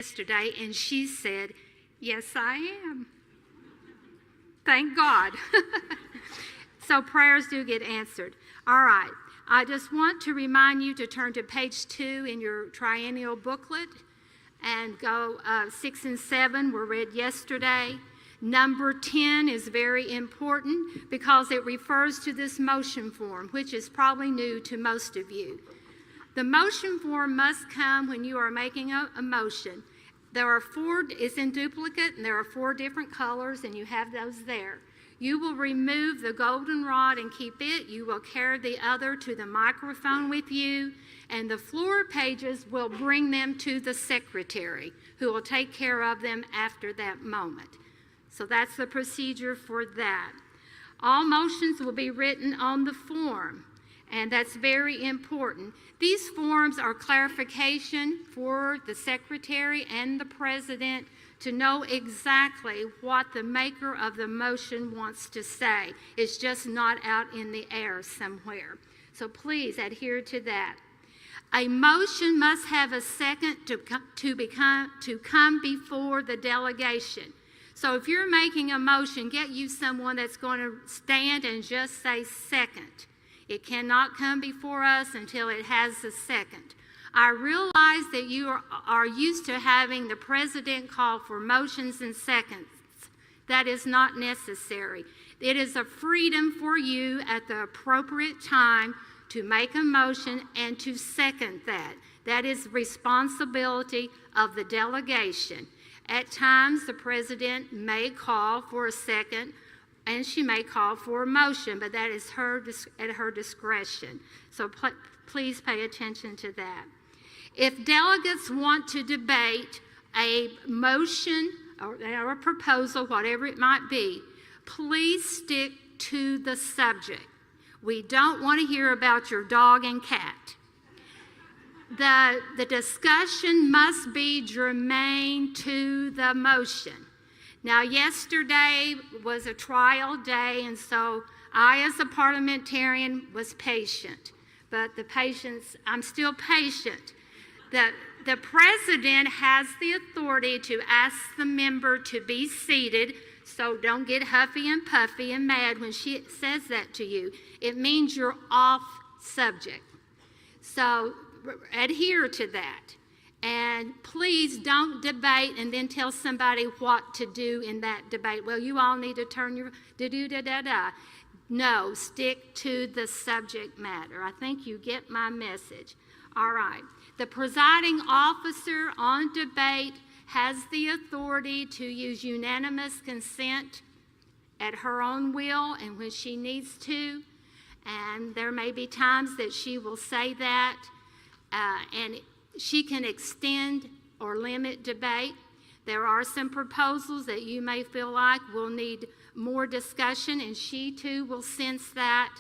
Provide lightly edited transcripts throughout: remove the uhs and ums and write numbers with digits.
yesterday, and she said, "Yes, I am." Thank God. So prayers do get answered. All right. I just want to remind you to turn to page 2 in your Triennial booklet and go 6 and 7 were read yesterday. Number 10 is very important because it refers to this motion form, which is probably new to most of you. The motion form must come when you are making a motion. There are 4, it's in duplicate, and there are 4 different colors, and you have those there. You will remove the golden rod and keep it. You will carry the other to the microphone with you, and the floor pages will bring them to the secretary, who will take care of them after that moment. So that's the procedure for that. All motions will be written on the form, and that's very important. These forms are clarification for the secretary and the president to know exactly what the maker of the motion wants to say. It's just not out in the air somewhere. So please adhere to that. A motion must have a second to come before the delegation. So if you're making a motion, get you someone that's going to stand and just say second. It cannot come before us until it has a second. I realize that you are used to having the president call for motions in seconds. That is not necessary. It is a freedom for you at the appropriate time to make a motion and to second that. That is responsibility of the delegation. At times, the president may call for a second, and she may call for a motion, but that is at her discretion. So please pay attention to that. If delegates want to debate a motion or a proposal, whatever it might be, please stick to the subject. We don't want to hear about your dog and cat. The discussion must be germane to the motion. Now, yesterday was a trial day, and so I, as a parliamentarian, was patient. But I'm still patient. The president has the authority to ask the member to be seated, so don't get huffy and puffy and mad when she says that to you. It means you're off subject. So adhere to that. And please don't debate and then tell somebody what to do in that debate. Well, you all need to turn your da-da-da-da. No, stick to the subject matter. I think you get my message. All right. The presiding officer on debate has the authority to use unanimous consent at her own will and when she needs to. And there may be times that she will say that, and she can extend or limit debate. There are some proposals that you may feel like will need more discussion, and she too will sense that,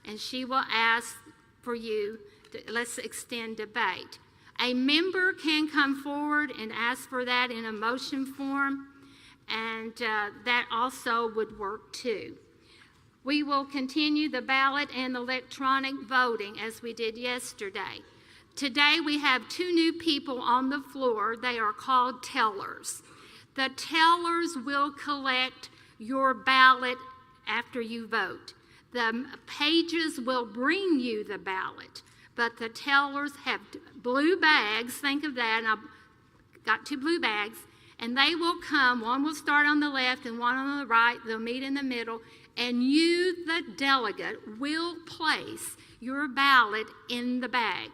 and she will ask for you to, let's extend debate. A member can come forward and ask for that in a motion form, and that also would work too. We will continue the ballot and electronic voting as we did yesterday. Today we have 2 new people on the floor. They are called tellers. The tellers will collect your ballot after you vote. The pages will bring you the ballot, but the tellers have blue bags. Think of that. And I've got 2 blue bags, and they will come. One will start on the left and one on the right. They'll meet in the middle, and you, the delegate, will place your ballot in the bag.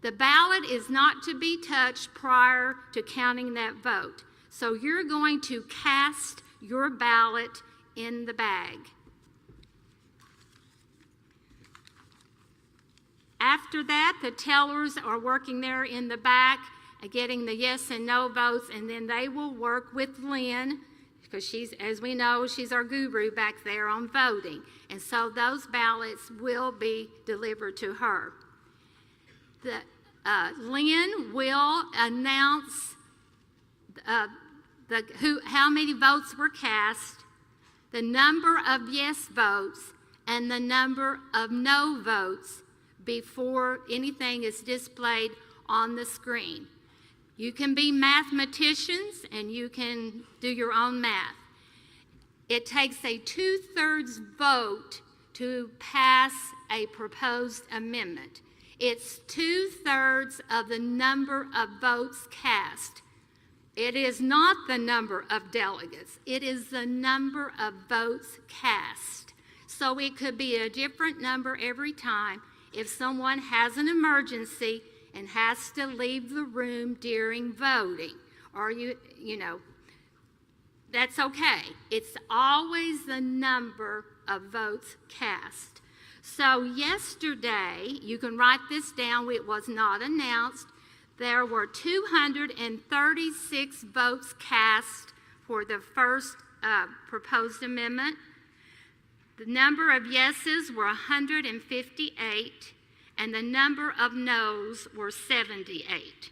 The ballot is not to be touched prior to counting that vote. So you're going to cast your ballot in the bag. After that, the tellers are working there in the back, getting the yes and no votes, and then they will work with Lynn, because she's, as we know, she's our guru back there on voting. And so those ballots will be delivered to her. Lynn will announce how many votes were cast, the number of yes votes, and the number of no votes before anything is displayed on the screen. You can be mathematicians and you can do your own math. It takes a 2/3 vote to pass a proposed amendment. It's 2/3 of the number of votes cast. It is not the number of delegates. It is the number of votes cast. So it could be a different number every time if someone has an emergency and has to leave the room during voting, or you know, that's okay. It's always the number of votes cast. So yesterday, you can write this down, it was not announced, there were 236 votes cast for the first proposed amendment. The number of yeses were 158, and the number of noes were 78.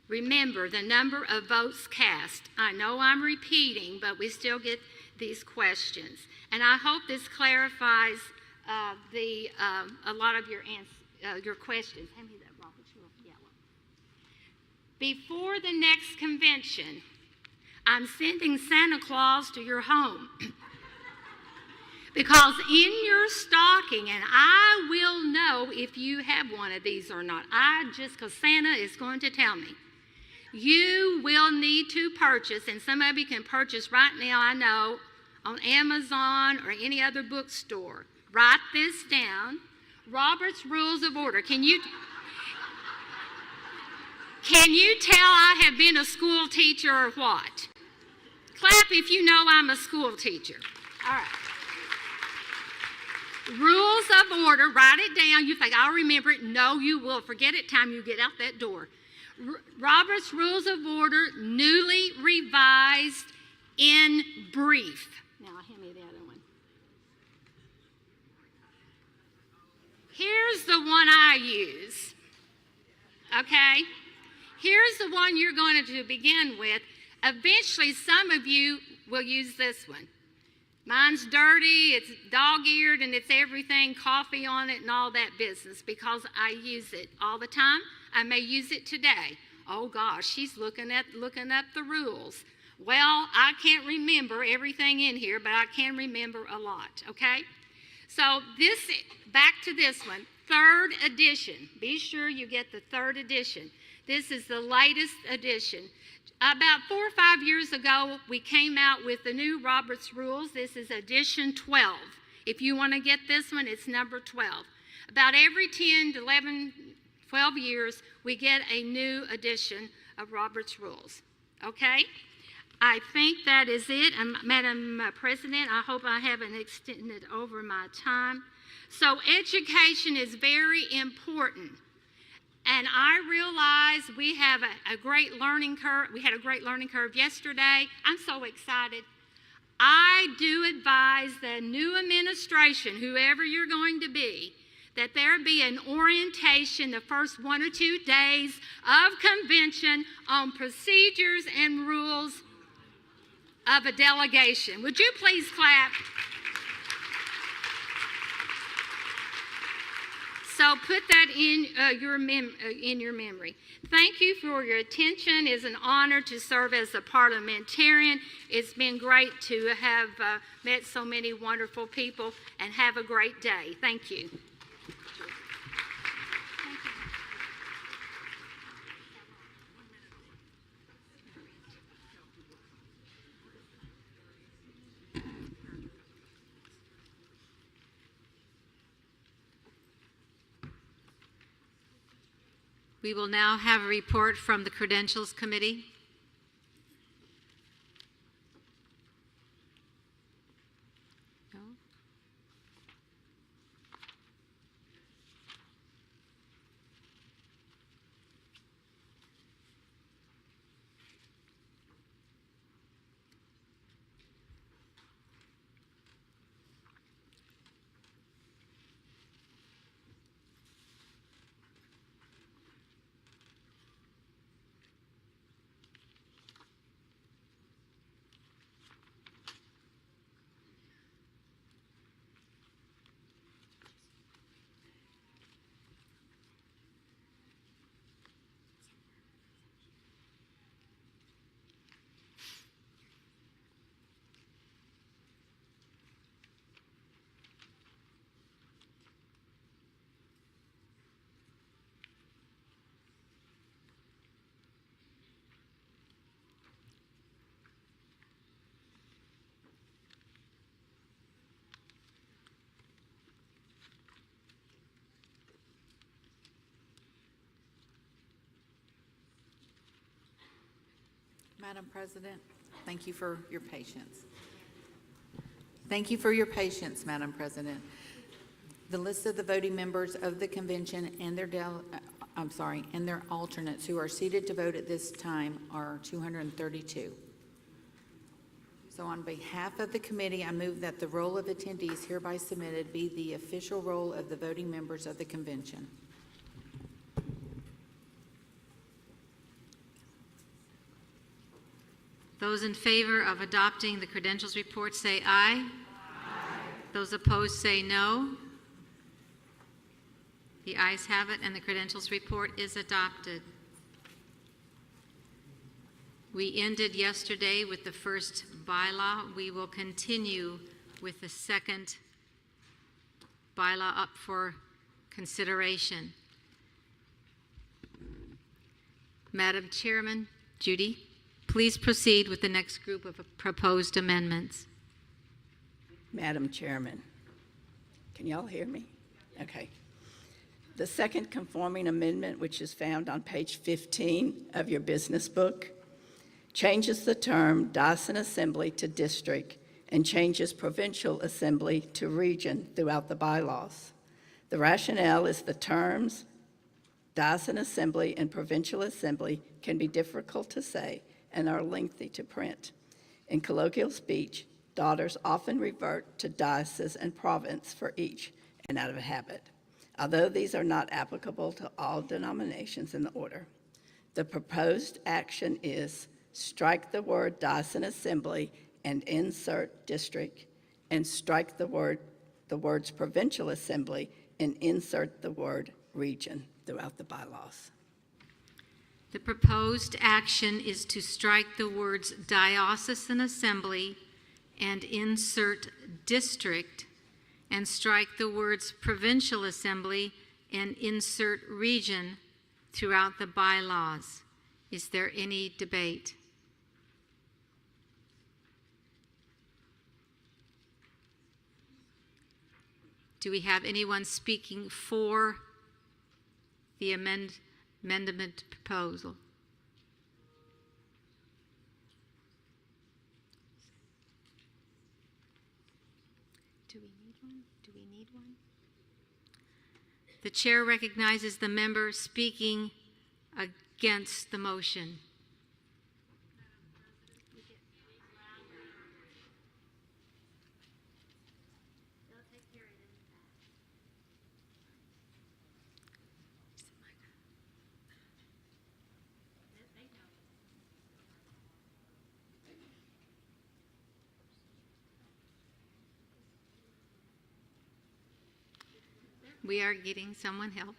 Remember, the number of votes cast. I know I'm repeating, but we still get these questions. And I hope this clarifies a lot of your questions. Hand me that, Robert, your yellow. Before the next convention, I'm sending Santa Claus to your home. Because in your stocking, and I will know if you have one of these or not, because Santa is going to tell me, you will need to purchase, and some of you can purchase right now, I know, on Amazon or any other bookstore. Write this down. Robert's Rules of Order. Can you tell I have been a school teacher or what? Clap if you know I'm a school teacher. All right. Rules of Order. Write it down. You think, I'll remember it. No, you will. Forget it time you get out that door. Robert's Rules of Order, newly revised in brief. Now, hand me the other one. Here's the one I use. Okay? Here's the one you're going to begin with. Eventually, some of you will use this one. Mine's dirty, it's dog-eared, and it's everything, coffee on it and all that business because I use it all the time. I may use it today. Oh gosh, she's looking up the rules. Well, I can't remember everything in here, but I can remember a lot, okay? So back to this one, 3rd edition. Be sure you get the 3rd edition. This is the latest edition. About 4 or 5 years ago, we came out with the new Robert's Rules. This is edition 12. If you want to get this one, it's number 12. About every 10 to 11, 12 years, we get a new edition of Robert's Rules. Okay? I think that is it. Madam President, I hope I haven't extended over my time. So education is very important. And I realize we have a great learning curve. We had a great learning curve yesterday. I'm so excited. I do advise the new administration, whoever you're going to be, that there be an orientation the first 1 or 2 days of convention on procedures and rules of a delegation. Would you please clap? So put that in your memory. Thank you for your attention. It's an honor to serve as a parliamentarian. It's been great to have met so many wonderful people, and have a great day. Thank you. We will now have a report from the Credentials Committee. No? Madam President, thank you for your patience. Thank you for your patience, Madam President. The list of the voting members of the convention and their alternates who are seated to vote at this time are 232. So on behalf of the committee, I move that the roll of attendees hereby submitted be the official roll of the voting members of the convention. Those in favor of adopting the credentials report say aye. Aye. Those opposed say no. The ayes have it, and the credentials report is adopted. We ended yesterday with the first bylaw. We will continue with the second bylaw up for consideration. Madam Chairman, Judy, please proceed with the next group of proposed amendments. Madam Chairman, can y'all hear me? Okay. The second conforming amendment, which is found on page 15 of your business book, changes the term diocesan assembly to district and changes provincial assembly to region throughout the bylaws. The rationale is the terms diocesan assembly and provincial assembly can be difficult to say and are lengthy to print. In colloquial speech, daughters often revert to diocese and province for each and out of habit, although these are not applicable to all denominations in the order. The proposed action is strike the word diocesan assembly and insert district, and strike the words provincial assembly and insert the word region throughout the bylaws. The proposed action is to strike the words diocesan assembly and insert district, and strike the words provincial assembly and insert region throughout the bylaws. Is there any debate? Do we have anyone speaking for the amendment proposal? Do we need one? Do we need one? The chair recognizes the member speaking against the motion. We are getting someone help.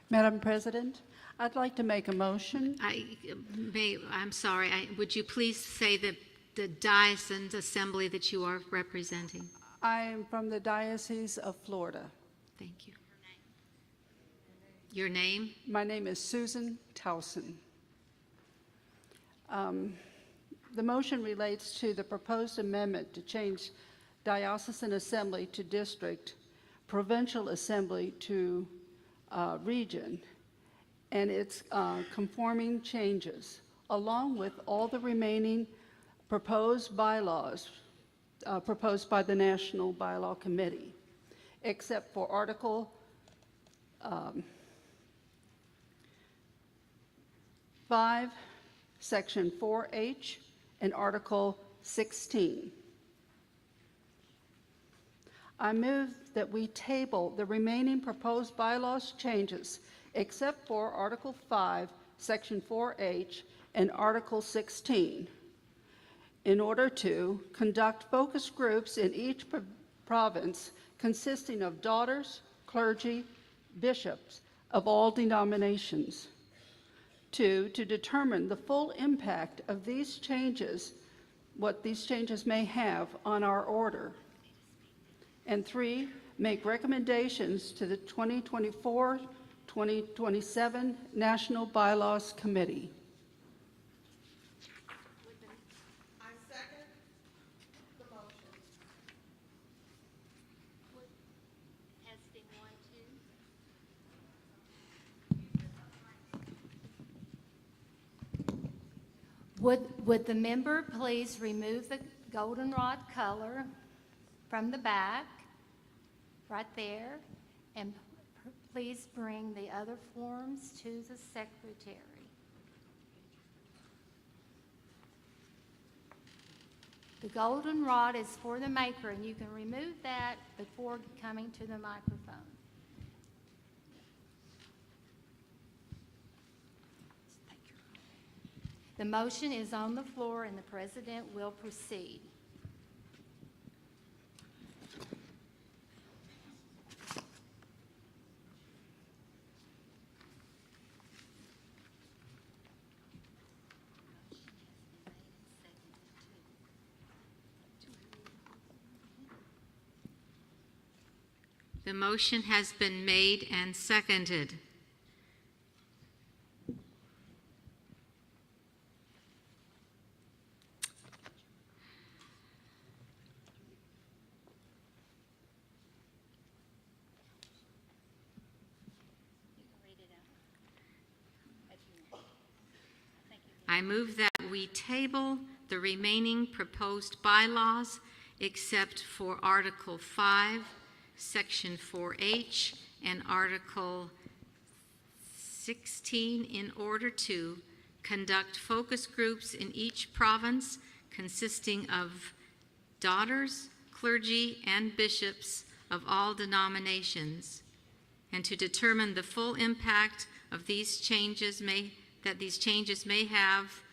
Madam President, I'd like to make a motion. I'm sorry, would you please say the diocesan assembly that you are representing? I am from the Diocese of Florida. Thank you. Your name? My name is Susan Towson. The motion relates to the proposed amendment to change diocesan assembly to district, provincial assembly to region, and its conforming changes, along with all the remaining proposed bylaws proposed by the National Bylaw Committee, except for Article 5, Section 4H, and Article 16. I move that we table the remaining proposed bylaws changes except for Article 5, Section 4H, and Article 16, in order to conduct focus groups in each province consisting of daughters, clergy, bishops of all denominations. 2, to determine the full impact of these changes, what these changes may have on our order. And 3, make recommendations to the 2024-2027 National Bylaws Committee. I second the motion. Testing 1, 2. Would the member please remove the goldenrod color from the back, right there, and please bring the other forms to the secretary. The goldenrod is for the maker, and you can remove that before coming to the microphone. The motion is on the floor, and the president will proceed. The motion has been made and seconded. I move that we table the remaining proposed bylaws except for Article 5, Section 4H, and Article 16 in order to conduct focus groups in each province consisting of daughters, clergy, and bishops of all denominations, and to determine the full impact of these changes may have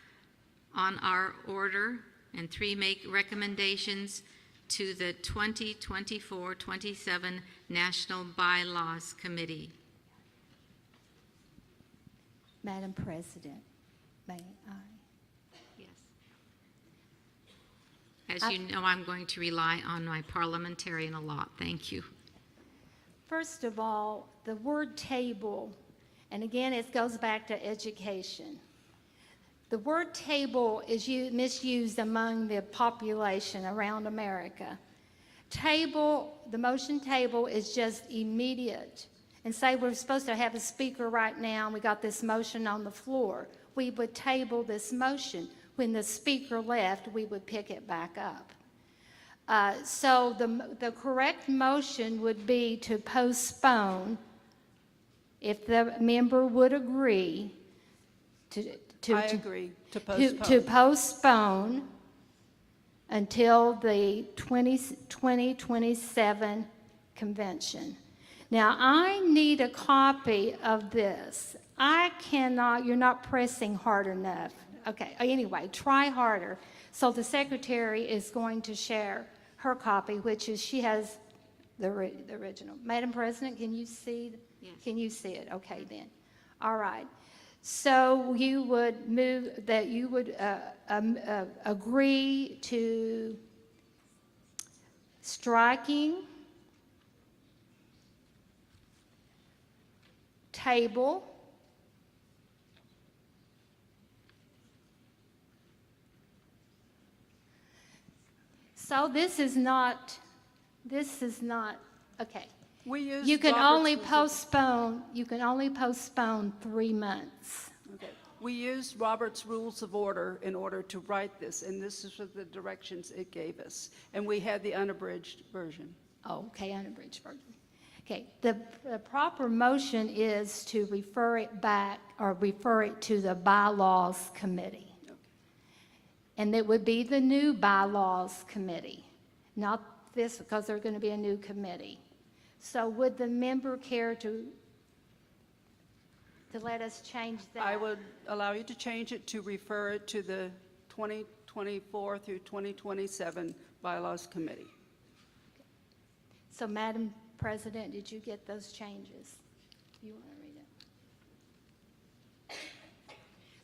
on our order, and 3, make recommendations to the 2024-27 National Bylaws Committee. Madam President, may I? Yes. As you know, I'm going to rely on my parliamentarian a lot. Thank you. First of all, the word table, and again, it goes back to education. The word table is misused among the population around America. Table, the motion table is just immediate. And say we're supposed to have a speaker right now, and we got this motion on the floor. We would table this motion. When the speaker left, we would pick it back up. So the correct motion would be to postpone, if the member would agree, I agree to postpone. to postpone until the 2027 convention. Now, I need a copy of this. I cannot, you're not pressing hard enough. Okay, anyway, try harder. So the secretary is going to share her copy, which is, she has the original. Madam President, can you see? Yes. Can you see it? Okay, then. All right. So you would move that you would agree to striking, table, so this is not, okay. We use You can Robert's only postpone 3 months. Okay. We used Robert's Rules of Order in order to write this, and this is the directions it gave us. And we had the unabridged version. Oh, okay, unabridged version. Okay, the proper motion is to refer it back or refer it to the Bylaws Committee. Okay. And it would be the new Bylaws Committee, not this, because there's going to be a new committee. So would the member care to to let us change that. I would allow you to change it to refer it to the 2024 through 2027 Bylaws Committee. So, Madam President, did you get those changes? You want to read it?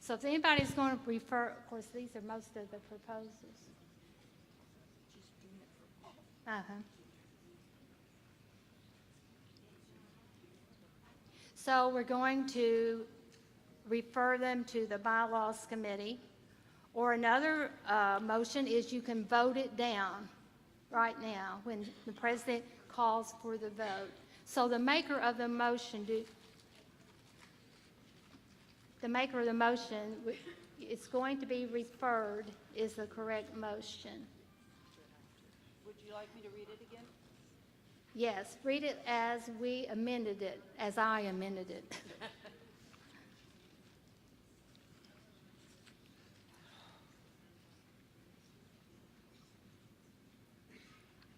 So if anybody's going to refer, of course, these are most of the proposals. Uh-huh. So we're going to refer them to the Bylaws Committee. Or another motion is you can vote it down right now when the president calls for the vote. So the maker of the motion, it's going to be referred, is the correct motion. Would you like me to read it again? Yes, read it as we amended it, as I amended it.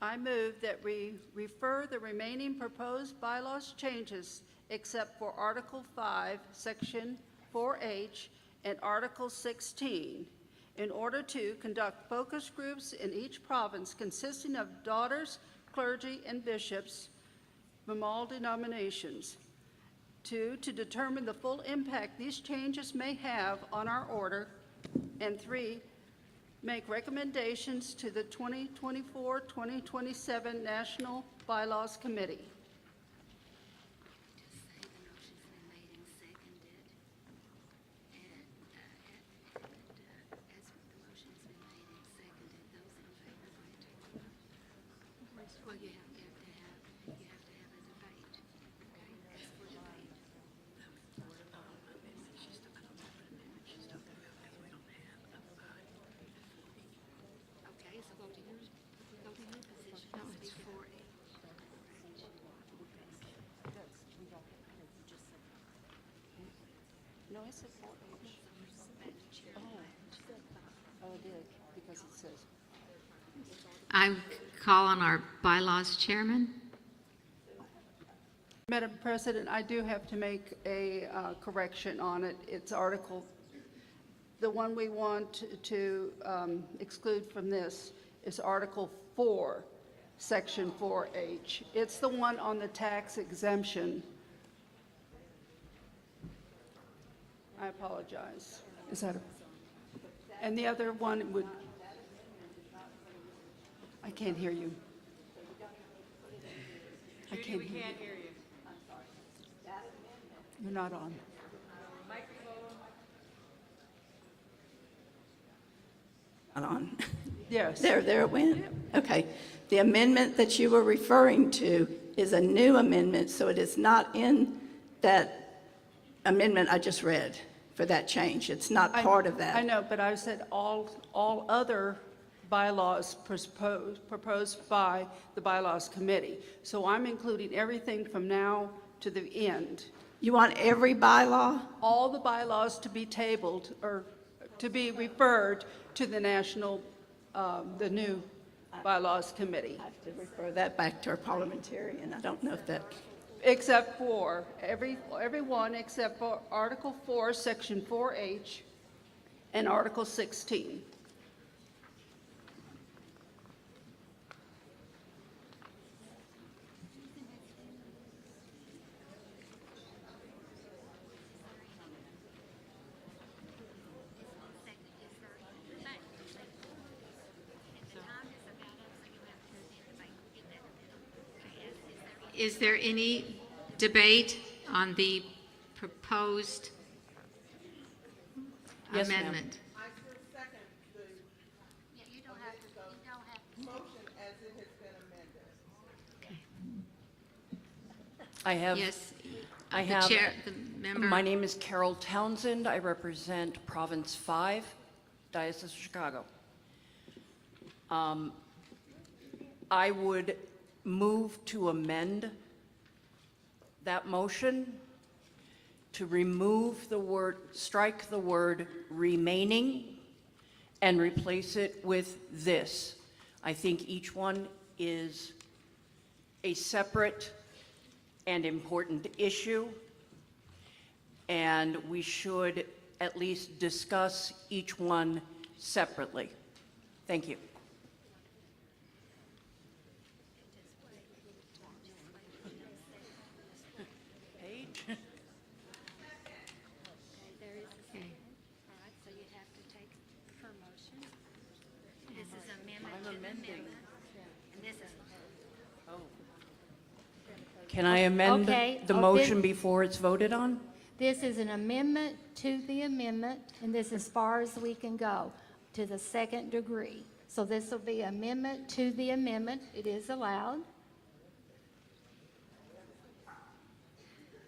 I move that we refer the remaining proposed bylaws changes except for Article 5, Section 4H, and Article 16, in order to conduct focus groups in each province consisting of daughters, clergy, and bishops from all denominations. 2, to determine the full impact these changes may have on our order. And 3, make recommendations to the 2024-2027 National Bylaws Committee. Just say the motion's been made and seconded, and as the motion's been made and seconded, those in favor vote. Well, you have to have a debate. Okay, ask for debate. Okay, so go to your position. Speak for it. No, I said 4H. Oh, I did, because it says. I call on our bylaws chairman. Madam President, I do have to make a correction on it. It's Article, the one we want to exclude from this is Article 4, Section 4H. It's the one on the tax exemption. I apologize. Is that and the other one would, I can't hear you. I can't hear you. You're not on. Not on. Yes. There it went. Okay. The amendment that you were referring to is a new amendment, so it is not in that amendment I just read for that change. It's not part of that. I know, but I said all other bylaws proposed by the Bylaws Committee. So I'm including everything from now to the end. You want every bylaw? All the bylaws to be tabled or to be referred to the the new Bylaws Committee. I have to refer that back to our parliamentarian. I don't know if that, Except for, everyone except for Article 4, Section 4H, and Article 16. Is there any debate on the proposed Yes, ma'am. amendment? I still second the You don't have to. motion as it has been amended. I have, Yes. I The have, chair, the member. my name is Carol Townsend. I represent Province 5, Diocese of Chicago. I would move to amend that motion to remove the word, strike the word remaining and replace it with this. I think each one is a separate and important issue. and we should at least discuss each one separately. Thank you. Okay. All right, so you have to take her motion. This is amendment to the amendment. And this is, Can I amend Okay, the oh, motion before it's voted on? this is an amendment to the amendment, and this is as far as we can go, to the second degree. So this will be amendment to the amendment. It is allowed.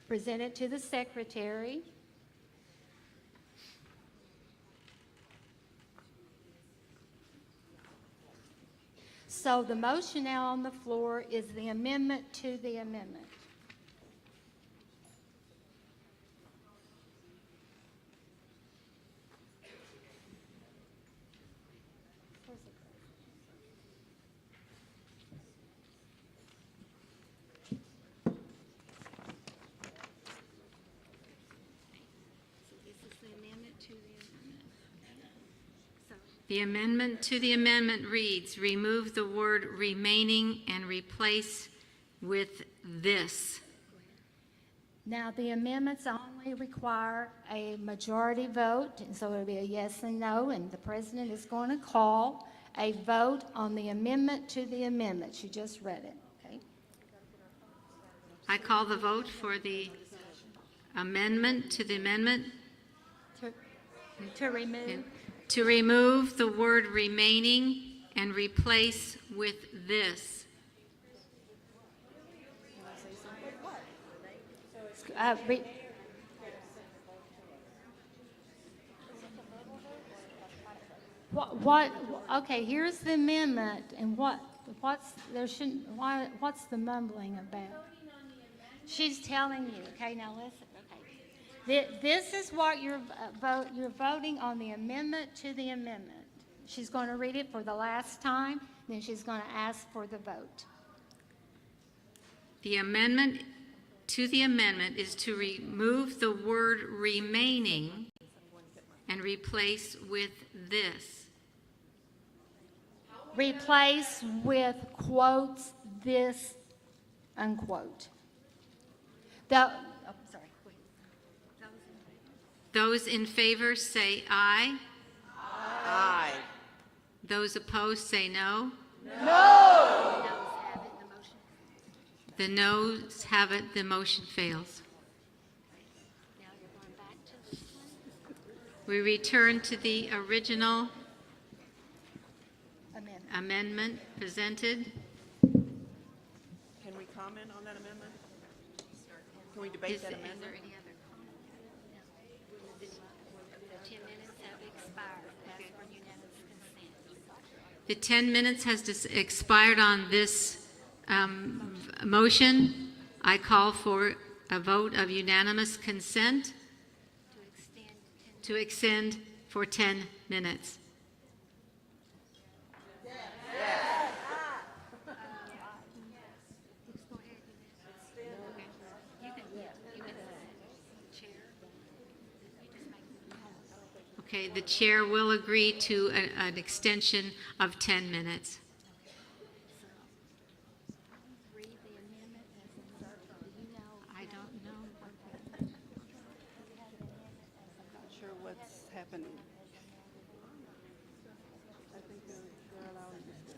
Present it to the secretary. So the motion now on the floor is the amendment to the amendment. So this is the amendment to the amendment. So The amendment to the amendment reads, remove the word remaining and replace with this. now, the amendments only require a majority vote, and so it'll be a yes and no, and the president is going to call a vote on the amendment to the amendment. She just read it, okay? I call the vote for the amendment to the amendment To remove, to remove the word remaining and replace with this. re- what, okay, here's the amendment, and what's the mumbling about? She's telling you, okay, now listen, okay. This is what you're voting on, the amendment to the amendment. She's going to read it for the last time, then she's going to ask for the vote. The amendment to the amendment is to remove the word remaining and replace with this. Replace with quotes, this, unquote. Oh, sorry. Those in favor say aye. Aye. Those opposed say no. The noes have it, the motion fails. Now you're going back to this one. We return to the original Amendment. amendment presented. Can we comment on that amendment? Can we debate Is that there amendment? any other comment? The 10 minutes have expired. Ask for unanimous consent. The 10 minutes has expired on this motion. I call for a vote of unanimous consent to extend for 10 minutes. Okay, the chair will agree to an extension of 10 minutes. Read the amendment as inserted. Do you know? I don't know. I'm not sure what's happening. I think they're allowing this.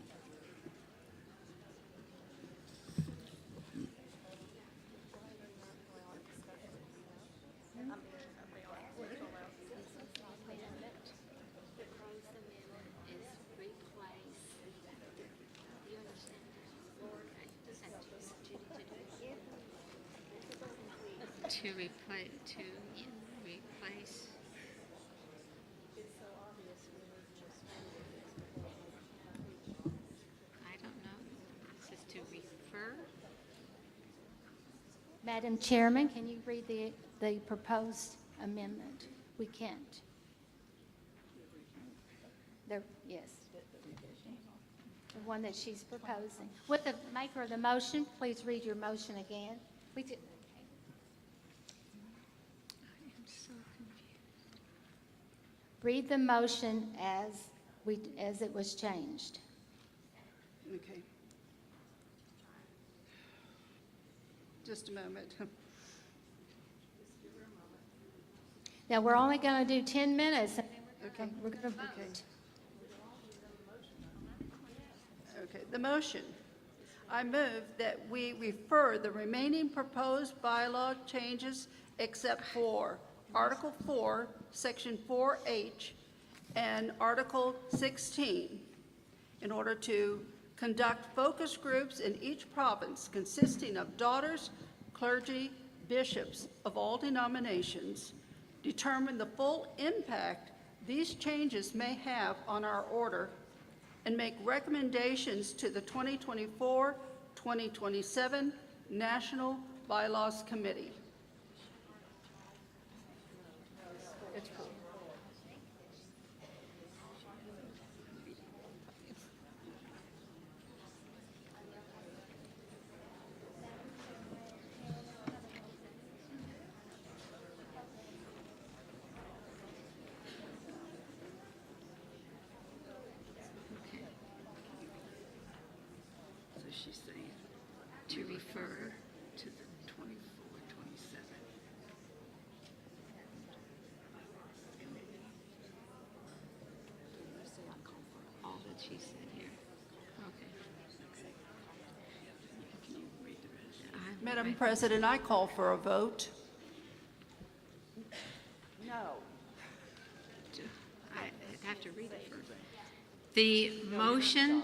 To replace. I don't know. This is to refer. Madam Chairman, can you read the proposed amendment? We can't. Yes. The one that she's proposing. With the maker of the motion, please read your motion again. We did. Read the motion as it was changed. Okay. Just a moment. Now, we're only going to do 10 minutes. Okay. We're going to vote. Okay, the motion. I move that we refer the remaining proposed bylaw changes except for Article 4, Section 4H, and Article 16 in order to conduct focus groups in each province consisting of daughters, clergy, bishops of all denominations, determine the full impact these changes may have on our order, and make recommendations to the 2024-2027 National Bylaws Committee. It's cool. So she's saying to refer to the 24, 27. All that she said here. Okay. Can you read the rest? Madam President, I call for a vote. No. I have to read it first. The motion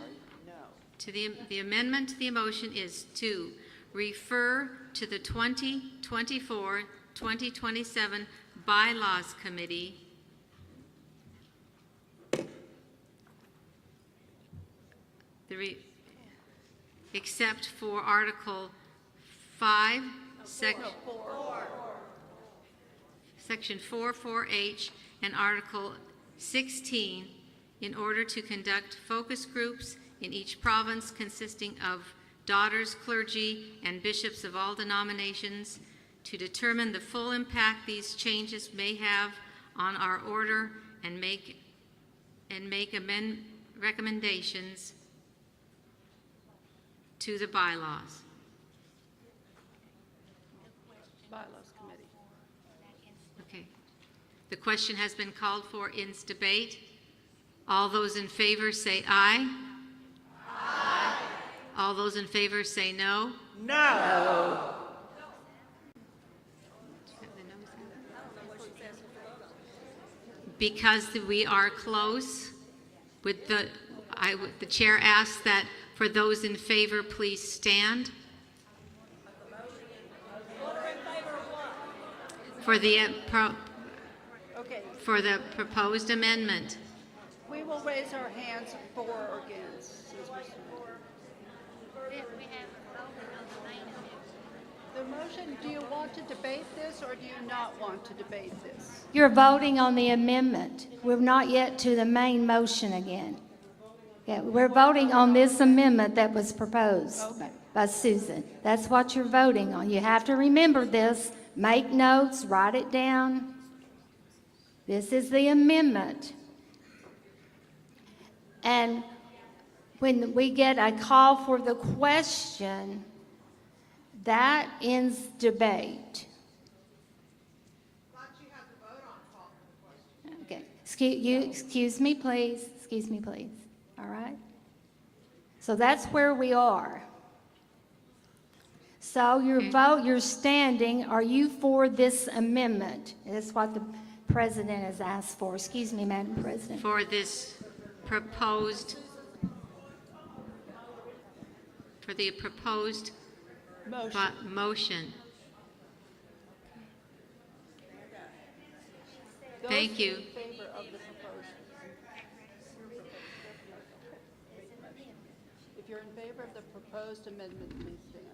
to the amendment to the motion is to refer to the 2024-2027 Bylaws Committee except for Article 5, Section 4H, and Article 16, in order to conduct focus groups in each province consisting of daughters, clergy, and bishops of all denominations to determine the full impact these changes may have on our order and make recommendations to the bylaws. Bylaws Committee. Okay. The question has been called for in debate. All those in favor say aye. Aye. All those in favor say no. No. Because we are close, the chair asks that for those in favor, please stand. For the Okay, proposed amendment. we will raise our hands for or against. since we're starting. The motion, do you want to debate this or do you not want to debate this? You're voting on the amendment. We're not yet to the main motion again. Yeah, we're voting on this amendment that was proposed by Susan. That's what you're voting on. You have to remember this. Make notes, write it down. This is the amendment. And when we get a call for the question, that ends debate. Okay, excuse me, please. Excuse me, please. All right? So that's where we are. So your vote, you're standing, are you for this amendment? That's what the president has asked for. Excuse me, Madam President. For this proposed, motion. Thank you. Those in favor of the proposed. If you're in favor of the proposed amendment, please stand.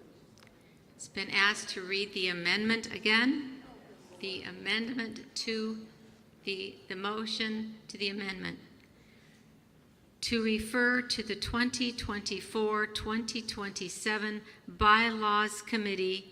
It's been asked to read the amendment again. The amendment to the motion to the amendment. To refer to the 2024-2027 Bylaws Committee,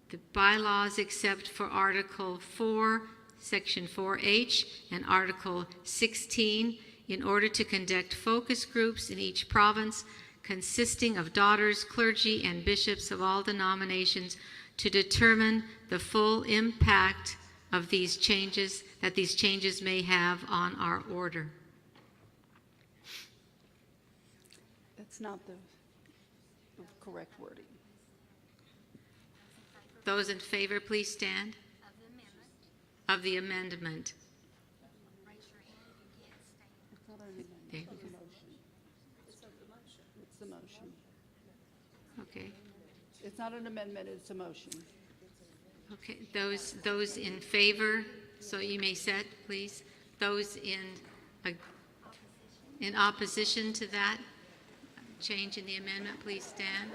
the bylaws except for Article 4, Section 4H, and Article 16 in order to conduct focus groups in each province consisting of daughters, clergy, and bishops of all denominations to determine the full impact of these changes that these changes may have on our order. That's not the correct wording. Those in favor, please stand. Of the amendment. It's not an amendment, Okay. it's a motion. It's the motion. Okay. It's not an amendment, it's a motion. Okay. Those in favor, so you may set, please. Those in opposition to that change in the amendment, please stand.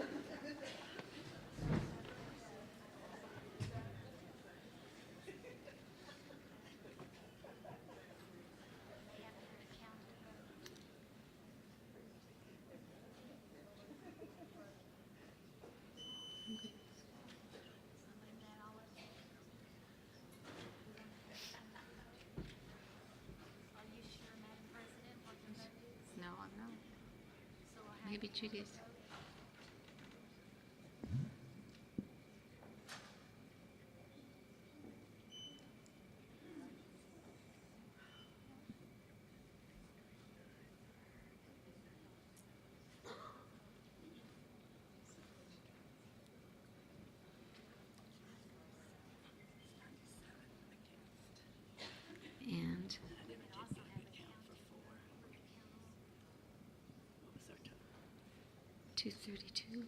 No, I'm not. Maybe Judy's. And 232.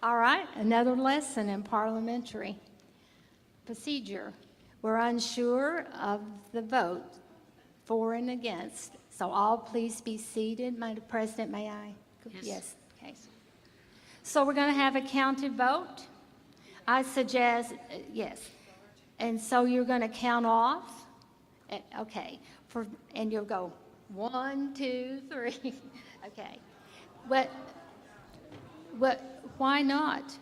All right, another lesson in parliamentary procedure. We're unsure of the vote for and against, so all please be seated. Madam President, may I? Yes. Okay. So we're going to have a counted vote. I suggest, yes. And so you're going to count off. Okay. And you'll go 1, 2, 3. Okay. Why not?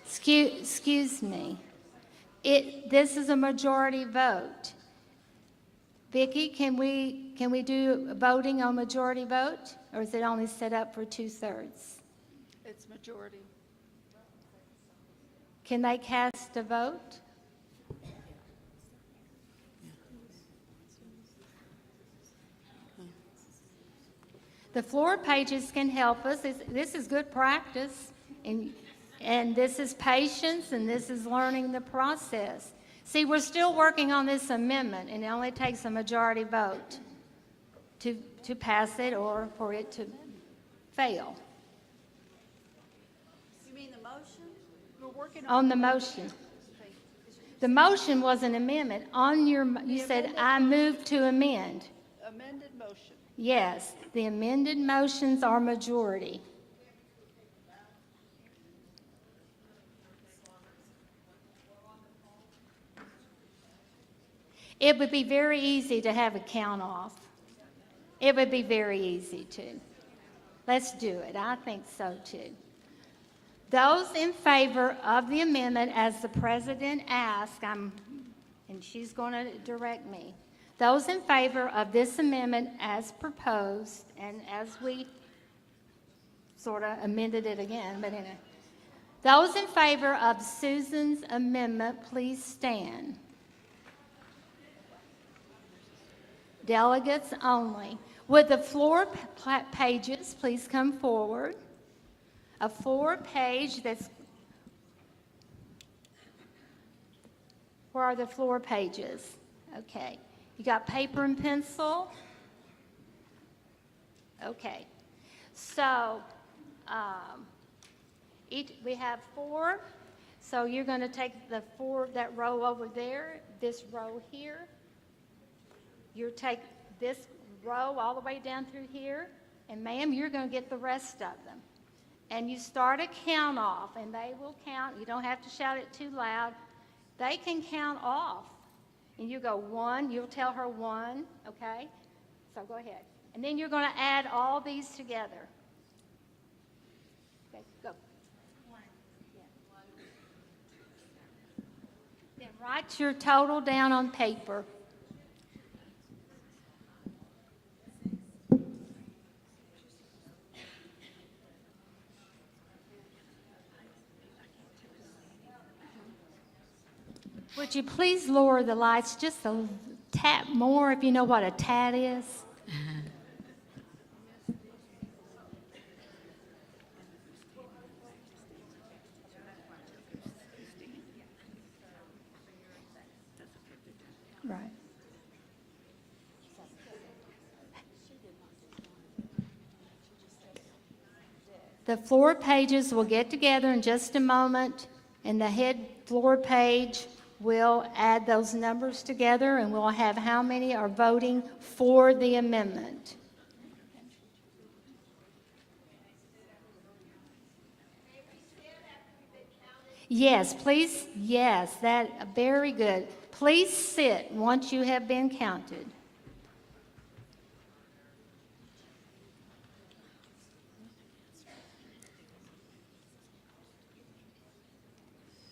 Excuse me. This is a majority vote. Vicki, can we do voting on majority vote, or is it only set up for 2/3? It's majority. Can they cast a vote? The floor pages can help us. This is good practice, and this is patience, and this is learning the process. See, we're still working on this amendment, and it only takes a majority vote to pass it or for it to fail. You mean the motion? We're working On the motion. The motion was an amendment. You said, I move to amend. amended motion. Yes, the amended motions are majority. It would be very easy to have a count off. It would be very easy to. Let's do it. I think so too. Those in favor of the amendment, as the president asked, and she's going to direct me. Those in favor of this amendment as proposed, and as we sort of amended it again, but anyway. Those in favor of Susan's amendment, please stand. Delegates only. Would the floor pages please come forward? A floor page that's... Where are the floor pages? Okay. You got paper and pencil? Okay. So, We have 4, so you're going to take the 4, that row over there, this row here. You take this row all the way down through here, and ma'am, you're going to get the rest of them. And you start a count off, and they will count. You don't have to shout it too loud. They can count off. And you go 1, you'll tell her 1, okay? So go ahead. And then you're going to add all these together. Okay, go. 1. Yeah. Then write your total down on paper. Would you please lower the lights just a tad more, if you know what a tad is? Right. The floor pages will get together in just a moment, and the head floor page will add those numbers together, and we'll have how many are voting for the amendment. Yes, please, yes, that, very good. Please sit once you have been counted.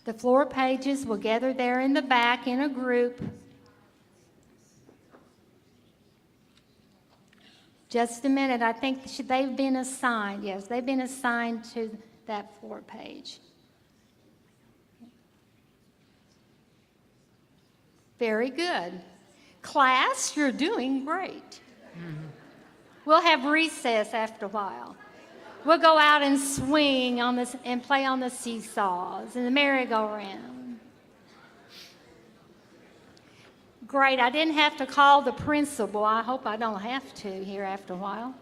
The floor pages will gather there in the back in a group. Just a minute, I think they've been assigned, yes, they've been assigned to that floor page. Very good. Class, you're doing great. We'll have recess after a while. We'll go out and swing on this and play on the seesaws and the merry-go-round. Great. I didn't have to call the principal. I hope I don't have to here after a while.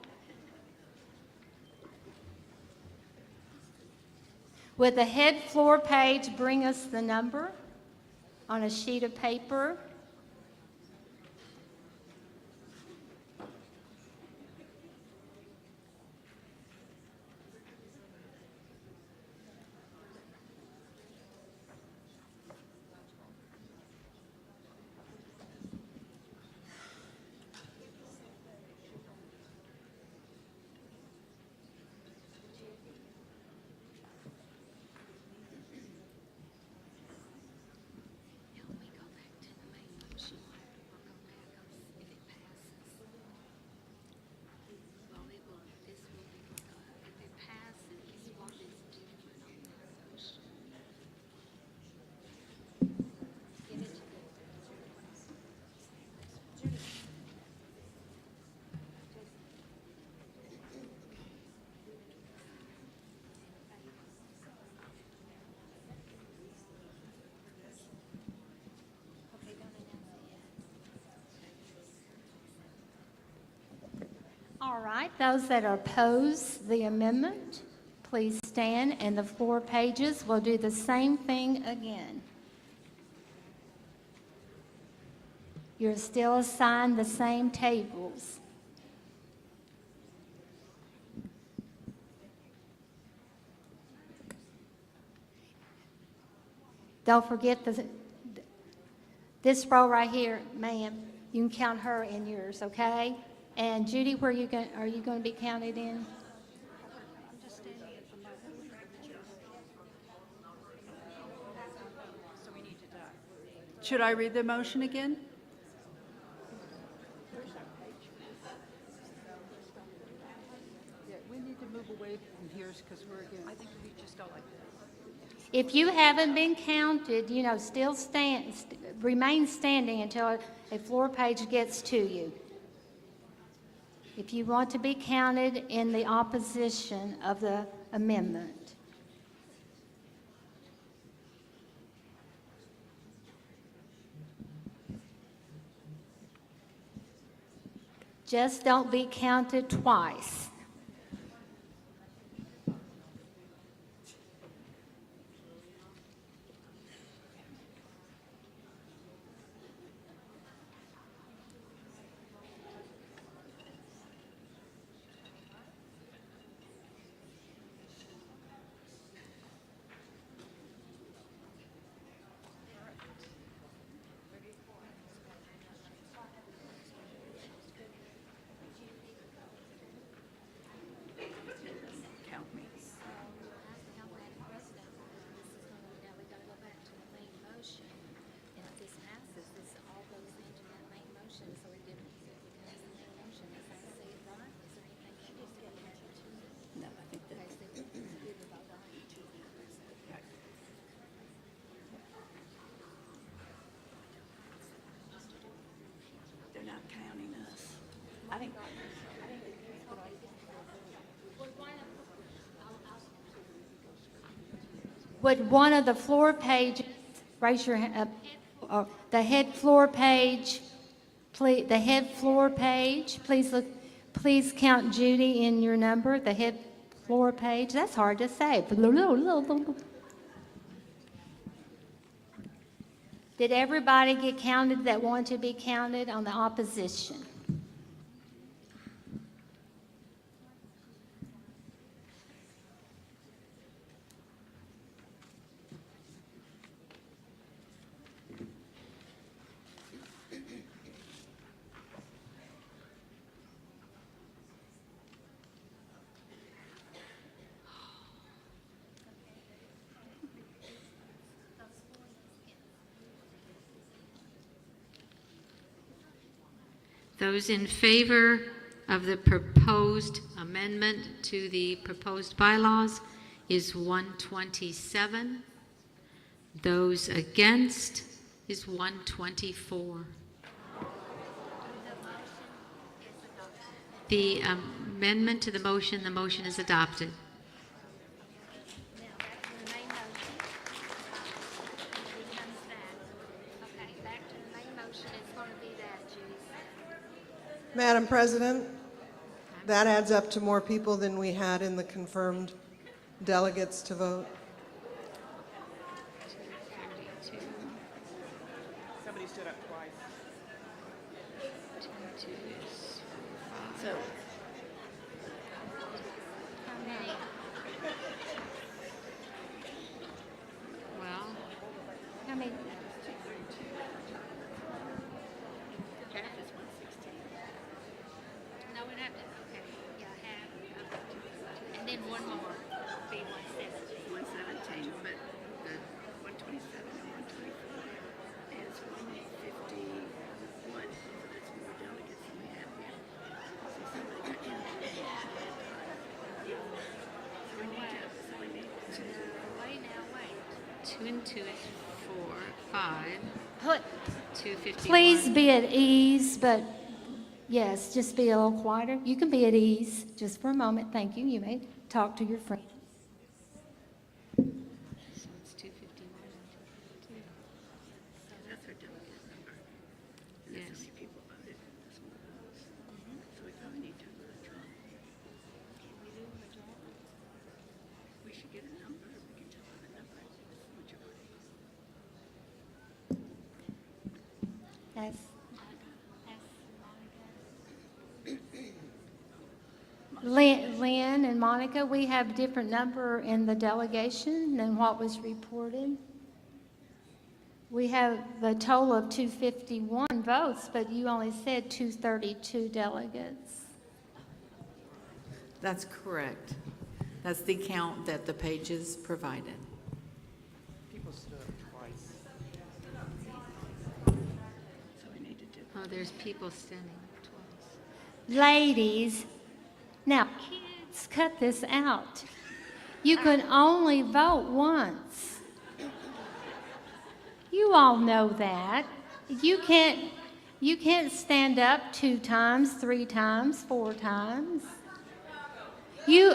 With the head floor page, bring us the number on a sheet of paper. All right, those that oppose the amendment, please stand, and the floor pages will do the same thing again. You're still assigned the same tables. Don't forget this row right here, ma'am. You can count her in yours, okay? And Judy, where are you going to be counted in? Should I read the motion again? Yeah, we need to move away from here because we're again. I think we just go like this. If you haven't been counted, still remain standing until a floor page gets to you. If you want to be counted in the opposition of the amendment. Just don't be counted twice. would one of the floor pages, raise your hand, the head floor page, please, the head floor page, please look, please count Judy in your number, the head floor page. That's hard to say. Did everybody get counted that want to be counted on the opposition? Those in favor of the proposed amendment to the proposed bylaws is 127. Those against is 124. The amendment to the motion is adopted. Madam President, that adds up to more people than we had in the confirmed delegates to vote. Somebody stood up twice. So, Well, How many? No, we have to, okay, yeah, half, and then one more, be 117. 117, but the 127 and 124 is 151. So that's more delegates than we have here. So somebody got in. So we need to, Wait now, wait. 2 and 2 is 4, 5, Put, 251. please be at ease, but yes, just be a little quieter. You can be at ease just for a moment. Thank you. You may talk to your friend. So it's 251 and 252. that's our delegate number. And that's how many people voted. That's one of those. So we probably need to withdraw. We should get a number. We can tell them the number. It's the majority. That's Lynn and Monica, we have a different number in the delegation than what was reported. We have a total of 251 votes, but you only said 232 delegates. That's correct. That's the count that the pages provided. People stood up twice. So we need to do. Oh, there's people standing twice. Ladies, now kids, cut this out. You can only vote once. You all know that. You can't stand up 2 times, 3 times, 4 times. You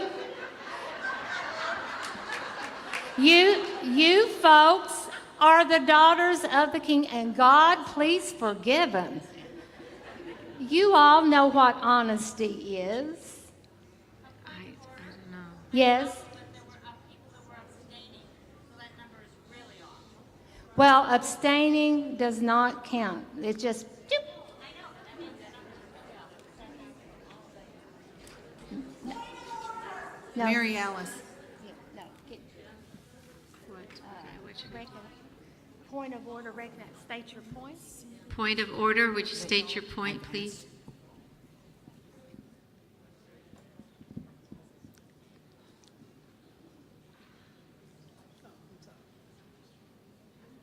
folks are the daughters of the King, and God, please forgive them. You all know what honesty is. I don't know. Yes? Well, abstaining does not count. It just, doop. No. Mary Alice. No. What? Okay, what should we- Point of order, state your point. Point of order, would you state your point, please?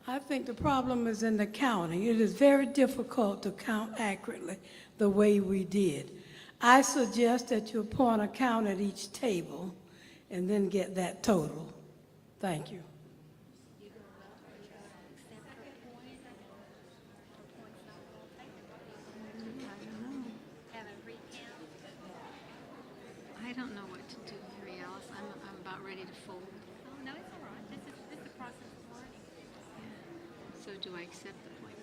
I think the problem is in the counting. It is very difficult to count accurately the way we did. I suggest that you appoint a count at each table and then get that total. Thank you. I don't know what to do, Mary Alice. I'm about ready to fold. Oh, no, it's all right. This is So do I accept the point?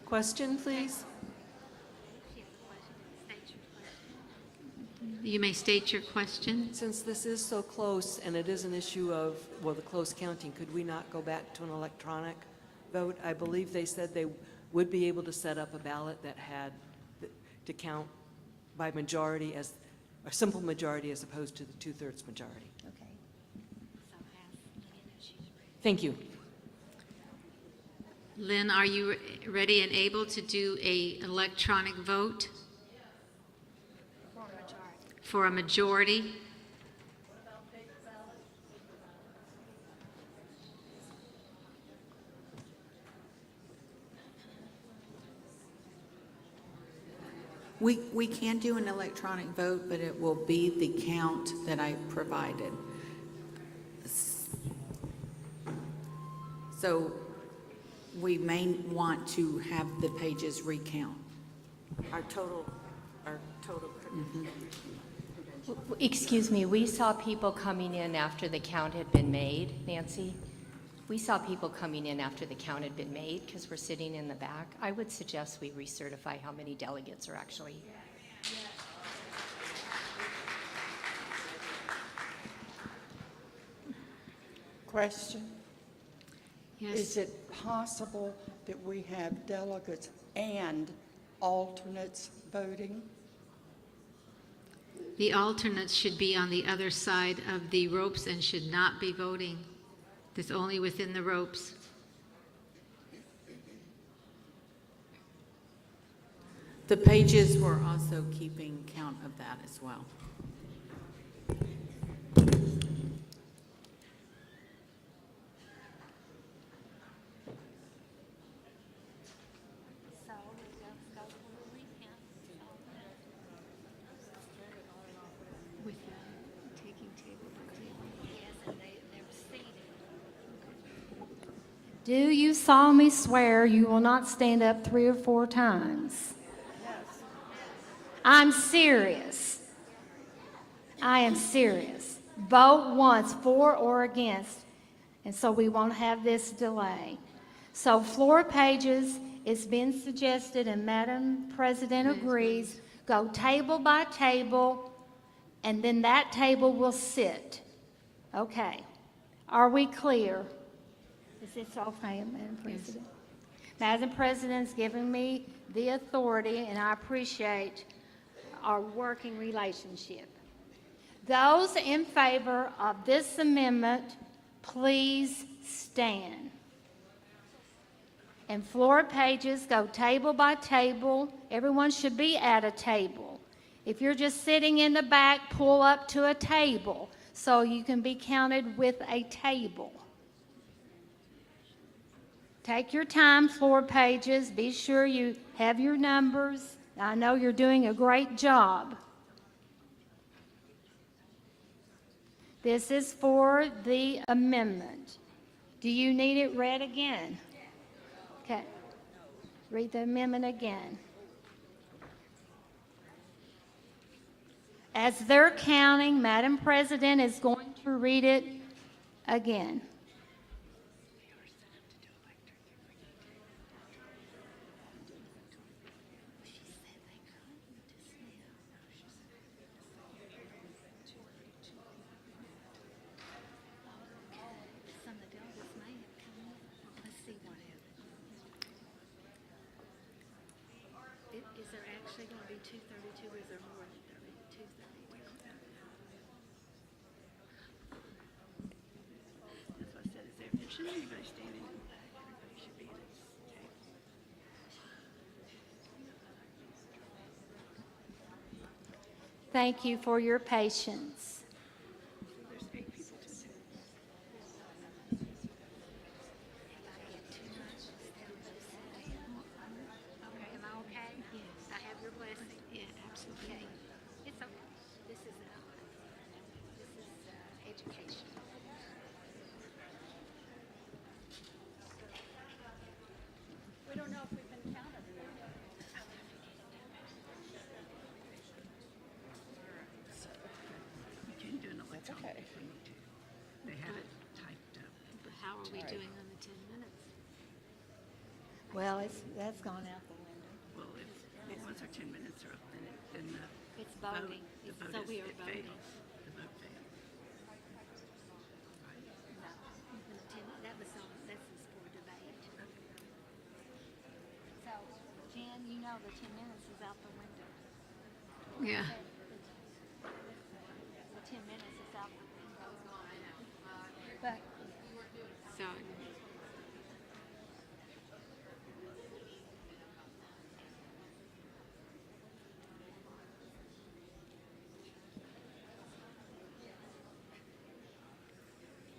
Question, please? You may state your question. Since this is so close and it is an issue of, well, the close counting, could we not go back to an electronic vote? I believe they said they would be able to set up a ballot that had to count by majority as, a simple majority as opposed to the two-thirds majority. Okay. Thank you. Lynn, are you ready and able to do an electronic vote? For a majority? We can do an electronic vote, but it will be the count that I provided. So we may want to have the pages recount. Our total. Excuse me, we saw people coming in after the count had been made, Nancy. We saw people coming in after the count had been made because we're sitting in the back. I would suggest we recertify how many delegates are actually here. Question? Yes. Is it possible that we have delegates and alternates voting? The alternates should be on the other side of the ropes and should not be voting. It's only within the ropes. The pages were also keeping count of that as well. Do you solemnly swear you will not stand up 3 or 4 times? Yes. I'm serious. I am serious. Vote once for or against, and so we won't have this delay. So floor pages, it's been suggested, and Madam President agrees, go table by table, and then that table will sit. Okay. Are we clear? Is this okay, Madam President? Madam President's given me the authority, and I appreciate our working relationship. Those in favor of this amendment, please stand. And floor pages, go table by table. Everyone should be at a table. If you're just sitting in the back, pull up to a table so you can be counted with a table. Take your time, floor pages. Be sure you have your numbers. I know you're doing a great job. This is for the amendment. Do you need it read again? Okay. Read the amendment again. As they're counting, Madam President is going to read it again. Is there actually going to be 232 or is there more than 232? That's what I said. There shouldn't anybody standing in the back. Everybody should be in its table. Thank you for your patience. There's 8 people to attend. Okay, am I okay? Yes. I have your blessing? Yeah, absolutely. Okay. It's okay. This is education. We don't know if we've been counted or not. are we doing on the 10 minutes? Well, that's gone out the window. Well, once our 10 minutes are up, then the It's voting. the vote So is, we are it voting. fails. The vote fails. This is for debate. So, Jan, you know the 10 minutes is out the window. Yeah. The 10 minutes is out the window. But So,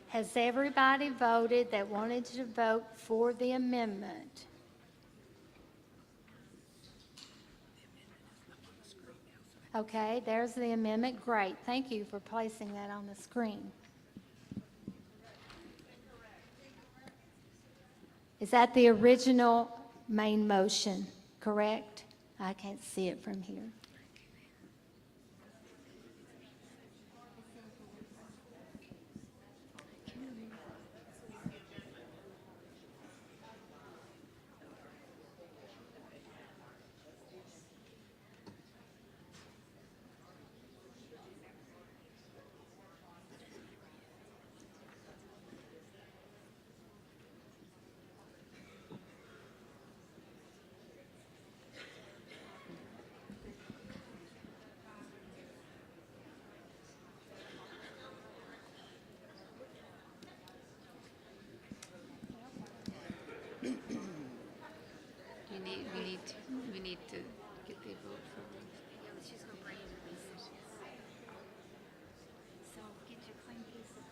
has everybody voted that wanted to vote for the amendment? Okay, there's the amendment. Great. Thank you for placing that on the screen. Is that the original main motion, correct? I can't see it from here. we need to get the vote for it. She's going to bring it to me. So get your clean piece of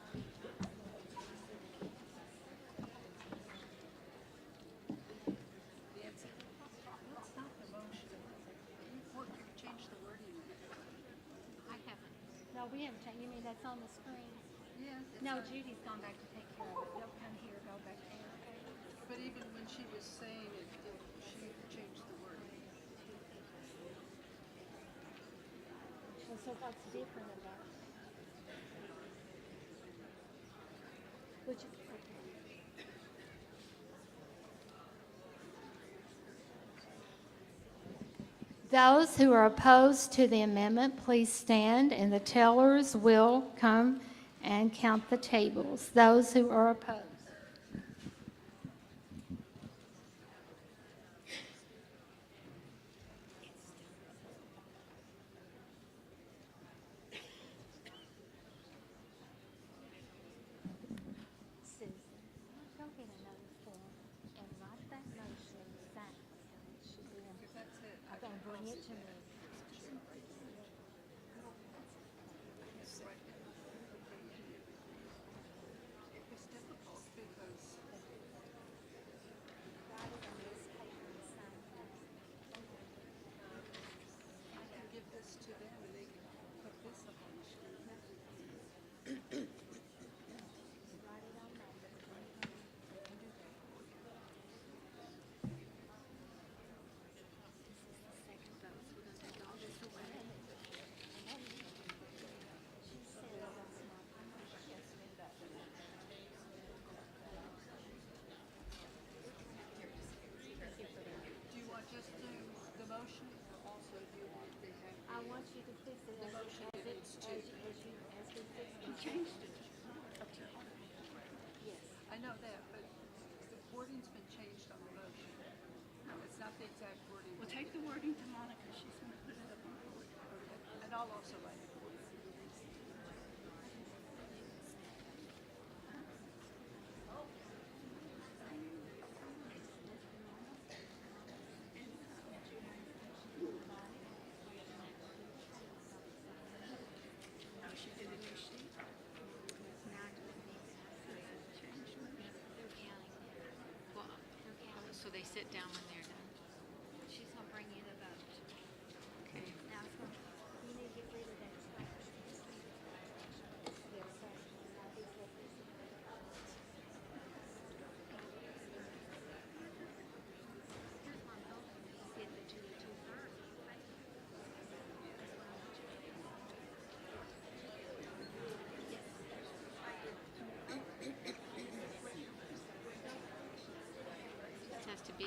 I haven't. No, we haven't changed. You mean that's on the screen? Yeah. No, Judy's gone back to take care of it. Don't come here, go back there. But even when she was saying it, she changed the wording. Well, so what's different about it? Which, those who are opposed to the amendment, please stand, and the tellers will come and count the tables. Those who are opposed. Susan, go get another form and write that motion exactly how it should be. I'm going to bring it to me. It's difficult because Write it on this paper and sign it. I can give this to them and they can put this up on the screen. Write it on that. Do you want just the motion or also do you want the I want you to fix it as we fix it. You changed it. Yes. I know that, but the wording's been changed on the motion. It's not the exact wording. Well, take the wording to Monica. She's going to put it up on the board. And I'll also write it for you. Oh, she did a new sheet. They're counting now. Well, so they sit down when they're done. She's going to bring you the vote. Okay. Now, it's going to, you need to get rid of that scratch.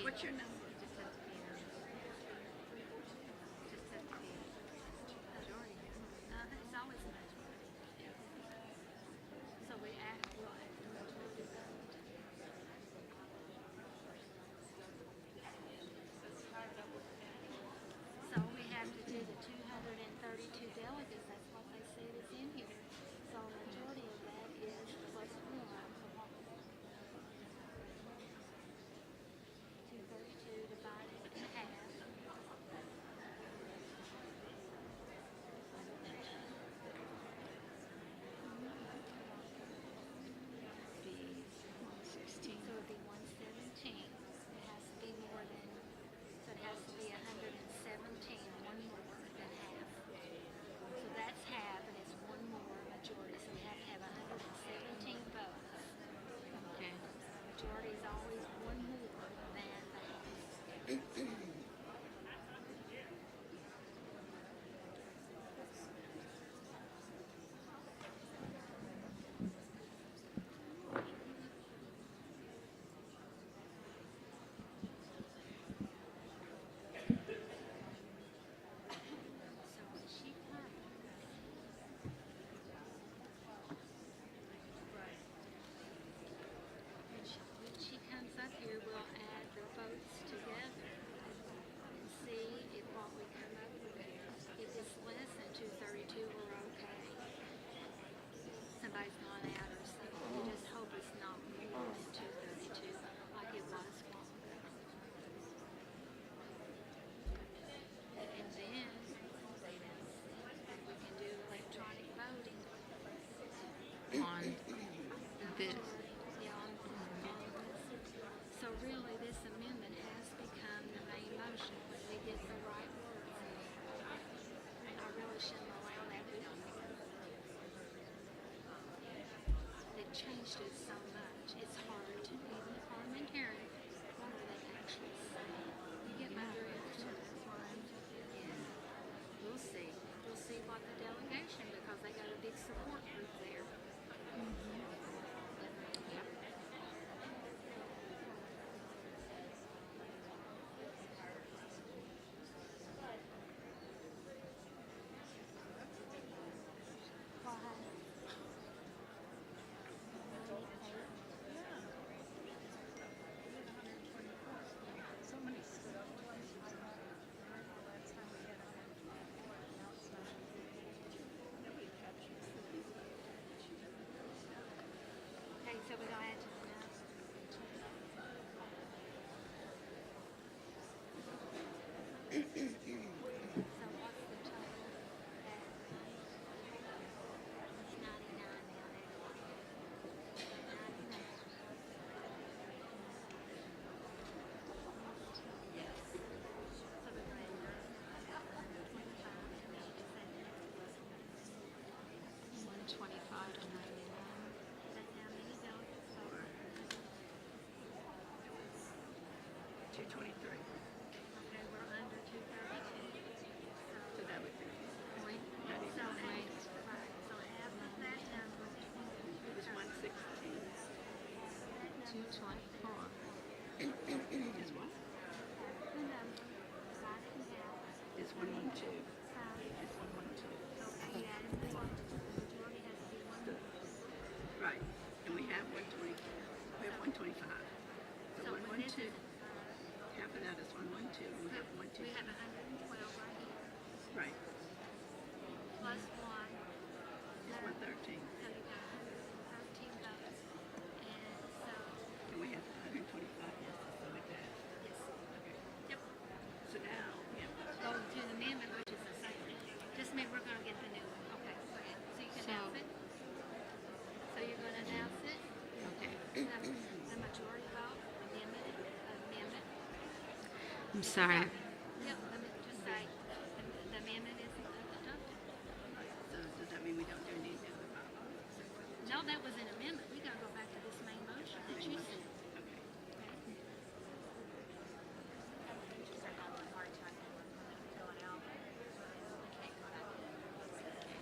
What's your number? It's always a majority. So we'll add the majority vote. So we have to do the 232 delegates, that's what they said is in here. So a majority of that is plus one. 232 divided in half. Be 116. So it'd be 117. It has to be more than, so it has to be 117, one more than half. So that's half, and it's one more majority, so we have to have 117 votes. Okay. Majority is always one more than the half. So when she comes, when she comes up here, we'll add the votes together and see if what we come up with, if it's less than 232, we're okay. Somebody's gone out or something. We just hope it's not more than 232 like it was long ago. And then we can do electronic voting. On this. Yeah, on this. So really, this amendment has become the main motion when we get the right words. I really shouldn't allow that. They've changed it so much. It's hard to even the parliamentarian. What do they actually say? You get my drift. Yeah. We'll see. We'll see what the delegation, because they got a big support group there. Okay, so we go ahead to the next. So what's the total? It's 99 now. 99. Yes. So we're going to 125 to 99. that's how many delegates vote. 223. Okay, we're under 232. So that would be Wait, So half, wait. right, so half of that number is 116. 224. Is what? the number divided in half. Is 112. So, Is 112. okay, yeah, and the majority has to be one. Right. And we have 120. We have 125. So So what is 112. it? Half of that is 112. We have 125. We have 112 right here, Right. plus one. It's 113. So you got 113 votes. And so, And we have 125 yeses, so with that. yes. Okay. Yep. So now, yeah. Go to the amendment, which is the same. Just maybe we're gonna get the new one. Okay, go ahead. So you can So- announce it? So you're gonna announce it? Okay. The majority vote, amendment. I'm sorry. Yep, let me just say, the amendment is adopted. So does that mean we don't do any of the other bylaws? No, that was an amendment. We gotta go back to this main motion that you said. Okay.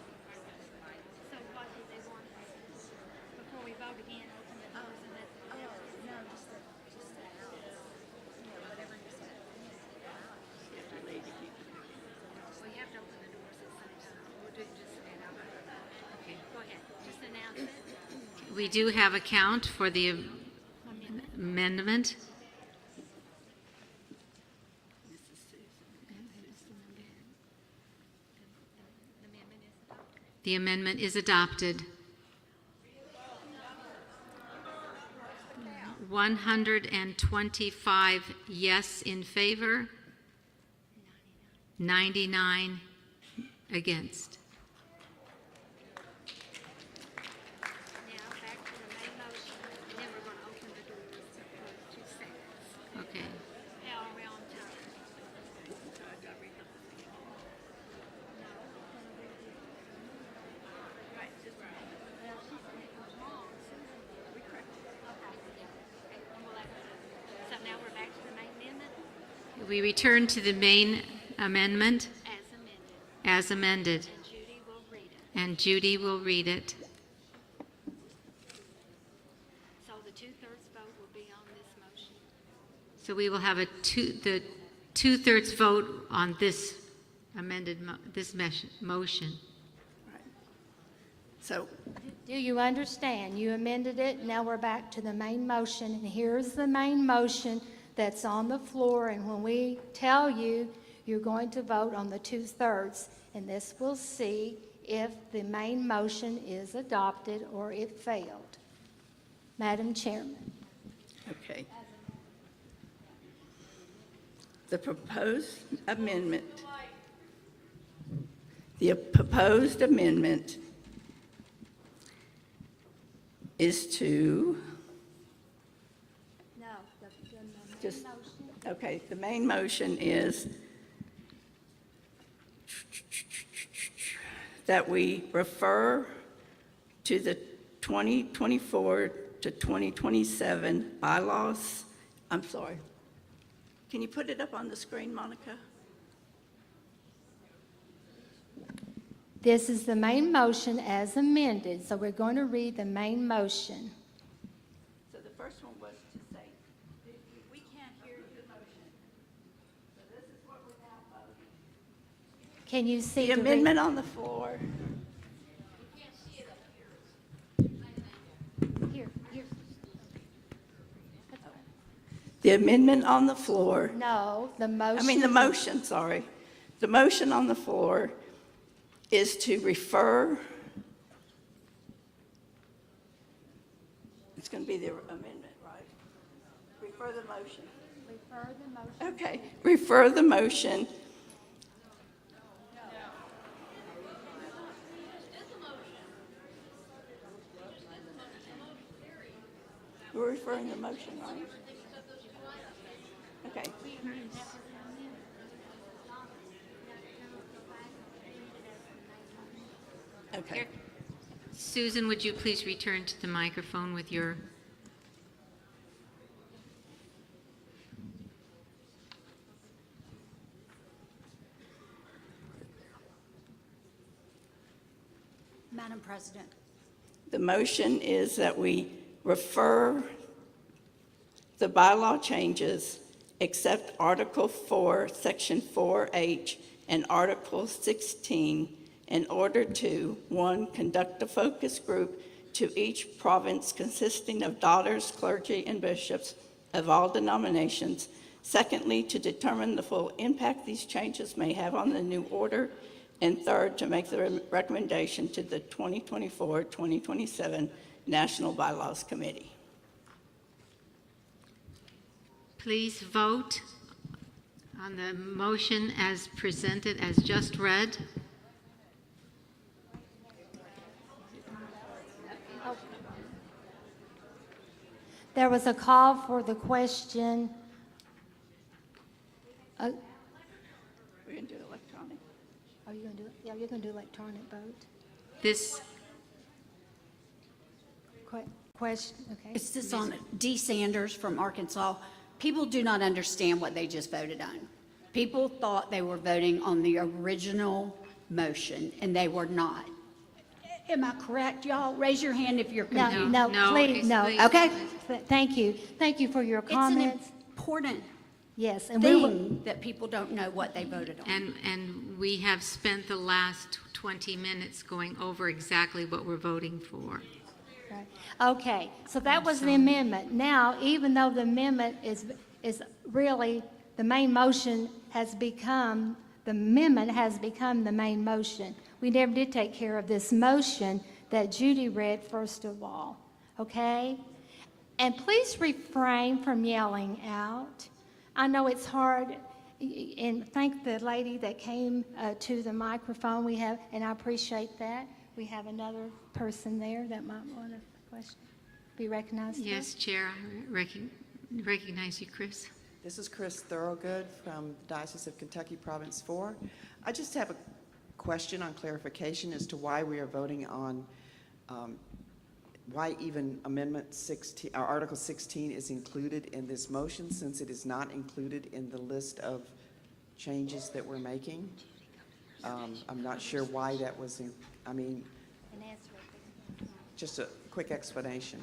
So what did they want, before we vote again, open the doors and let. No, just the house. Go ahead, just announce it. We do have a count for the amendment. The amendment is adopted. 125 yes in favor, 99 against. Now, back to the main motion, and then we're going to open the doors for 2 seconds. Okay. How are we on time? So now we're back to the main amendment We return to the main amendment as amended. as amended, And Judy will read it. and Judy will read it. So the 2/3 vote will be on this motion. So we will have the two-thirds vote on this amended, motion. So, Do you understand? You amended it, now we're back to the main motion, and here's the main motion that's on the floor, and when we tell you, you're going to vote on the 2/3, and this will see if the main motion is adopted or it failed. Madam Chairman. okay. The proposed amendment is to, No, just, okay, the main motion is that we refer to the 2024 to 2027 bylaws. I'm sorry. Can you put it up on the screen, Monica? This is the main motion as amended, so we're going to read the main motion. So the first one was to say, we can't hear the motion. So this is what we're now voting. Can you see The the amendment on the floor. Here. The amendment on the floor. No, the motion. The motion, sorry. The motion on the floor is to refer, it's going to be the amendment, right? Refer the motion. Refer the motion. Okay, refer the motion. We're referring the motion, right? Okay. Okay. Susan, would you please return to the microphone with your... Madam President. The motion is that we refer the bylaw changes except Article 4, Section 4H, and Article 16 in order to, 1, conduct a focus group to each province consisting of daughters, clergy, and bishops of all denominations. Secondly, to determine the full impact these changes may have on the new order. And third, to make the recommendation to the 2024-2027 National Bylaws Committee. Please vote on the motion as presented, as just read. There was a call for the question. We're going to do electronic. Are you going to do it? Yeah, you're going to do electronic vote. This, Question, okay. It's this on D. Sanders from Arkansas. People do not understand what they just voted on. People thought they were voting on the original motion, and they were not. Am I correct, y'all? Raise your hand if you're confused. No, please, no. please. Okay? Thank you. Thank you for your It's an comments. important Yes, and we will. thing that people don't know what they voted on. and we have spent the last 20 minutes going over exactly what we're voting for. Right. Okay, so that was the amendment. Now, even though the amendment is really, the main motion has become, the amendment has become the main motion. We never did take care of this motion that Judy read first of all, okay? And please refrain from yelling out. I know it's hard, and thank the lady that came to the microphone. We have, and I appreciate that. We have another person there that might want to be recognized. Yes, Chair, I recognize you, Chris. This is Chris Thorogood from Diocese of Kentucky, Province 4. I just have a question on clarification as to why we are voting on, why even Amendment 16, or Article 16 is included in this motion, since it is not included in the list of changes that we're making. I'm not sure why that was, just a quick explanation.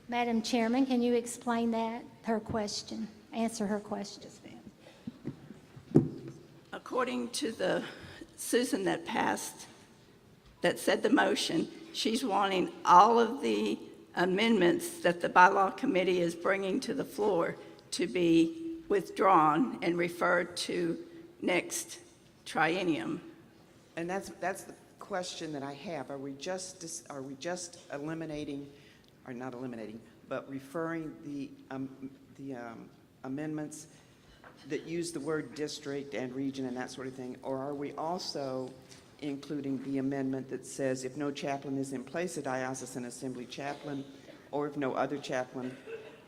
Madam Chairman, can you explain that, her question, answer her question? According to the Susan that passed, that said the motion, she's wanting all of the amendments that the bylaw committee is bringing to the floor to be withdrawn and referred to next triennium. And that's the question that I have. Are we just eliminating, or not eliminating, but referring the amendments that use the word district and region and that sort of thing, or are we also including the amendment that says if no chaplain is in place, a diocesan assembly chaplain, or if no other chaplain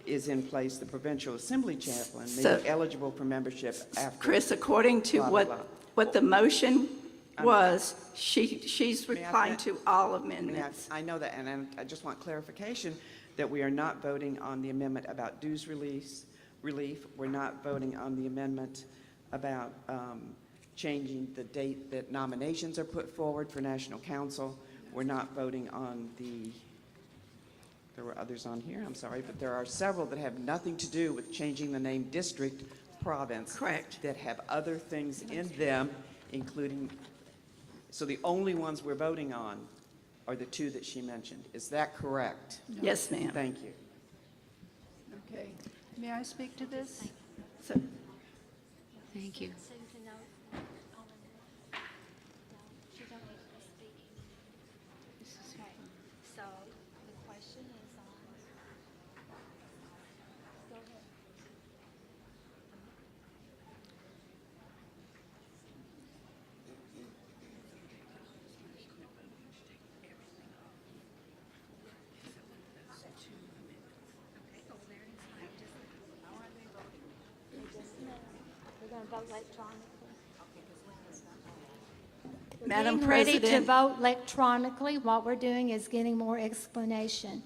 is in place, the provincial assembly chaplain may be eligible for membership after? Chris, according to blah, blah, blah. what the motion was, she's replying to all amendments. I know that, and I just want clarification that we are not voting on the amendment about dues relief. We're not voting on the amendment about changing the date that nominations are put forward for National Council. We're not voting on there were others on here, I'm sorry, but there are several that have nothing to do with changing the name district, province. Correct. That have other things in them, including, so the only ones we're voting on are the two that she mentioned. Is that correct? Yes, ma'am. Thank you. Okay. May I speak to this? Thank you. So the question is on. Go ahead. We're going to vote electronically. Madam Getting ready to President. vote electronically. What we're doing is getting more explanation.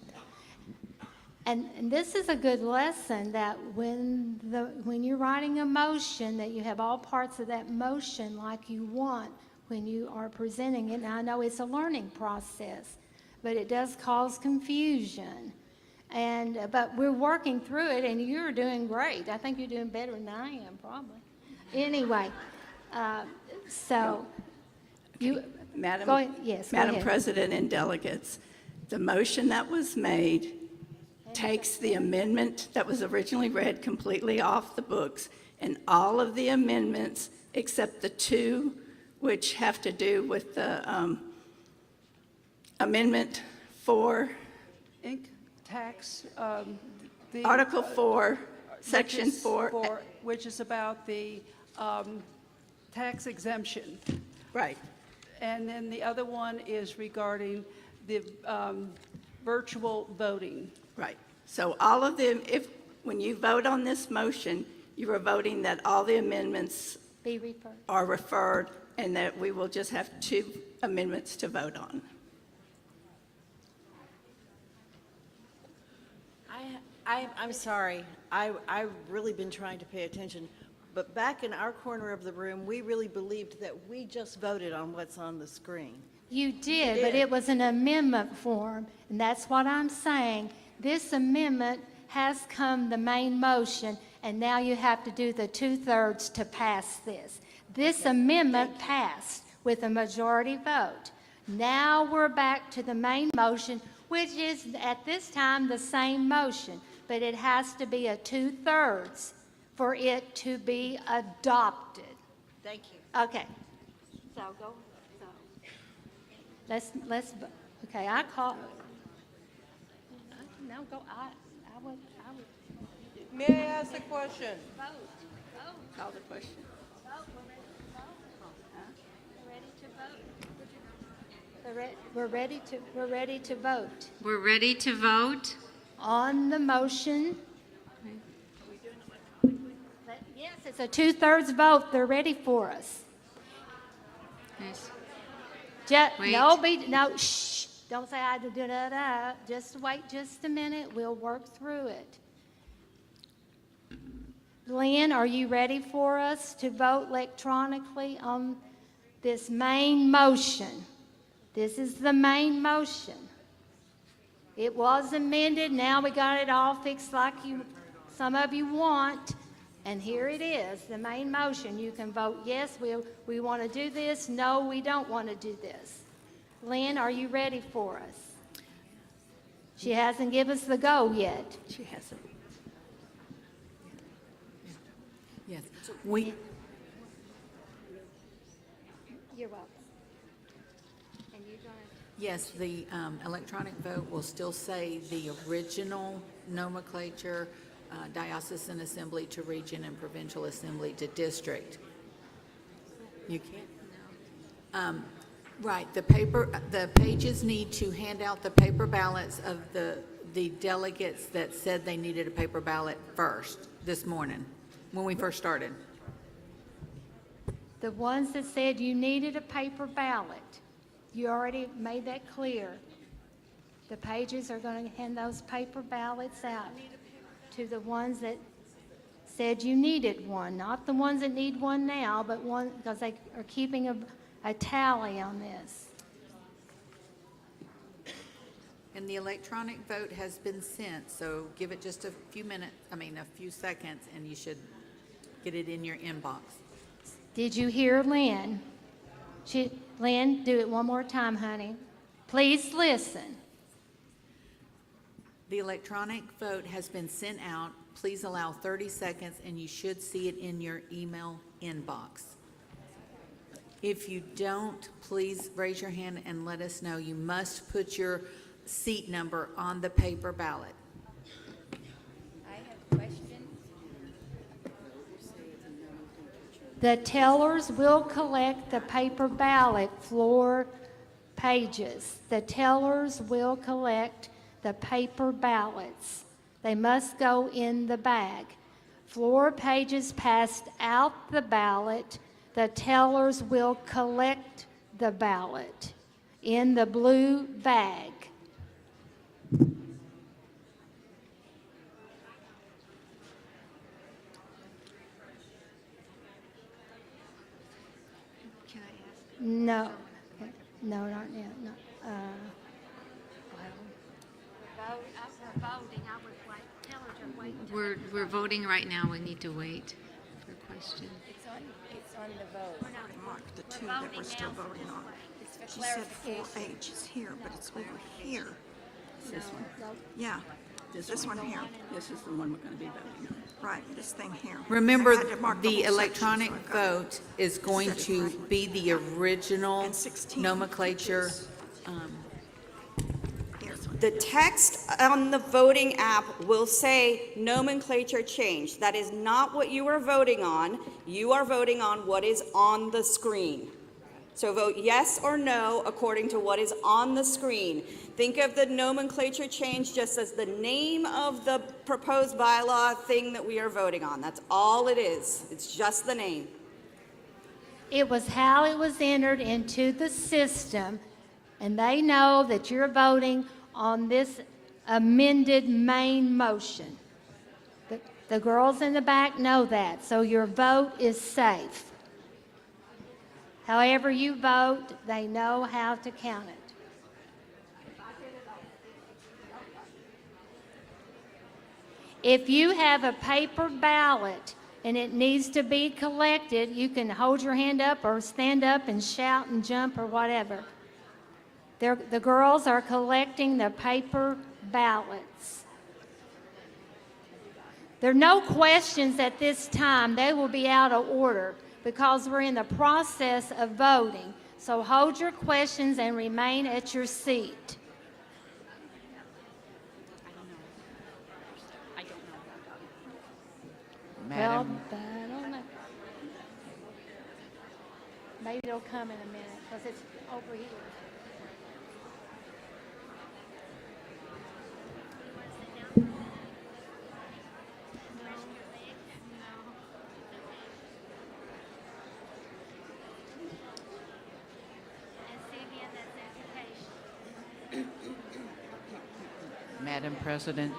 And this is a good lesson that when you're writing a motion, that you have all parts of that motion like you want when you are presenting it. Now, I know it's a learning process, but it does cause confusion. But we're working through it, and you're doing great. I think you're doing better than I am, probably. Anyway, so you, Madam, go ahead. Yes, go Madam ahead. President and delegates, the motion that was made takes the amendment that was originally read completely off the books, and all of the amendments except the two which have to do with the Amendment 4, Inc. tax, the. Article 4, Section which is 4. Which is about the tax exemption. Right. And then the other one is regarding the virtual voting. Right. So all of them, when you vote on this motion, you are voting that all the amendments Be referred. are referred and that we will just have two amendments to vote on. I'm sorry. I've really been trying to pay attention. But back in our corner of the room, we really believed that we just voted on what's on the screen. You did, but it was an amendment form, and that's what I'm saying. This amendment has come the main motion, and now you have to do the 2/3 to pass this. This amendment passed with a majority vote. Now we're back to the main motion, which is at this time the same motion, but it has to be a 2/3 for it to be adopted. Thank you. Okay. So go, let's, okay, I call, no, go, I would. May I ask a question? Call the question. We're ready to vote. We're ready to vote. On the motion. Yes, it's a 2/3 vote. They're ready for us. Yes. Just, Wait. no, shh. Don't say I do da. Just wait just a minute. We'll work through it. Lynn, are you ready for us to vote electronically on this main motion? This is the main motion. It was amended. Now we got it all fixed like some of you want. And here it is, the main motion. You can vote yes, we want to do this. No, we don't want to do this. Lynn, are you ready for us? She hasn't given us the go yet. She hasn't. Yes. You're welcome. And you're going to... Yes, the electronic vote will still say the original nomenclature, diocesan assembly to region and provincial assembly to district. You can't? Right, the pages need to hand out the paper ballots of the delegates that said they needed a paper ballot first this morning, when we first started. The ones that said you needed a paper ballot, you already made that clear. The pages are going to hand those paper ballots out to the ones that said you needed one, not the ones that need one now, but one, because they are keeping a tally on this. And the electronic vote has been sent, so give it just a few seconds, and you should get it in your inbox. Did you hear Lynn? Lynn, do it one more time, honey. Please listen. The electronic vote has been sent out. Please allow 30 seconds, and you should see it in your email inbox. If you don't, please raise your hand and let us know. You must put your seat number on the paper ballot. I have a question. The tellers will collect the paper ballot floor pages. The tellers will collect the paper ballots. They must go in the bag. Floor pages passed out the ballot. The tellers will collect the ballot in the blue bag. Can I ask? No, not now. No. We're voting. I would like tellers are waiting. We're voting right now. We need to wait for questions. It's on the vote. Mark the two that we're still voting on. She said 4H is here, but it's over here. This one. Yeah, this one here. This is the one we're going to be voting on. Right, this thing here. Remember, I had to mark the whole section, electronic so I got it. vote is going to be the original And 16 nomenclature. is- The text on the voting app will say nomenclature change. That is not what you are voting on. You are voting on what is on the screen. So vote yes or no according to what is on the screen. Think of the nomenclature change just as the name of the proposed bylaw thing that we are voting on. That's all it is. It's just the name. It was how it was entered into the system, and they know that you're voting on this amended main motion. The girls in the back know that, so your vote is safe. However you vote, they know how to count it. If you have a paper ballot, and it needs to be collected, you can hold your hand up or stand up and shout and jump or whatever. The girls are collecting the paper ballots. There are no questions at this time. They will be out of order because we're in the process of voting. So hold your questions and remain at your seat. Madam, Well, I don't know. Maybe it'll come in a minute because it's over here. Madam President,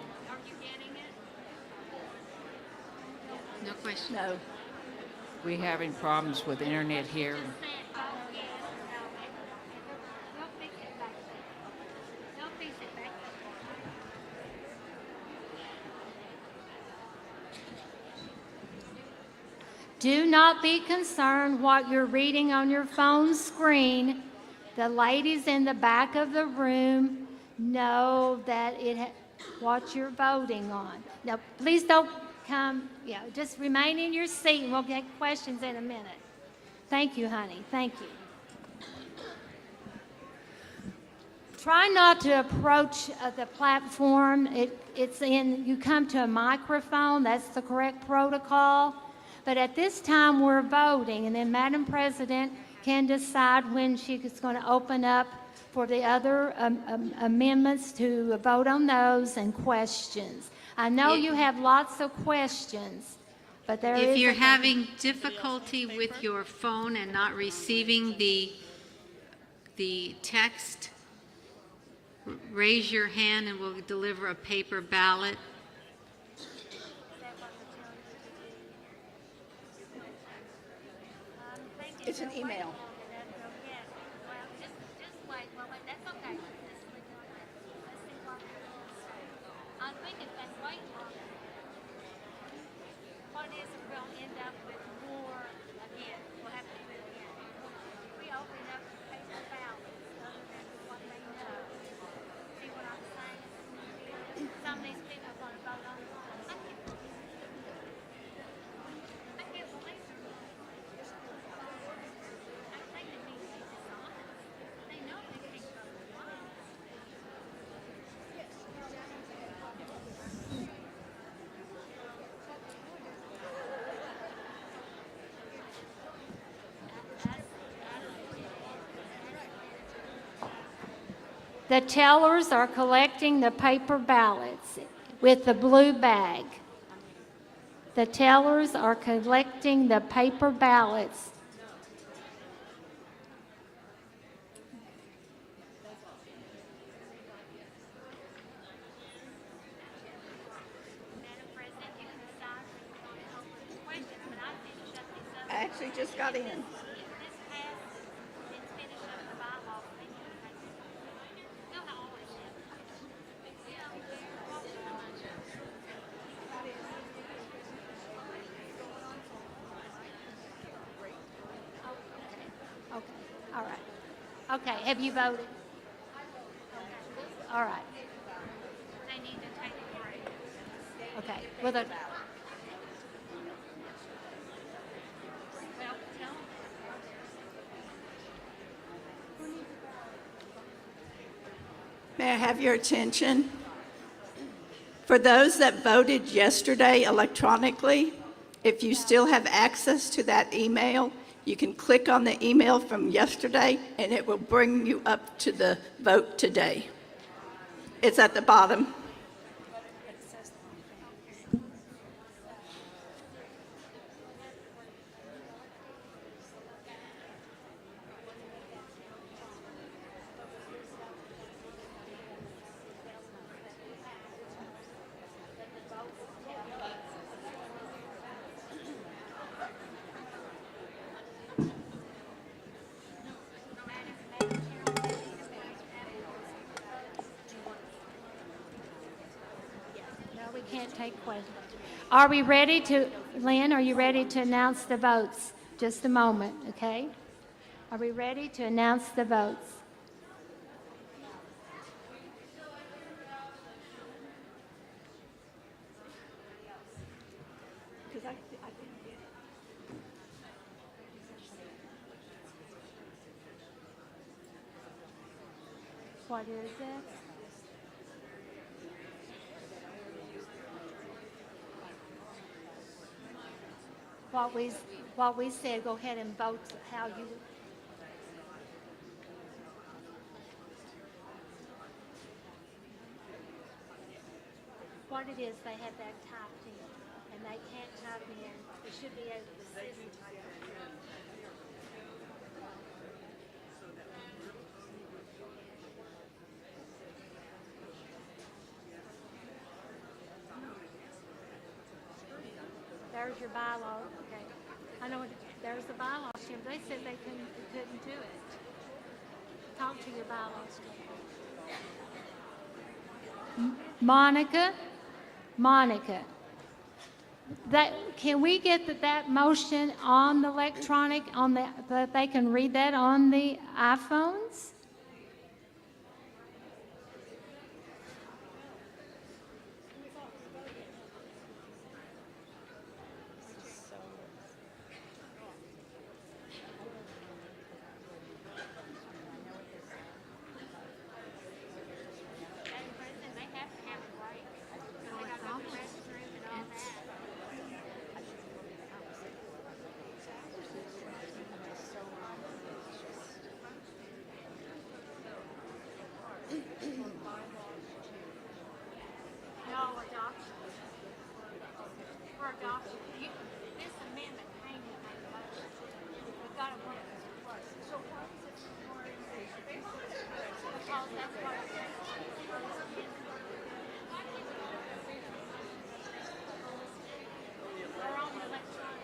No question. No. we having problems with internet here. Do not be concerned what you're reading on your phone screen. The ladies in the back of the room know that what you're voting on. Now, please don't come, just remain in your seat and we'll get questions in a minute. Thank you, honey. Thank you. Try not to approach the platform. You come to a microphone. That's the correct protocol. But at this time, we're voting, and then Madam President can decide when she's going to open up for the other amendments to vote on those and questions. I know you have lots of questions, but there is... If you're having difficulty with your phone and not receiving the text, raise your hand and we'll deliver a paper ballot. It's an email. The tellers are collecting the paper ballots with the blue bag. The tellers are collecting the paper ballots. I actually just got in. All right. Okay, have you voted? All right. They need to take a break. Okay, well, May I have your attention? For those that voted yesterday electronically, if you still have access to that email, you can click on the email from yesterday and it will bring you up to the vote today. It's at the bottom. can't take questions. Are we ready to, Lynn, are you ready to announce the votes? Just a moment, okay? Are we ready to announce the votes? What is it? What we said, go ahead and vote how you. What it is, they have that typed in, and they can't type in. It should be able to see. There's your bylaw, okay. I know, there's the bylaw, Jim. They said they couldn't do it. Talk to your bylaws. Monica, can we get that motion on the electronic, that they can read that on the iPhones? This amendment came with a motion. We've got to work this close. So what is it for? Because that's what it says. Or on the electronic.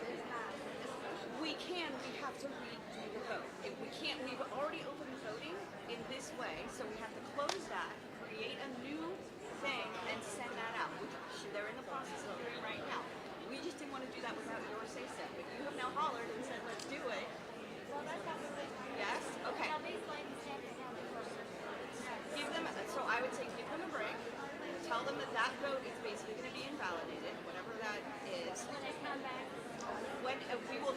We have to redo the vote. We've already opened the voting in this way, so we have to close that, create a new thing, and send that out, which they're in the process of doing right now. We just didn't want to do that without your say-so, but you have now hollered and said, let's do it. Yes? Okay. So I would say give them a break. Tell them that that vote is basically going to be invalidated, whatever that is. When we will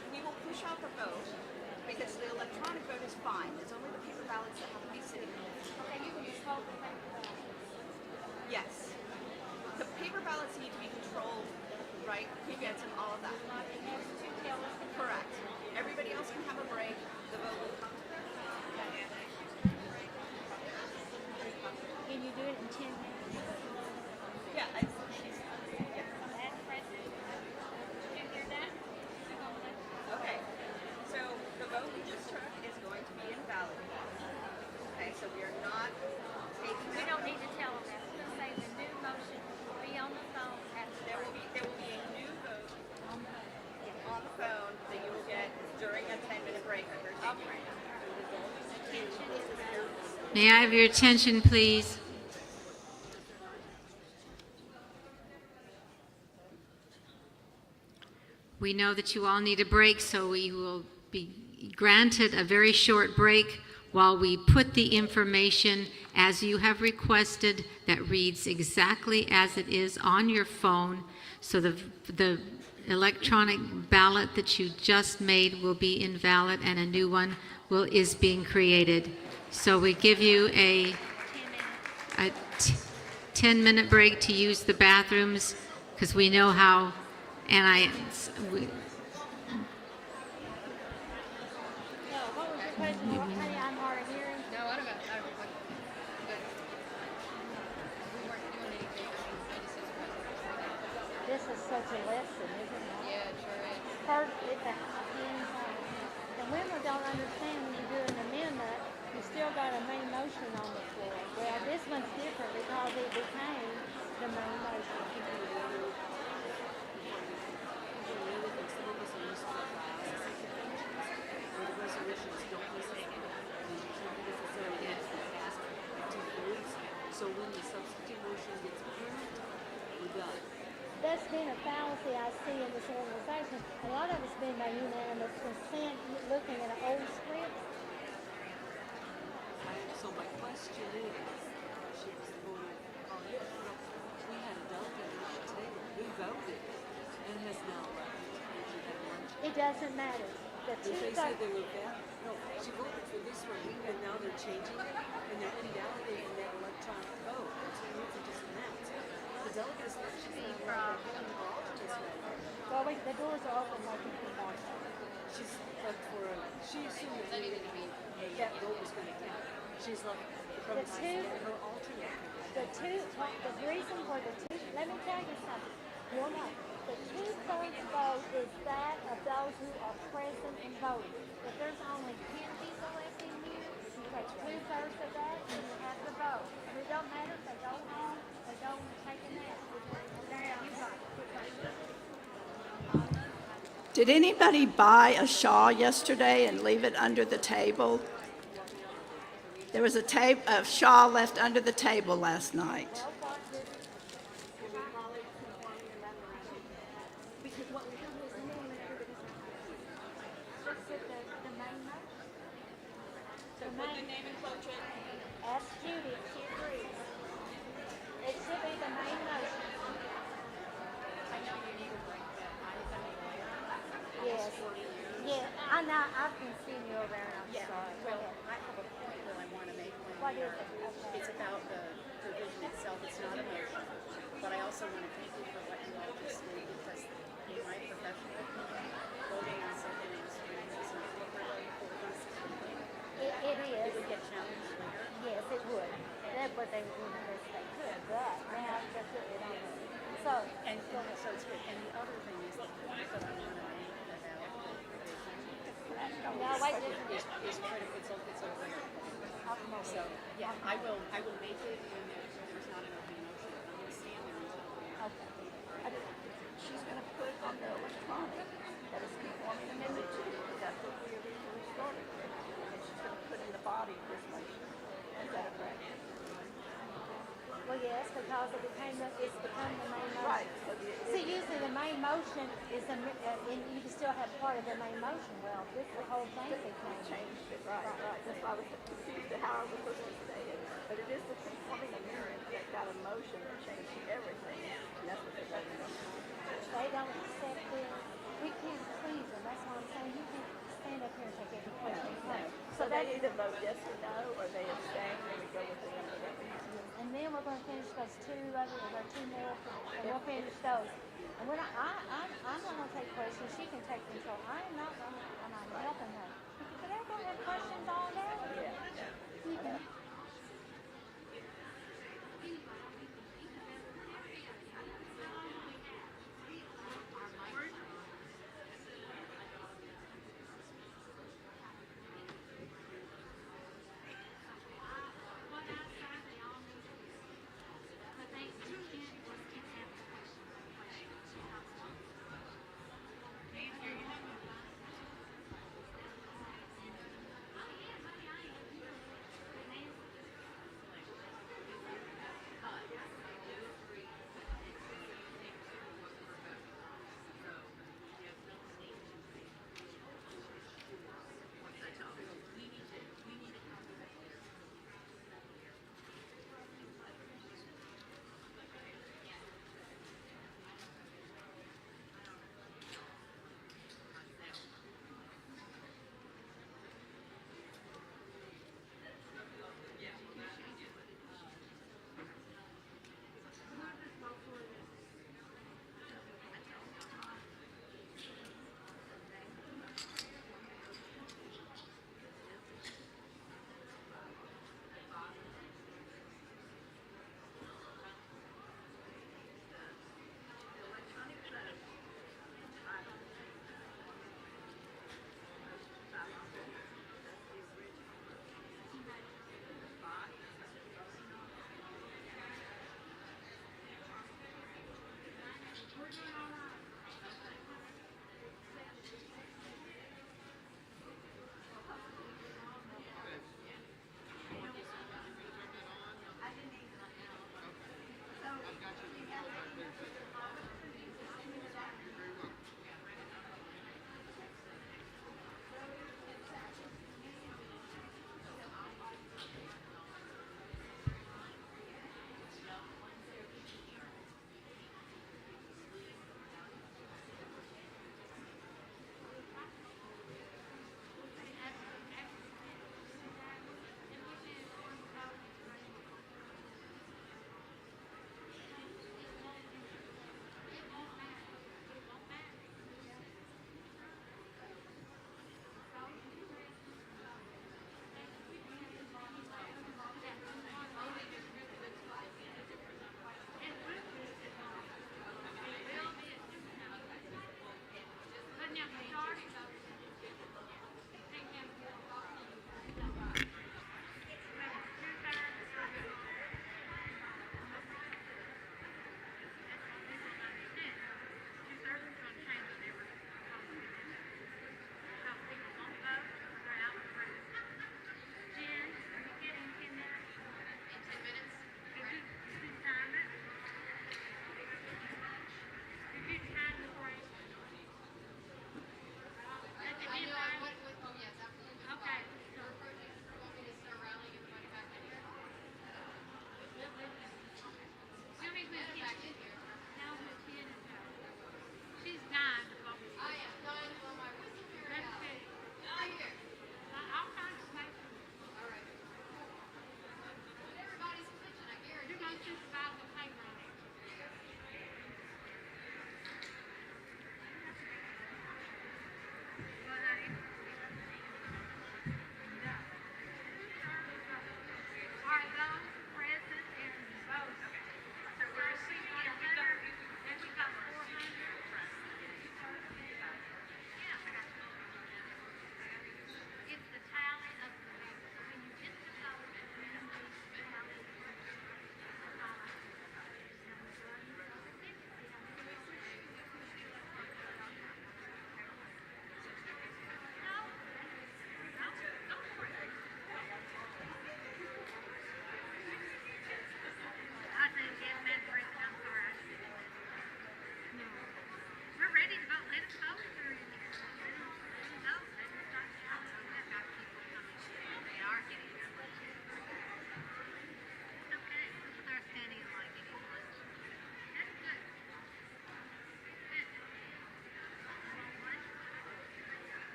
push out the vote, because the electronic vote is fine. It's only the paper ballots that have to be sitting there. Okay, you can just vote the paper ballot. Yes. The paper ballots need to be controlled, right? Who gets them, all of that. Correct. Everybody else can have a break. The vote will come. Can you do it in 10 minutes? Yeah. Okay. So the vote we just took is going to be invalidated. Okay, so we are not taking. We don't need to tell them that. We're going to say the new motion will be on the phone. There will be a new vote on the phone that you will get during a 10-minute break that we're taking right now. May I have your attention, please? We know that you all need a break, so we will be granted a very short break while we put the information as you have requested that reads exactly as it is on your phone. So the electronic ballot that you just made will be invalid and a new one is being created. So we give you a 10-minute break to use the bathrooms, because we know how, and What was your question? Hey, I'm hard of hearing. No, I don't know. This is such a lesson, isn't it? Yeah, it sure is. First, it's a the women don't understand when you do an amendment, you still got a main motion on the floor. Well, this one's different because it became the main motion. So when the substitute motion gets approved, we're done. that's been a fallacy I see in this organization. A lot of it's been by unanimous consent, looking at an old script. So my question is, she was voting on it. We had a delegate at the table who voted and has now left. It doesn't matter. The They two said they were back. No, she voted for this one, and now they're changing it, and they're invalidating that electronic vote. That's what needs to just announce. The delegate is not just Well, wait, the doors are open, like you can walk. She's left for a, she assumed that vote was going to count. She's left from The two, her alternate. the reason for the two, let me tell you something. You'll know. The two-thirds vote is that of those who are present and voting. If there's only 10 people left in here, you take two-thirds of that and you have to vote. And it don't matter if they go home, they go and take a nap. You vote. Did anybody buy a shawl yesterday and leave it under the table? There was a shawl left under the table last night. Ask Judy if she agrees. It should be the main motion. Yes. Yeah, I know, I've been seeing you around, I'm sorry. Well, I have a point that I want to make. What is it? Okay. It's about the provision itself, it's not a motion. But I also want to thank you for what you all just did, because in my professional opinion, voting on something in the screen is not properly for us. It is. It would get challenged later. Yes, it would. That's what they would do the best they could, but now they're putting it on there. So, So it's good. And the other thing is the point that I want to make about the provision no, wait, is critical. It's a rare point. So, yeah, I will make it when there's not an open motion. I'm going to stand there until. okay. She's going to put on the electronic that is conforming amendment 2. That's what we originally started with. And she's going to put in the body of this motion. Is that correct? Well, yes, because it's become the main motion. Right. See, usually the main motion is, and you can still have part of the main motion. Well, this the whole thing is main. Changed it, right. That's why I was confused at how I was supposed to say it. But it is the conforming amendment that got a motion that changed everything. And that's what they're voting on. They don't accept this. We can't please them. That's why I'm saying you can't stand up here and take every question. So they either vote yes or no, or they abstain, and we go with the number that we have. And then we're going to finish those two others, or two more, and we'll finish those. And when I'm not going to take questions. She can take control. I'm not helping her. But everybody have questions all day. You can.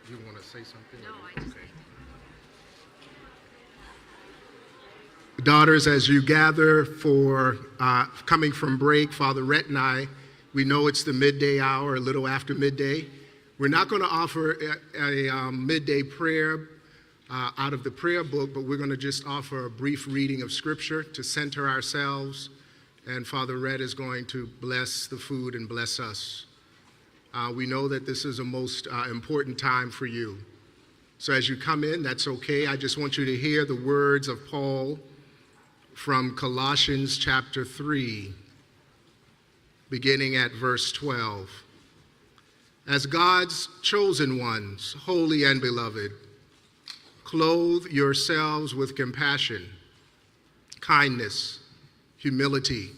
You want to say something? No, I just. Daughters, as you gather for coming from break, Father Rhett and I, we know it's the midday hour, a little after midday. We're not going to offer a midday prayer out of the prayer book, but we're going to just offer a brief reading of Scripture to center ourselves, and Father Rhett is going to bless the food and bless us. We know that this is a most important time for you. So as you come in, that's okay. I just want you to hear the words of Paul from Colossians chapter 3, beginning at verse 12. As God's chosen ones, holy and beloved, clothe yourselves with compassion, kindness, humility,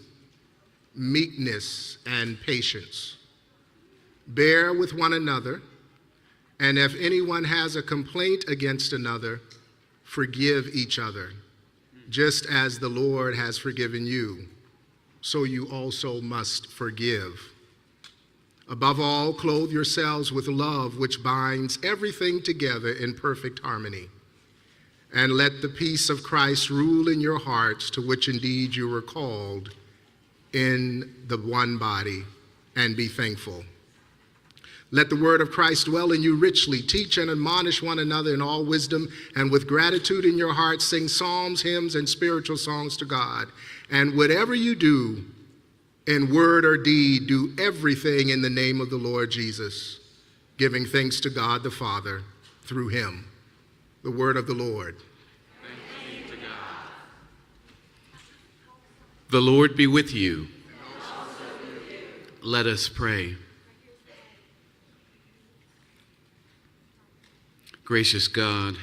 meekness, and patience. Bear with one another, and if anyone has a complaint against another, forgive each other. Just as the Lord has forgiven you, so you also must forgive. Above all, clothe yourselves with love, which binds everything together in perfect harmony. And let the peace of Christ rule in your hearts, to which indeed you were called in the one body, and be thankful. Let the word of Christ dwell in you richly. Teach and admonish one another in all wisdom, and with gratitude in your hearts sing psalms, hymns, and spiritual songs to God. And whatever you do, in word or deed, do everything in the name of the Lord Jesus, giving thanks to God the Father through him. The word of the Lord. Thanks be to God. The Lord be with you. And also with you. Let us pray. Gracious God,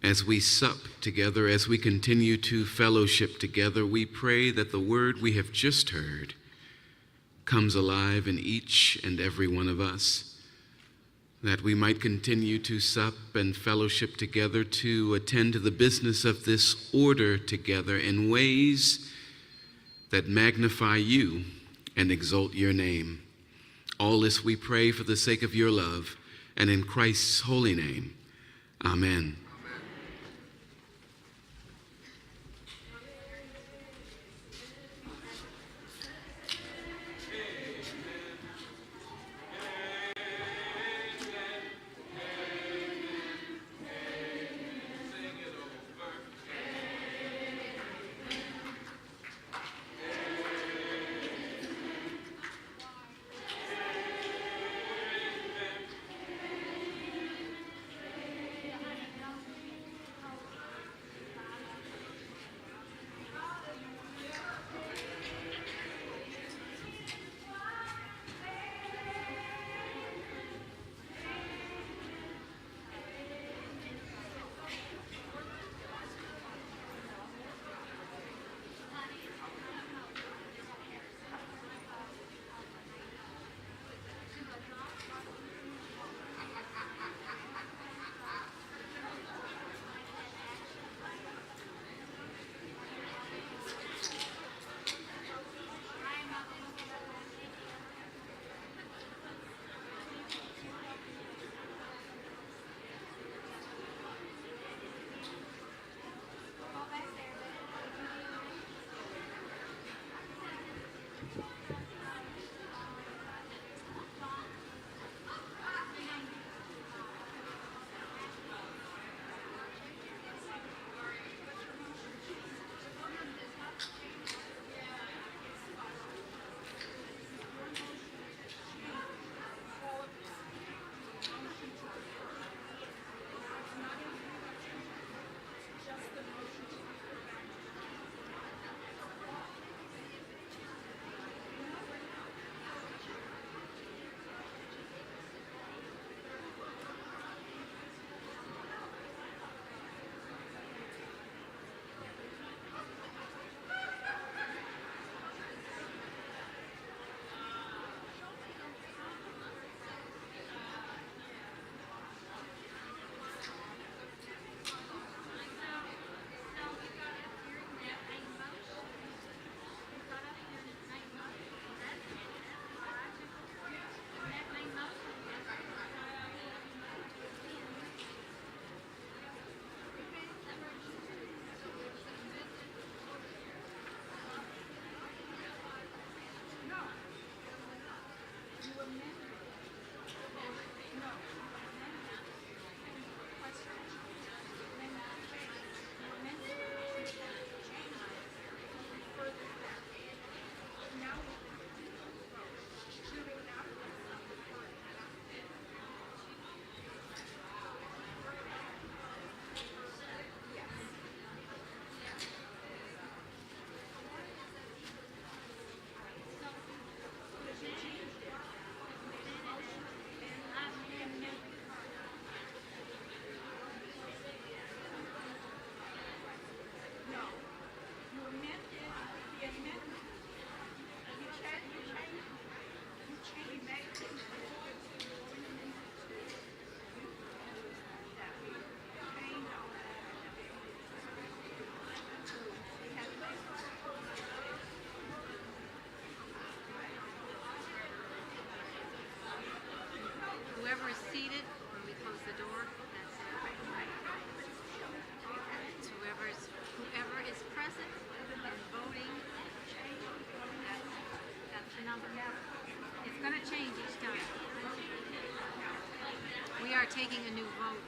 as we sup together, as we continue to fellowship together, we pray that the word we have just heard comes alive in each and every one of us, that we might continue to sup and fellowship together, to attend to the business of this order together in ways that magnify you and exalt your name. All this we pray for the sake of your love, and in Christ's holy name, amen. going to change each time. We are taking a new vote.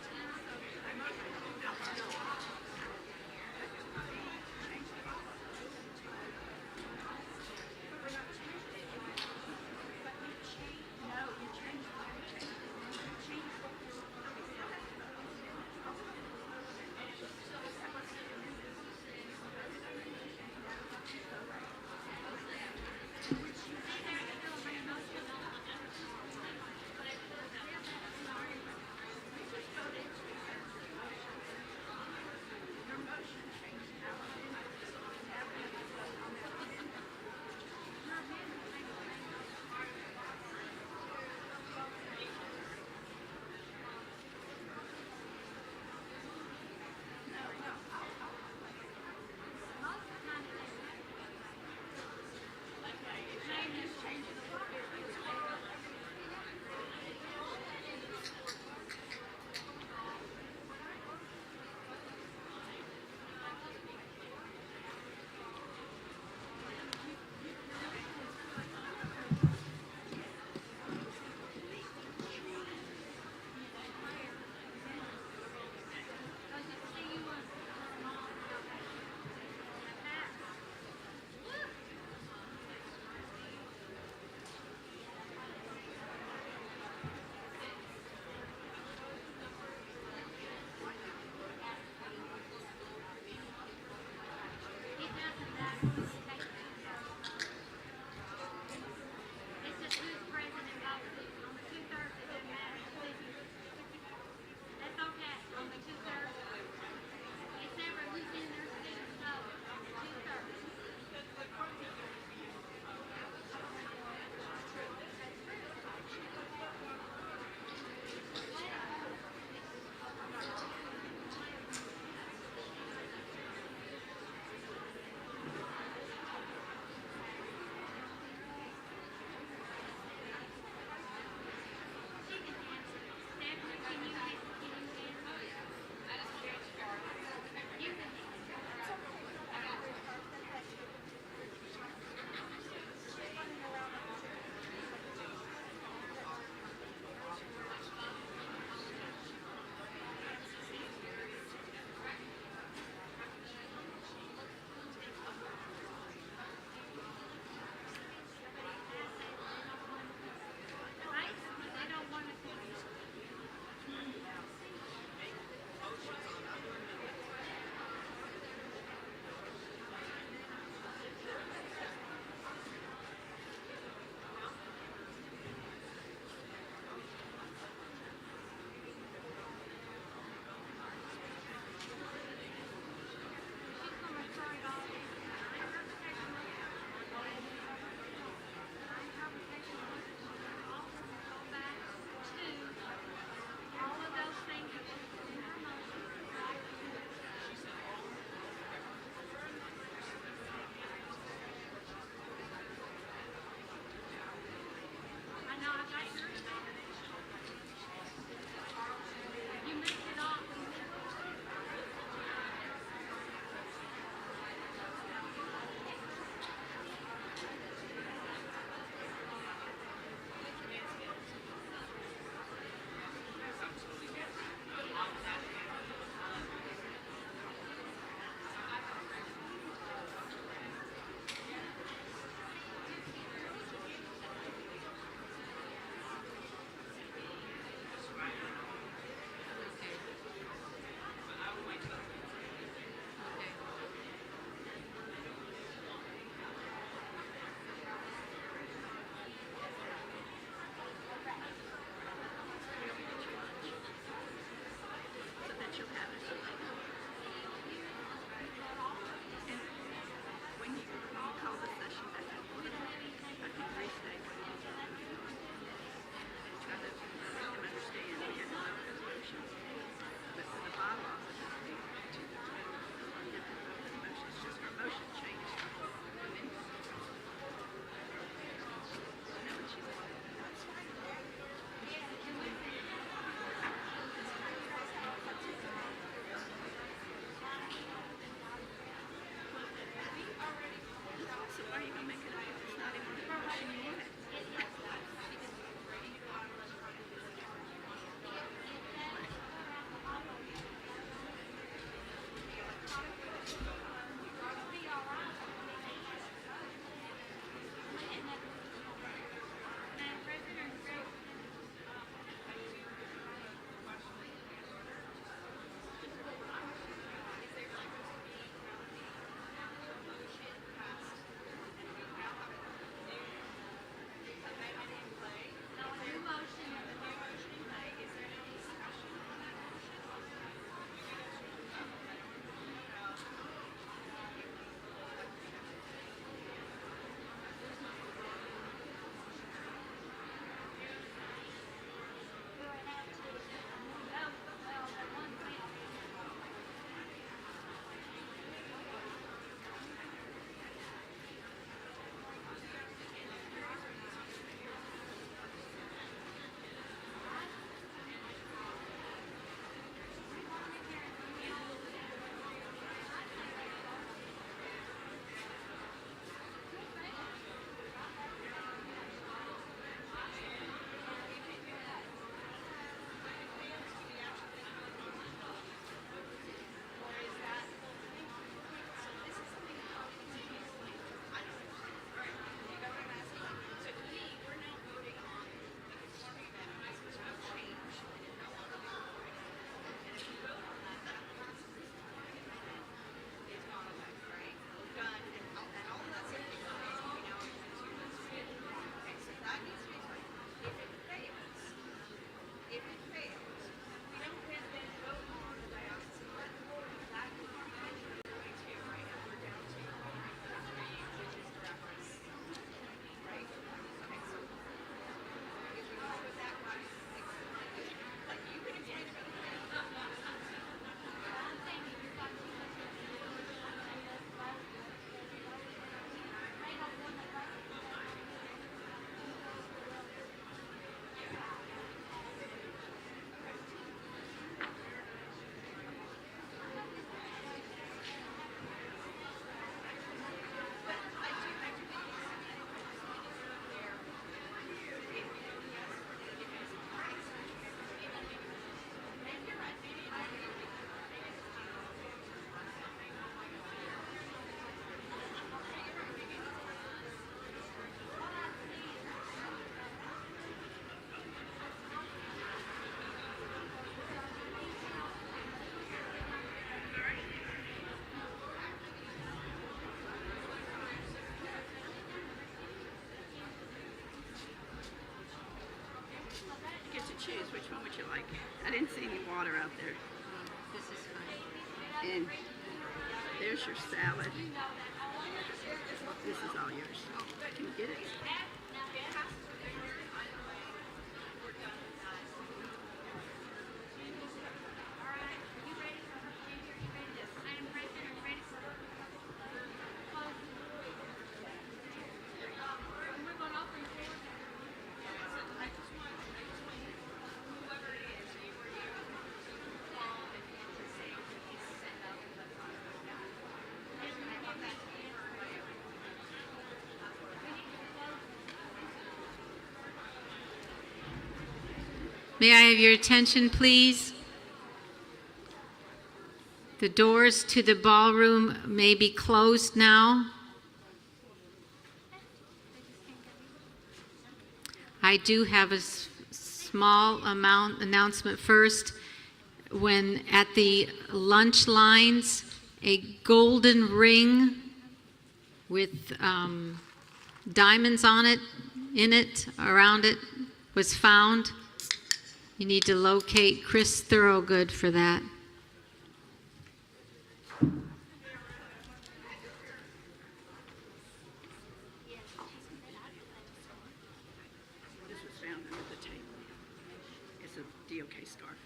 you like. I didn't see any water out there. This is fine. And there's your salad. This is all yours. Can you get it? May I have your attention, please? The doors to the ballroom may be closed now. I do have a small announcement first. When at the lunch lines, a golden ring with diamonds on it, in it, around it, was found. You need to locate Chris Thorogood for that. This was found under the table. It's a DOK scarf.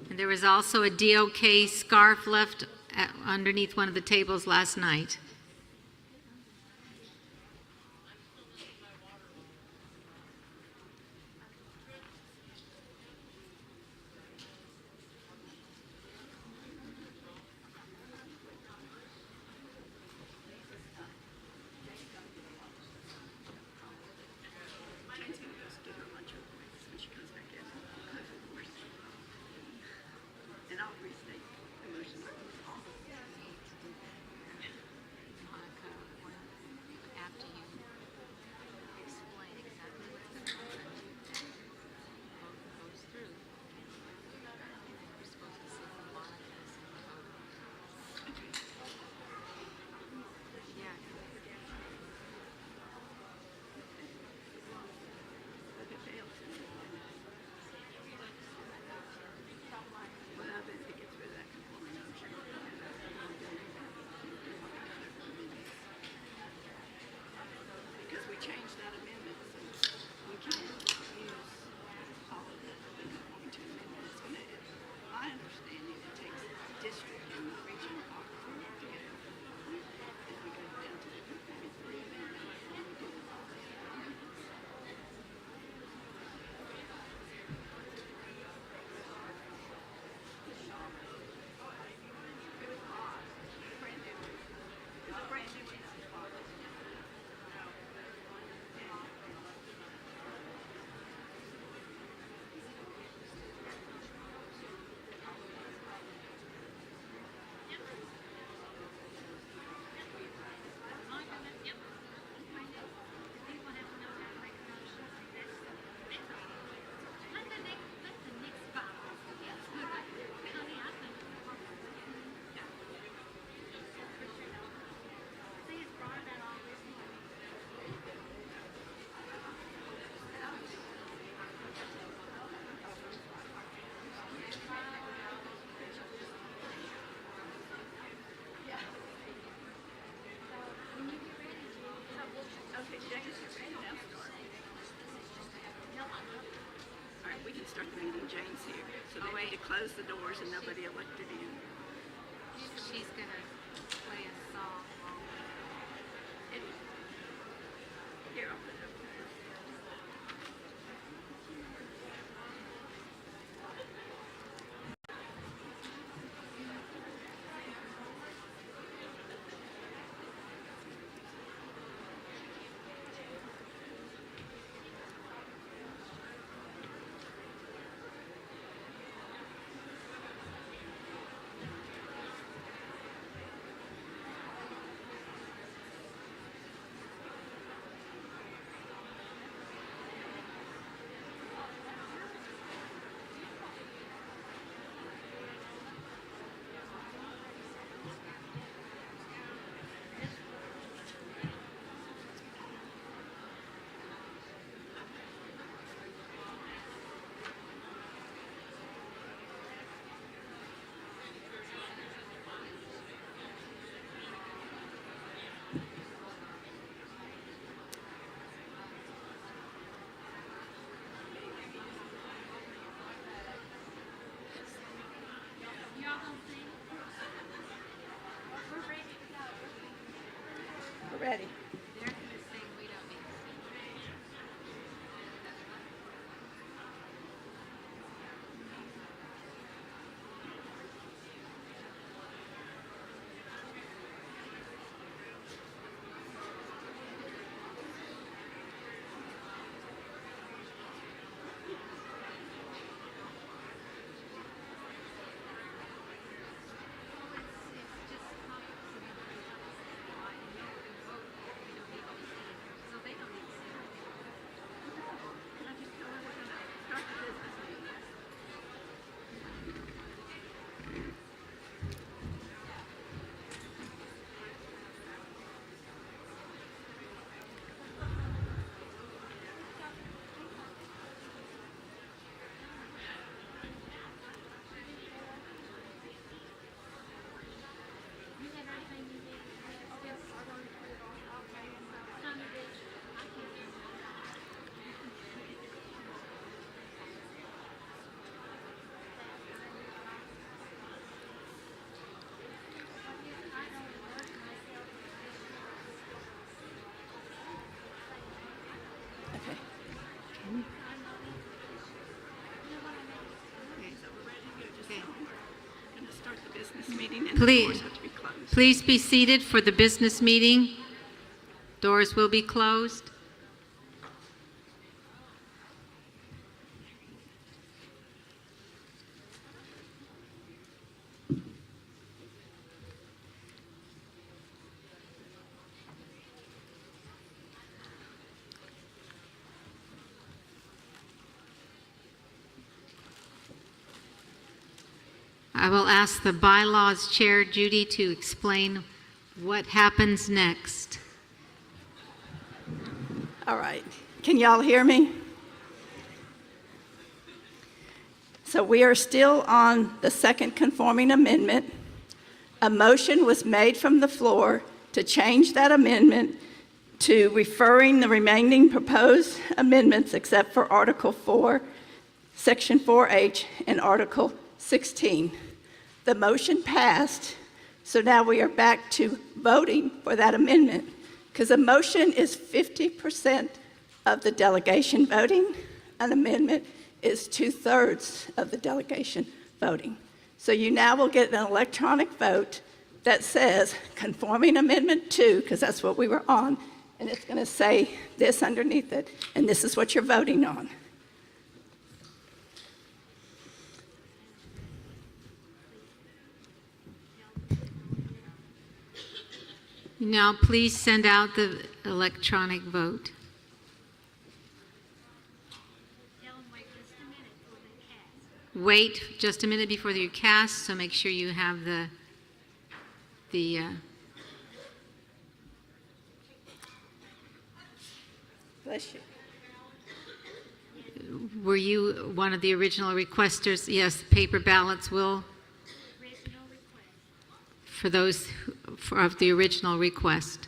And there was also a DOK scarf left underneath one of the tables last night. And I'll restate the motion. After you explain exactly what's going on, vote goes through. You're supposed to sit in Monica's and vote. Yeah. Well, then it gets rid of that conforming motion. Because we changed that amendment, so we can't use all of the conforming to amendment. It's gonna, my understanding, it takes district and region off together. If we go down to the conforming three amendment, when we do all the amendments. Okay, James, you're ready now. All right, we can start the meeting. James here. So they need to close the doors and nobody elected in. She's going to play a song. Here, I'll put it up. ready. Please be seated for the business meeting. Doors will be closed. I will ask the bylaws chair, Judy, to explain what happens next. All right. Can y'all hear me? So we are still on the second conforming amendment. A motion was made from the floor to change that amendment to referring the remaining proposed amendments except for Article 4, Section 4H, and Article 16. The motion passed, so now we are back to voting for that amendment, because a motion is 50% of the delegation voting. An amendment is 2/3 of the delegation voting. So you now will get an electronic vote that says conforming amendment 2, because that's what we were on, and it's going to say this underneath it, and this is what you're voting on. Now, please send out the electronic vote. Wait just a minute before you cast, so make sure you have the Bless you. Were you one of the original requesters? Yes, paper ballots will. For those of the original request.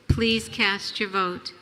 Please cast your vote.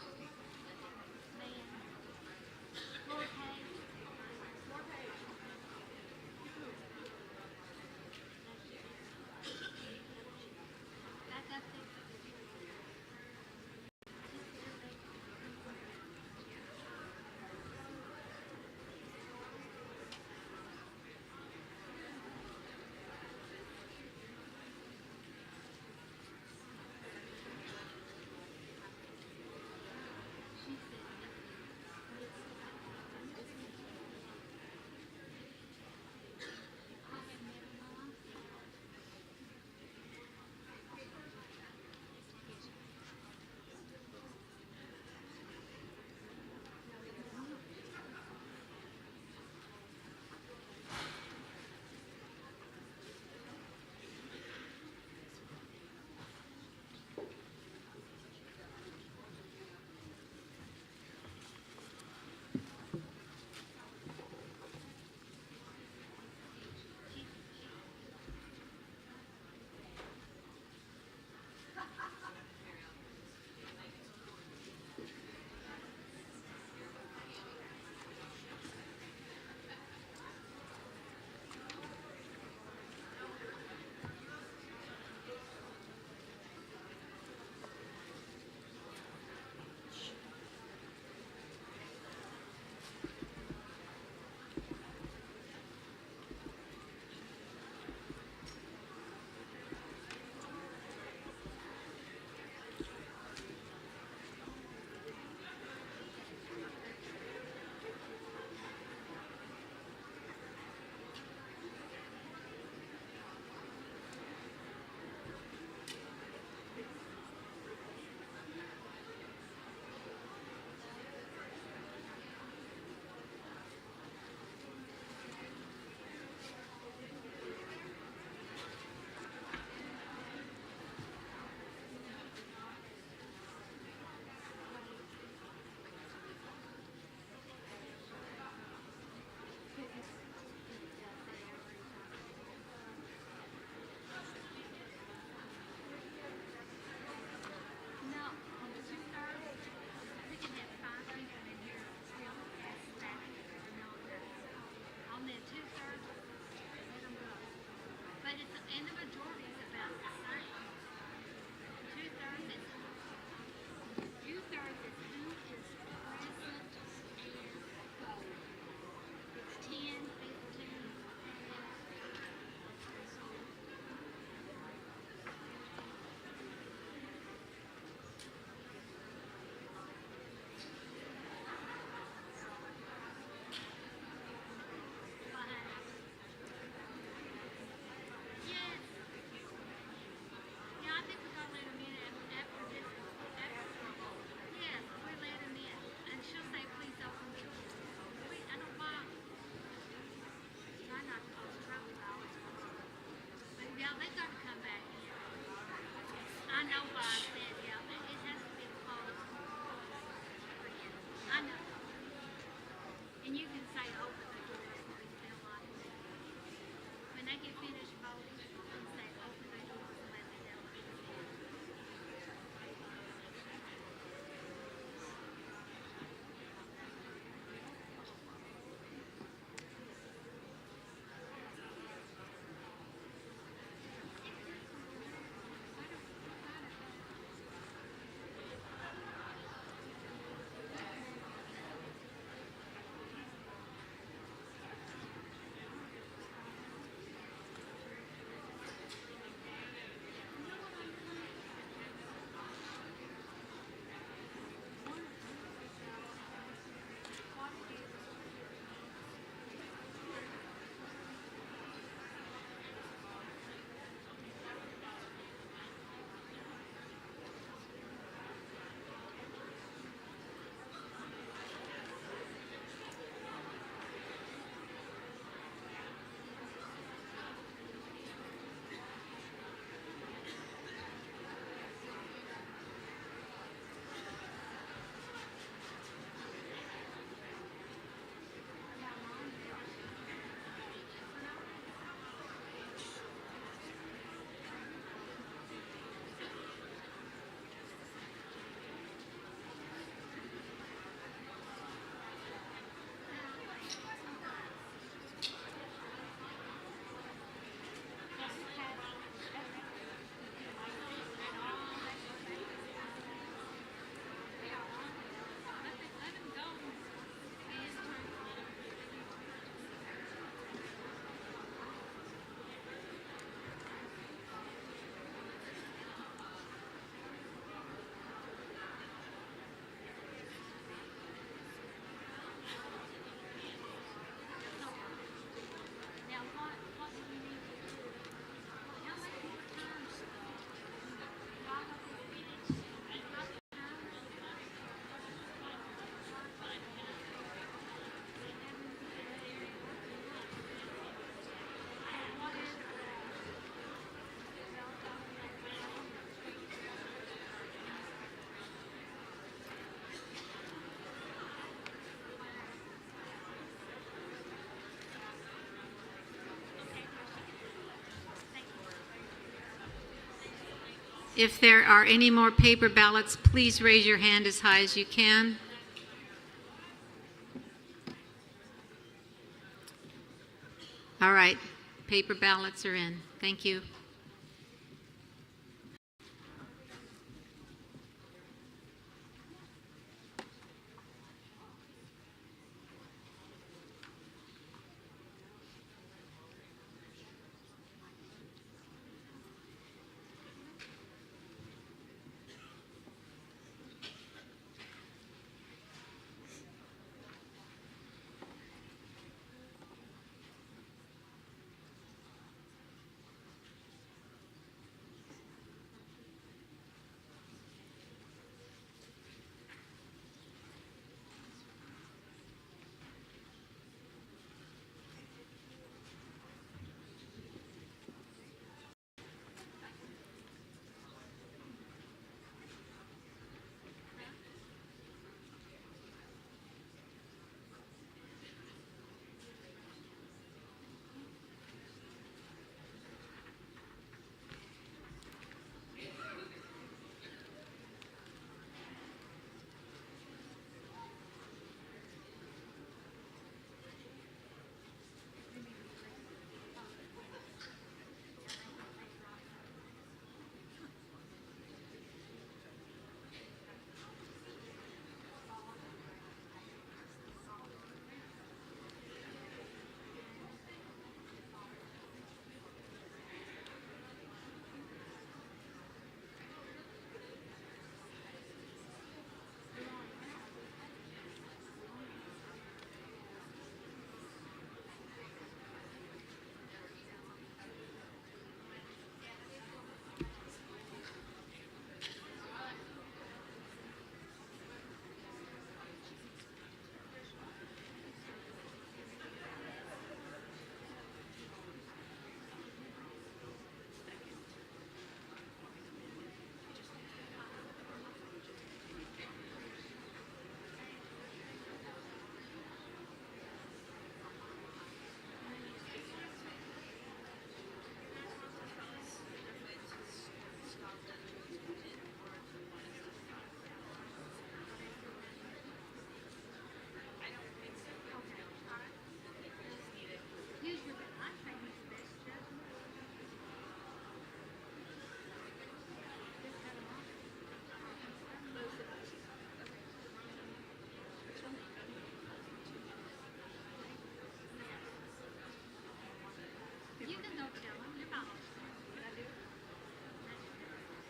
If there are any more paper ballots, please raise your hand as high as you can. All right, paper ballots are in. Thank you.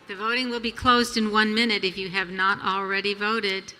The voting will be closed in 1 minute if you have not already voted.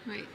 Wait.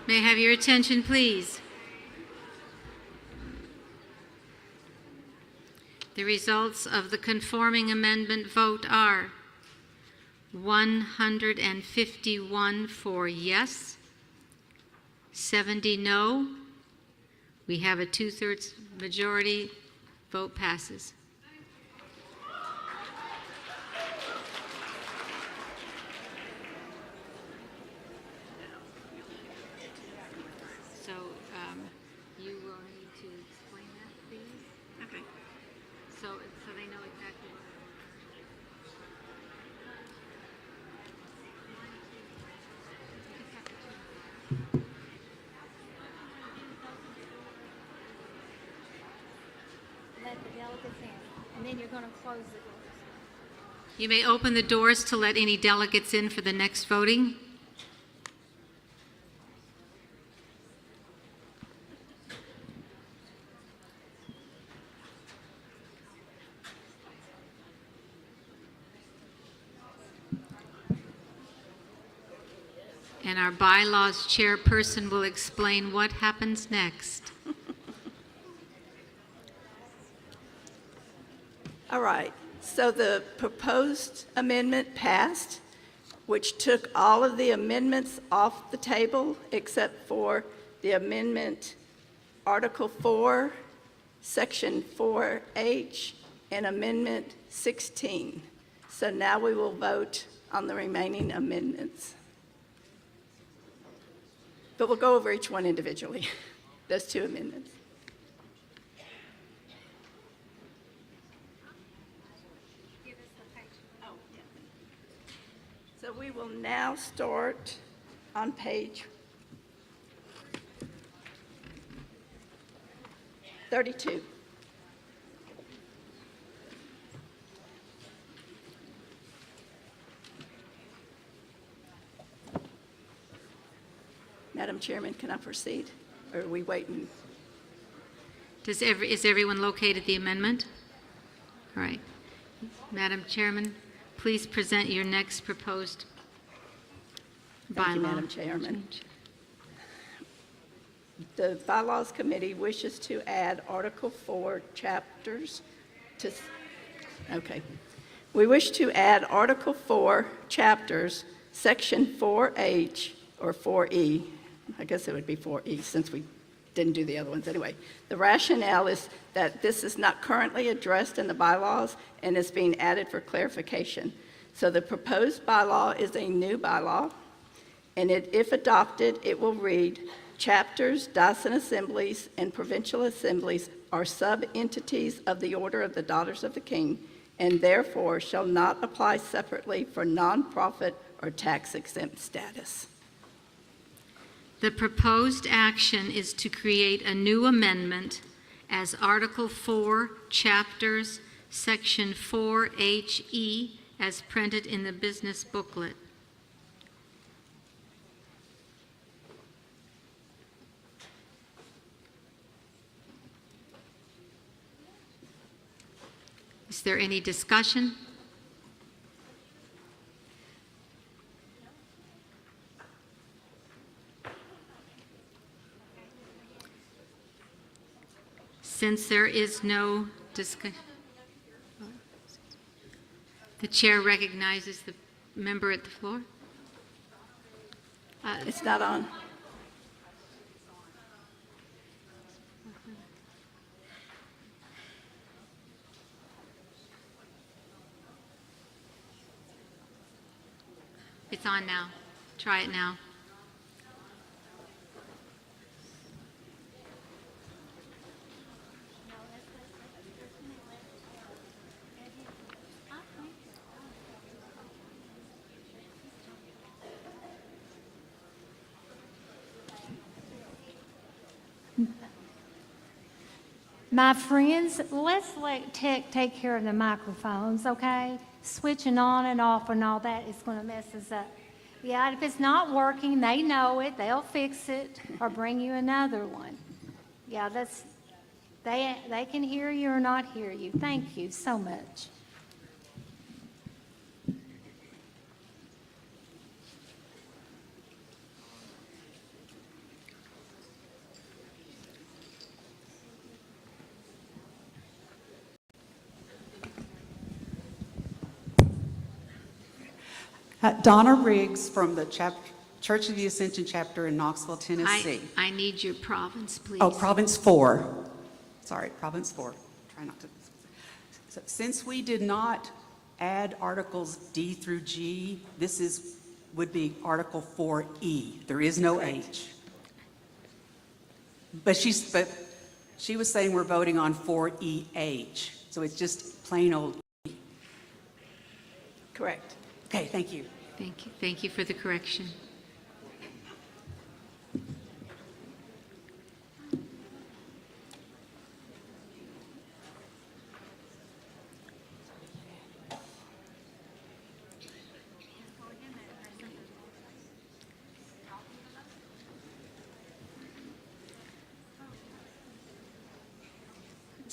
May I have your attention, please? The results of the conforming amendment vote are 151 for yes, 70 no. We have a 2/3 majority. Vote passes. So you will need Let the delegates in, and then you're going to close the doors. You may open the doors to let any delegates in for the next voting. And our bylaws chairperson will explain what happens next. All right, so the proposed amendment passed, which took all of the amendments off the table except for the amendment Article 4, Section 4H, and Amendment 16. So now we will vote on the remaining amendments. But we'll go over each one individually, those two amendments. So we will now start on page 32. Madam Chairman, can I proceed? Or are we waiting? Is everyone located the amendment? All right. Madam Chairman, please present your next proposed bylaw. Thank you, Madam Chairman. The Bylaws Committee wishes to add Article 4 chapters to, okay. We wish to add Article 4 chapters, Section 4H, or 4E. I guess it would be 4E since we didn't do the other ones anyway. The rationale is that this is not currently addressed in the bylaws and is being added for clarification. So the proposed bylaw is a new bylaw, and if adopted, it will read, chapters, diocesan assemblies, and provincial assemblies are sub-entities of the Order of the Daughters of the King, and therefore shall not apply separately for nonprofit or tax-exempt status. The proposed action is to create a new amendment as Article 4, Chapters, Section 4HE, as printed in the business booklet. Is there any discussion? Since there is no discussion, the chair recognizes the member at the floor. It's not on. It's on now. Try it now. My friends, let's take care of the microphones, okay? Switching on and off and all that is going to mess us up. Yeah, if it's not working, they know it. They'll fix it or bring you another one. Yeah, they can hear you or not hear you. Thank you so much. Donna Riggs from the Church of the Ascension chapter in Knoxville, Tennessee. I need your province, please. Oh, Province 4. Sorry, Province 4. Try not to. So, since we did not add Articles D through G, this would be Article 4E. There is no H. But she was saying we're voting on 4EH. So it's just plain old E. Correct. Okay, thank you. Thank you. Thank you for the correction.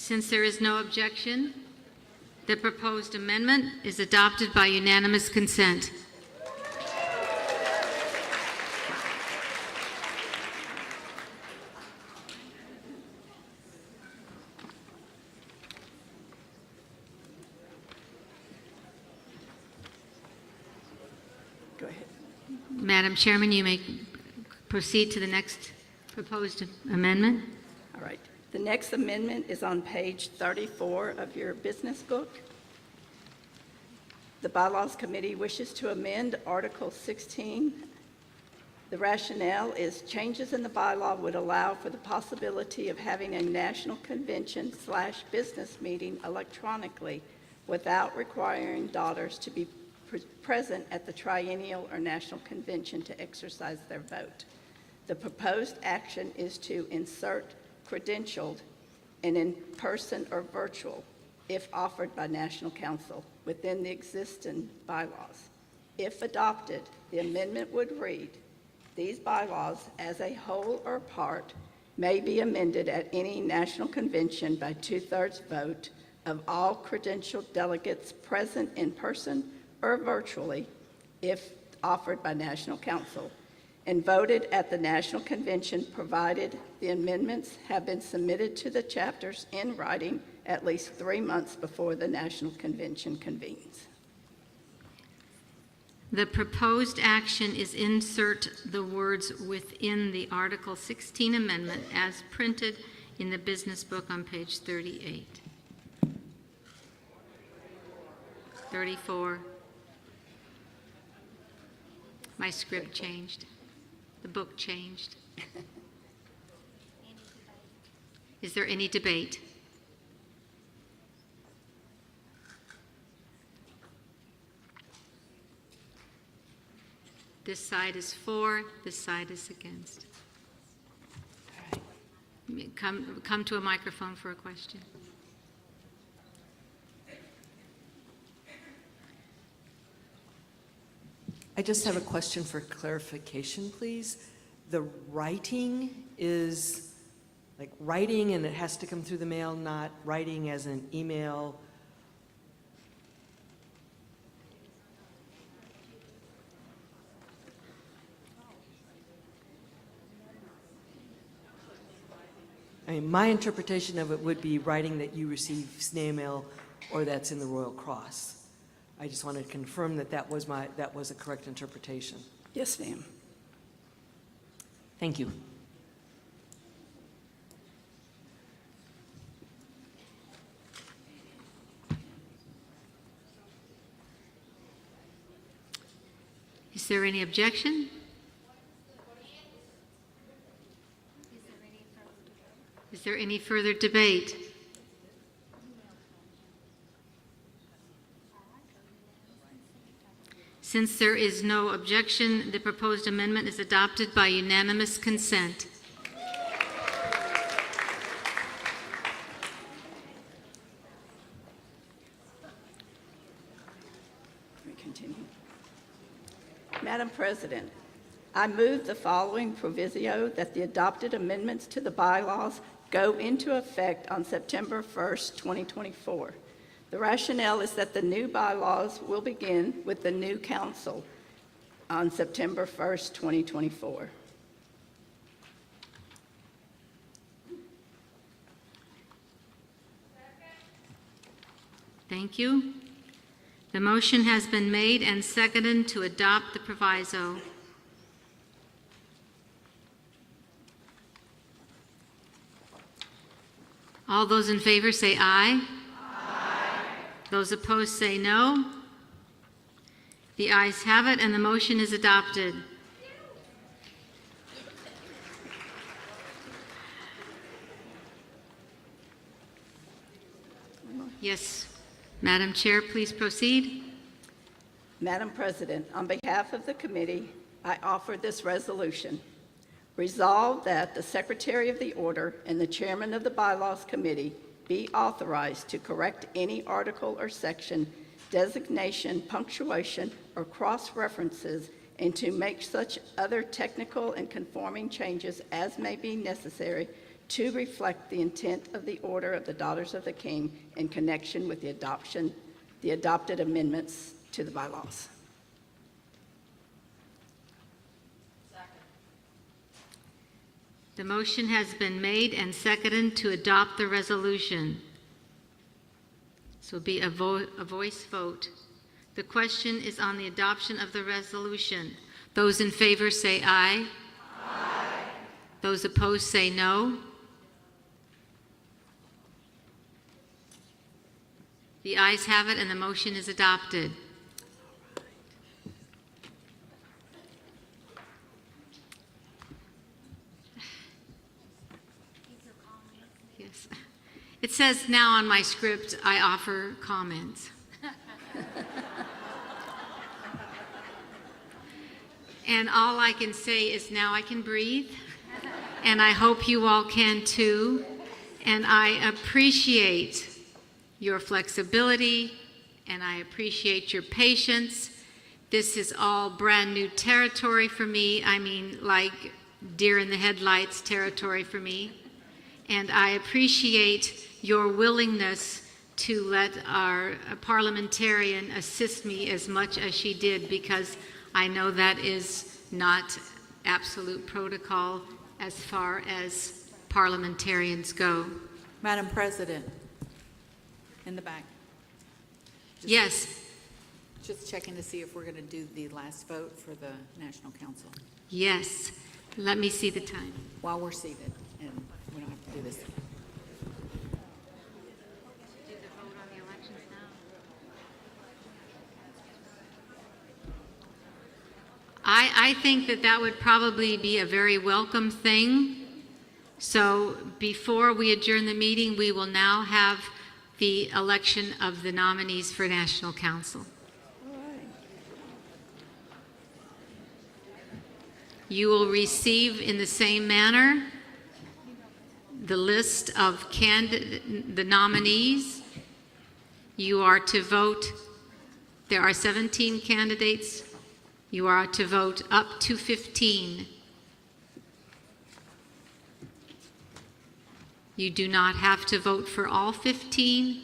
Since there is no objection, the proposed amendment is adopted by unanimous consent. Go ahead. Madam Chairman, you may proceed to the next proposed amendment. All right. The next amendment is on page 34 of your business book. The Bylaws Committee wishes to amend Article 16. The rationale is changes in the bylaw would allow for the possibility of having a national convention/business meeting electronically without requiring daughters to be present at the Triennial or National Convention to exercise their vote. The proposed action is to insert credentialed and in person or virtual, if offered by National Council, within the existing bylaws. If adopted, the amendment would read, these bylaws, as a whole or part, may be amended at any national convention by 2/3 vote of all credentialed delegates present in person or virtually, if offered by National Council, and voted at the National Convention, provided the amendments have been submitted to the chapters in writing at least 3 months before the National Convention convenes. The proposed action is insert the words within the Article 16 amendment as printed in the business book on page 38. 34. My script changed. The book changed. Is there any debate? This side is for, this side is against. Come to a microphone for a question. I just have a question for clarification, please. The writing is like writing and it has to come through the mail, not writing as an email. I mean, my interpretation of it would be writing that you receive snail mail or that's in the Royal Cross. I just wanted to confirm that that was a correct interpretation. Yes, ma'am. Thank you. Is there any objection? Is there any further debate? Since there is no objection, the proposed amendment is adopted by unanimous consent. Let me continue. Madam President, I move the following proviso that the adopted amendments to the bylaws go into effect on September 1st, 2024. The rationale is that the new bylaws will begin with the new council on September 1st, 2024. Thank you. The motion has been made and seconded to adopt the proviso. All those in favor say aye. Aye. Those opposed say no. The ayes have it, and the motion is adopted. Yes, Madam Chair, please proceed. Madam President, on behalf of the committee, I offer this resolution. Resolved that the Secretary of the Order and the Chairman of the Bylaws Committee be authorized to correct any article or section, designation, punctuation, or cross-references, and to make such other technical and conforming changes as may be necessary to reflect the intent of the Order of the Daughters of the King in connection with the adopted amendments to the bylaws. The motion has been made and seconded to adopt the resolution. So it'll be a voice vote. The question is on the adoption of the resolution. Those in favor say aye. Aye. Those opposed say no. The ayes have it and the motion is adopted. Yes. It says now on my script, I offer comments. And all I can say is now I can breathe, and I hope you all can too. And I appreciate your flexibility, and I appreciate your patience. This is all brand new territory for me. I mean, like deer in the headlights territory for me. And I appreciate your willingness to let our parliamentarian assist me as much as she did, because I know that is not absolute protocol as far as parliamentarians go. Madam President, in the back. Yes. Just checking to see if we're going to do the last vote for the National Council Yes. Let me see the time. while we're seated, and we don't have to do this. I think that that would probably be a very welcome thing. So before we adjourn the meeting, we will now have the election of the nominees for National Council. You will receive in the same manner the list of the nominees. You are to vote. There are 17 candidates. You are to vote up to 15. You do not have to vote for all 15.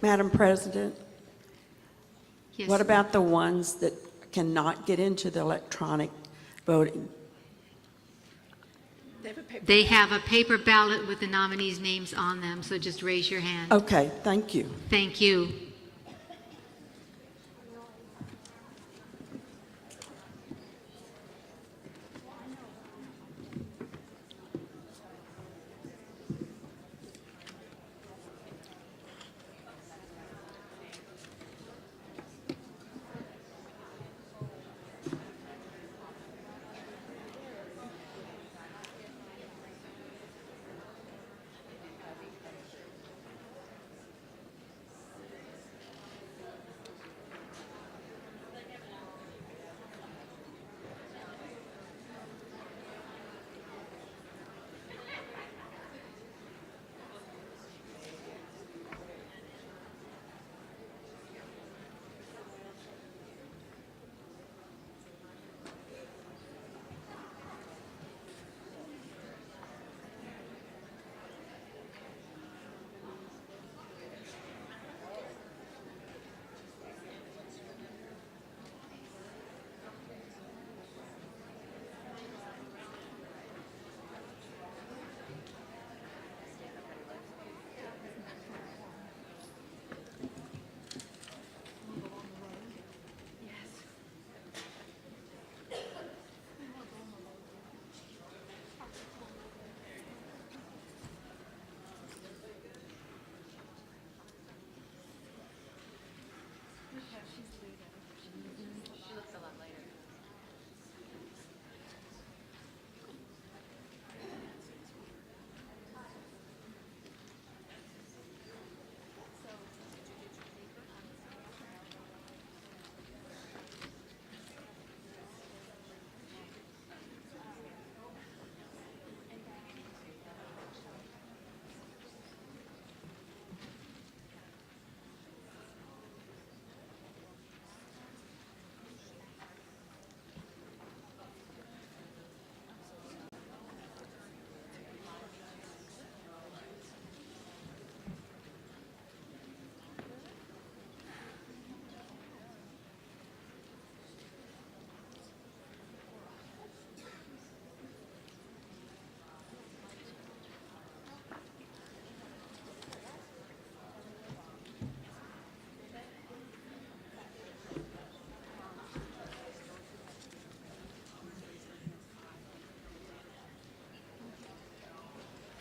Madam President, Yes. what about the ones that cannot get into the electronic voting? They have a paper ballot with the nominees' names on them, so just raise your hand. Okay, thank you. Thank you.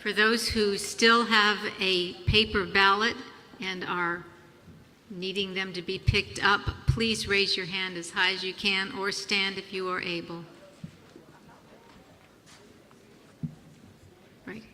For those who still have a paper ballot and are needing them to be picked up, please raise your hand as high as you can or stand if you are able. Right.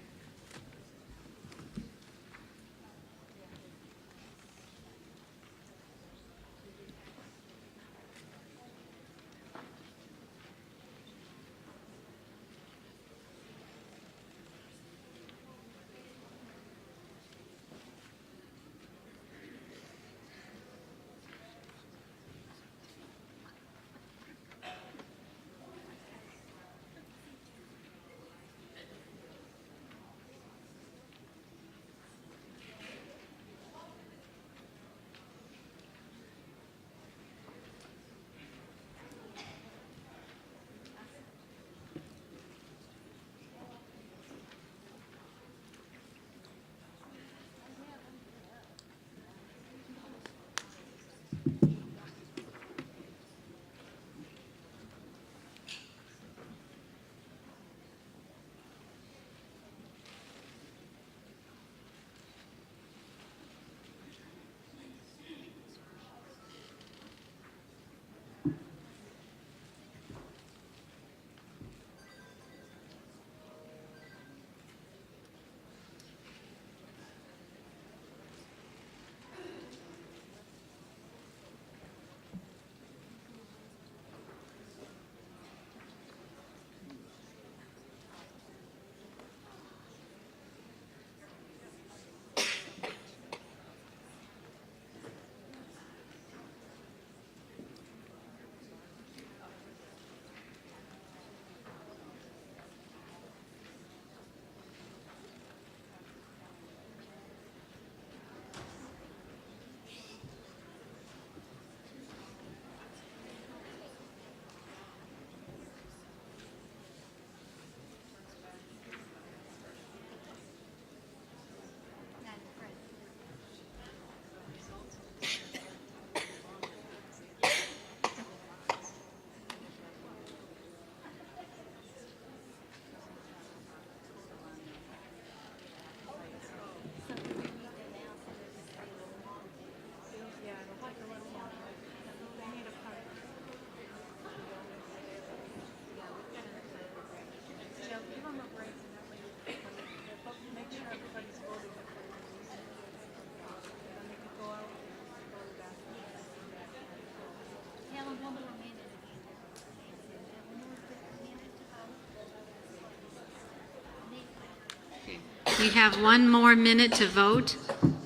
We have one more minute to vote,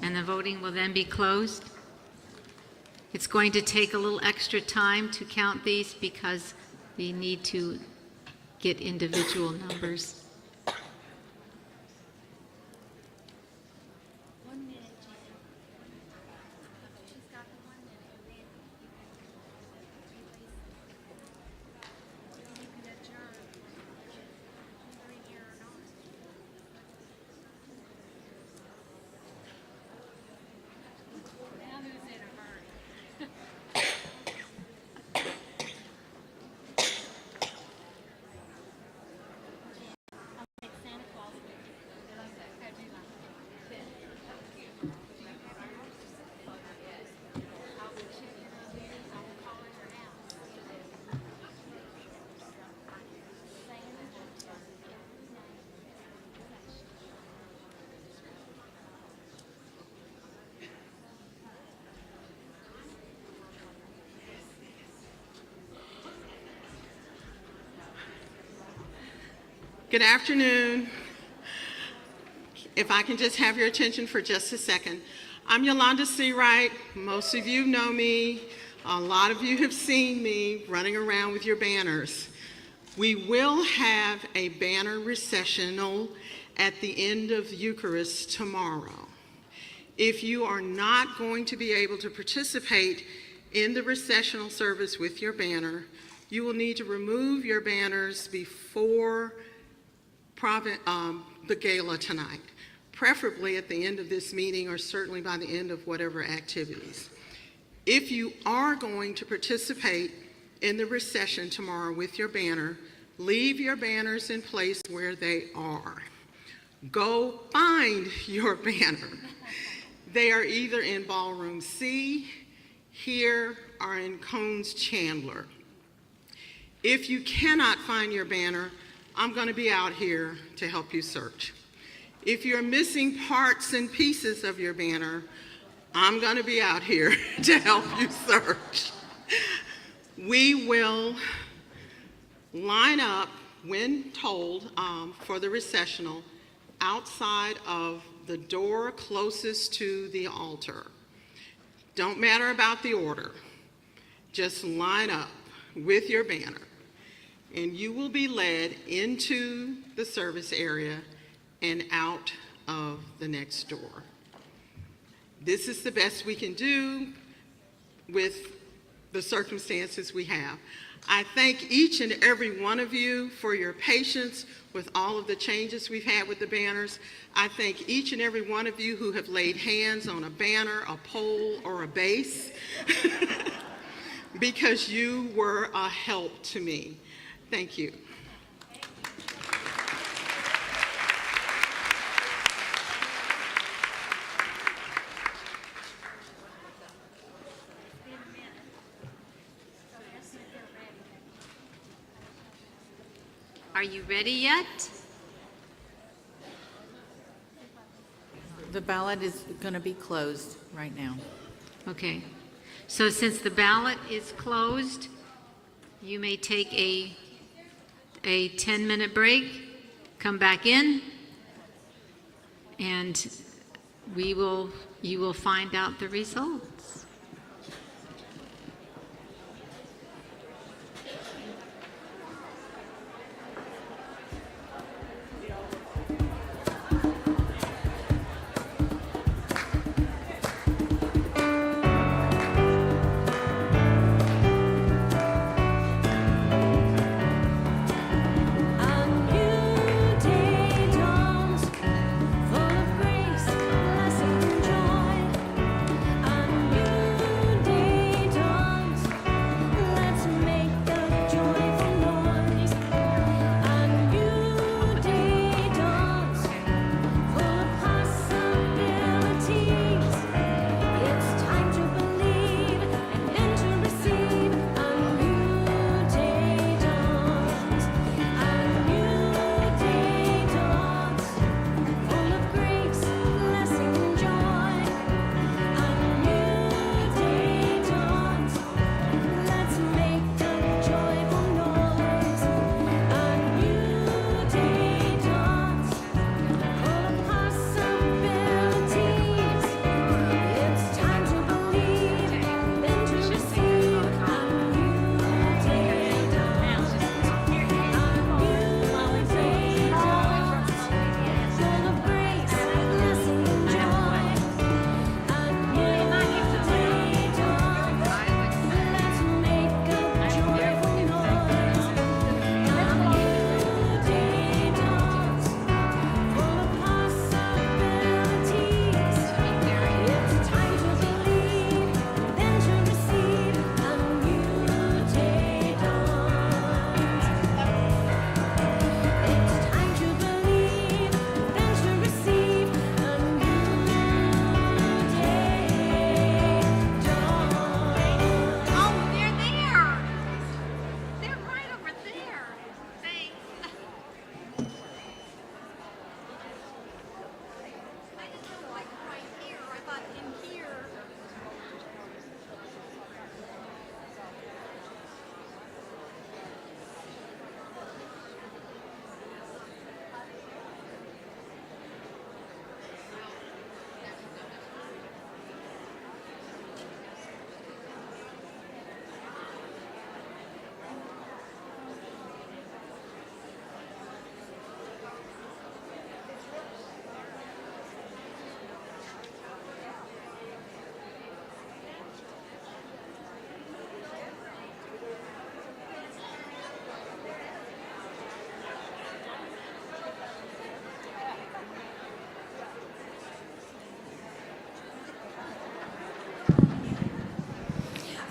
and the voting will then be closed. It's going to take a little extra time to count these because we need to get individual numbers. Good afternoon. If I can just have your attention for just a second. I'm Yolanda Seawright. Most of you know me. A lot of you have seen me running around with your banners. We will have a banner recessional at the end of Eucharist tomorrow. If you are not going to be able to participate in the recessional service with your banner, you will need to remove your banners before the gala tonight, preferably at the end of this meeting or certainly by the end of whatever activities. If you are going to participate in the recession tomorrow with your banner, leave your banners in place where they are. go find your banner. They are either in Ballroom C, here, or in Cones Chandler. If you cannot find your banner, I'm going to be out here to help you search. If you're missing parts and pieces of your banner, I'm going to be out here to help you search. We will line up, when told, for the recessional outside of the door closest to the altar. Don't matter about the order. Just line up with your banner, and you will be led into the service area and out of the next door. This is the best we can do with the circumstances we have. I thank each and every one of you for your patience with all of the changes we've had with the banners. I thank each and every one of you who have laid hands on a banner, a pole, or a base because you were a help to me. Thank you. Are you ready yet? The ballot is going to be closed right now. Okay. So since the ballot is closed, you may take a 10-minute break, come back in, and you will find out the results.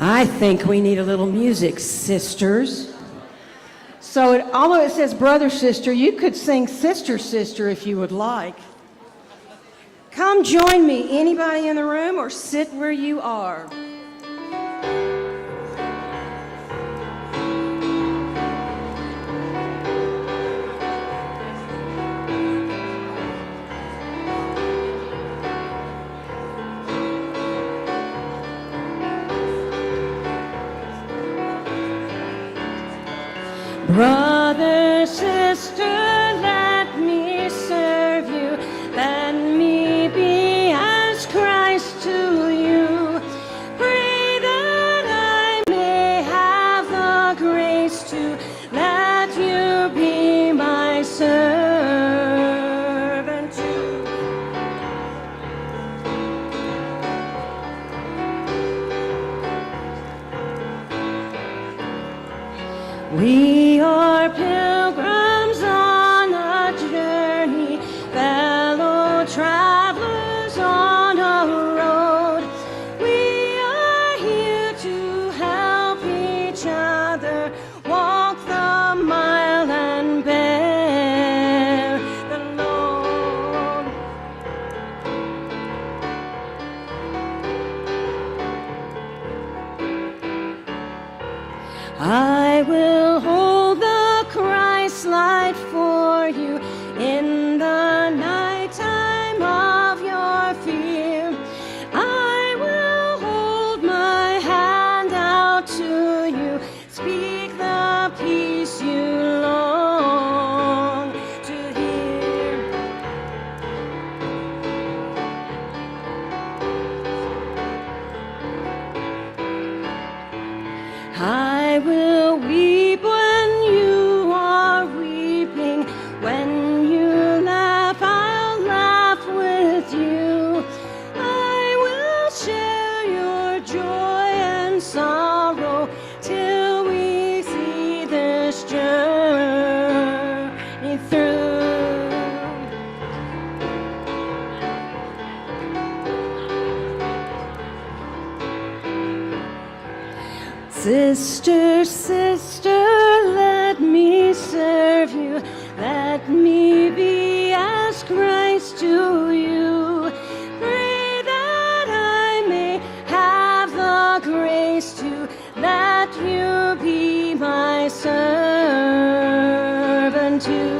I think we need a little music, sisters. So although it says brother, sister, you could sing sister, sister if you would like. Come join me, anybody in the room, or sit where you are. Brother, sister, let me serve you. Let me be as Christ to you. Pray that I may have the grace to let you be my servant too. We are pilgrims on a journey, fellow travelers on a road. We are here to help each other walk the mile and bear the load. I will hold the Christ light for you in the nighttime of your fear. I will hold my hand out to you, speak the peace you long to hear. I will weep when you are weeping. When you laugh, I'll laugh with you. I will share your joy and sorrow till we see this journey through. Sister, sister, let me serve you. Let me be as Christ to you. Pray that I may have the grace to let you be my servant too.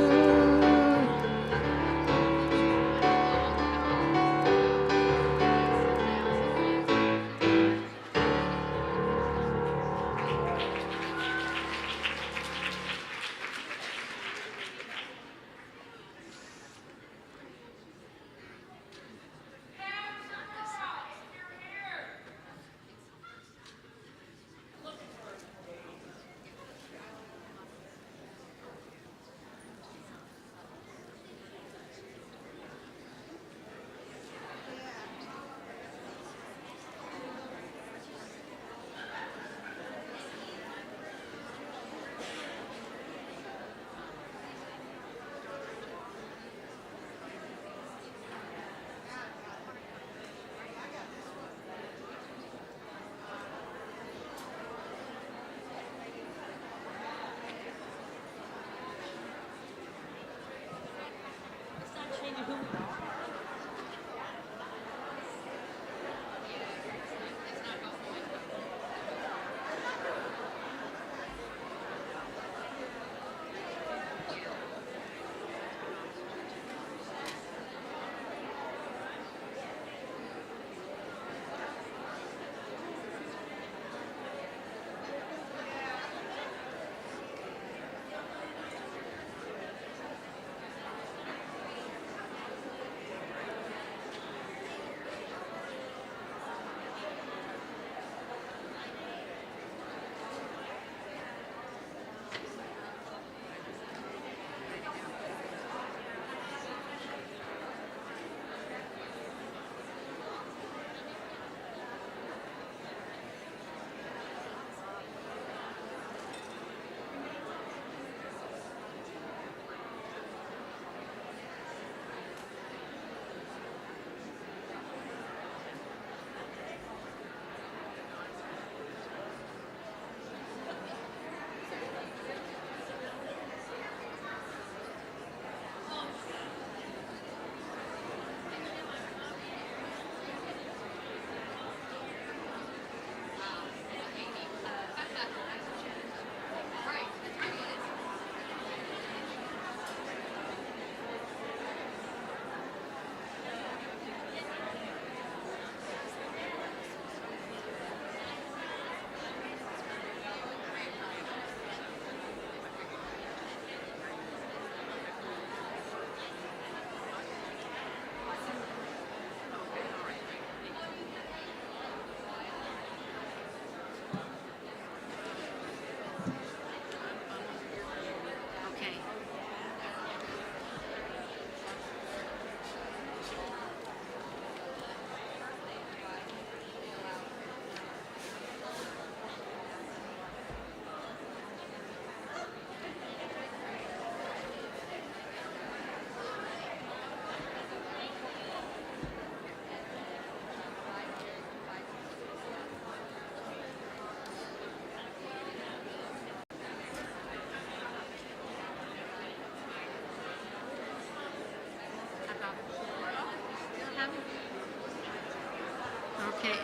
Okay.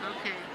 Okay.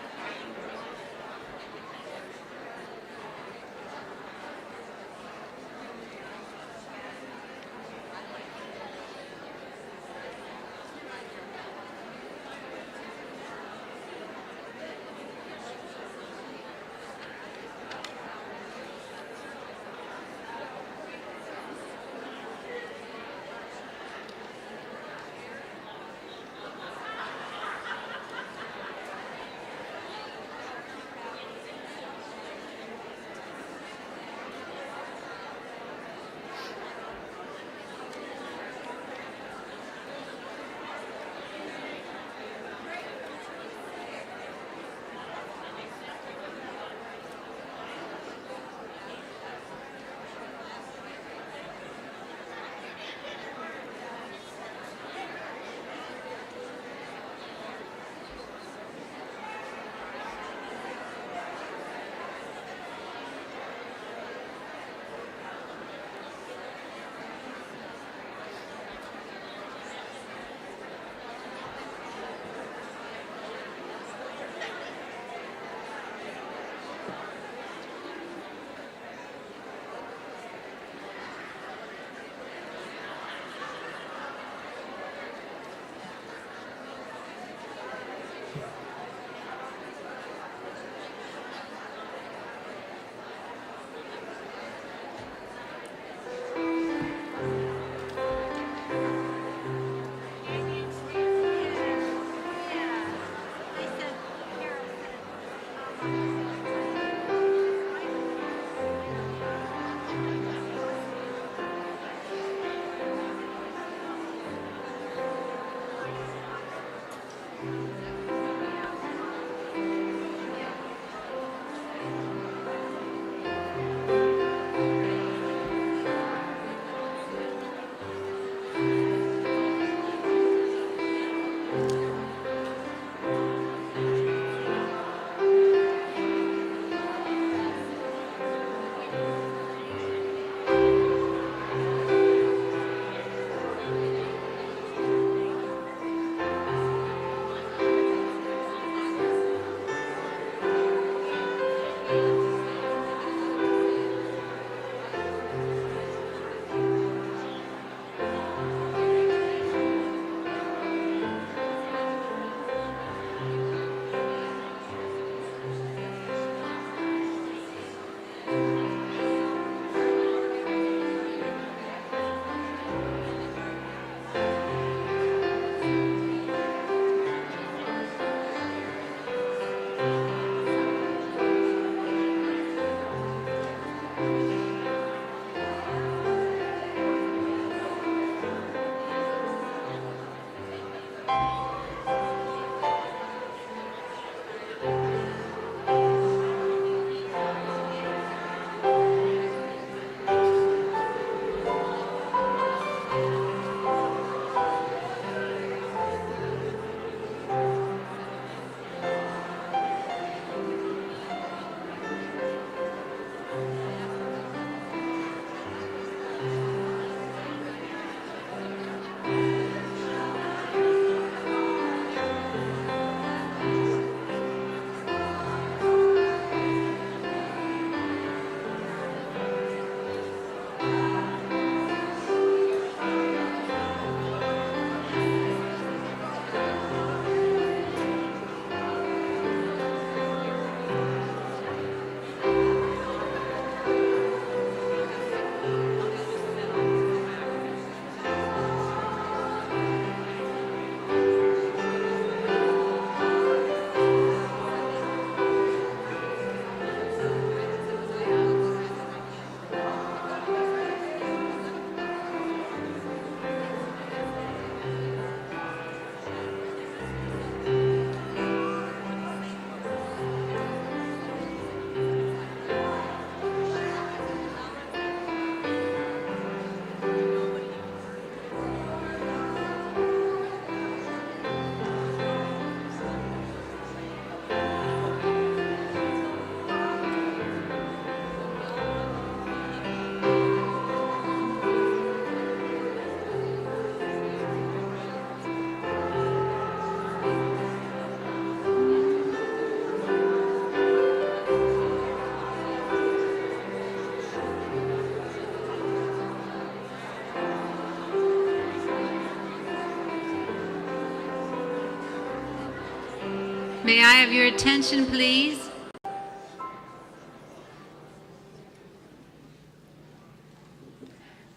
May I have your attention, please?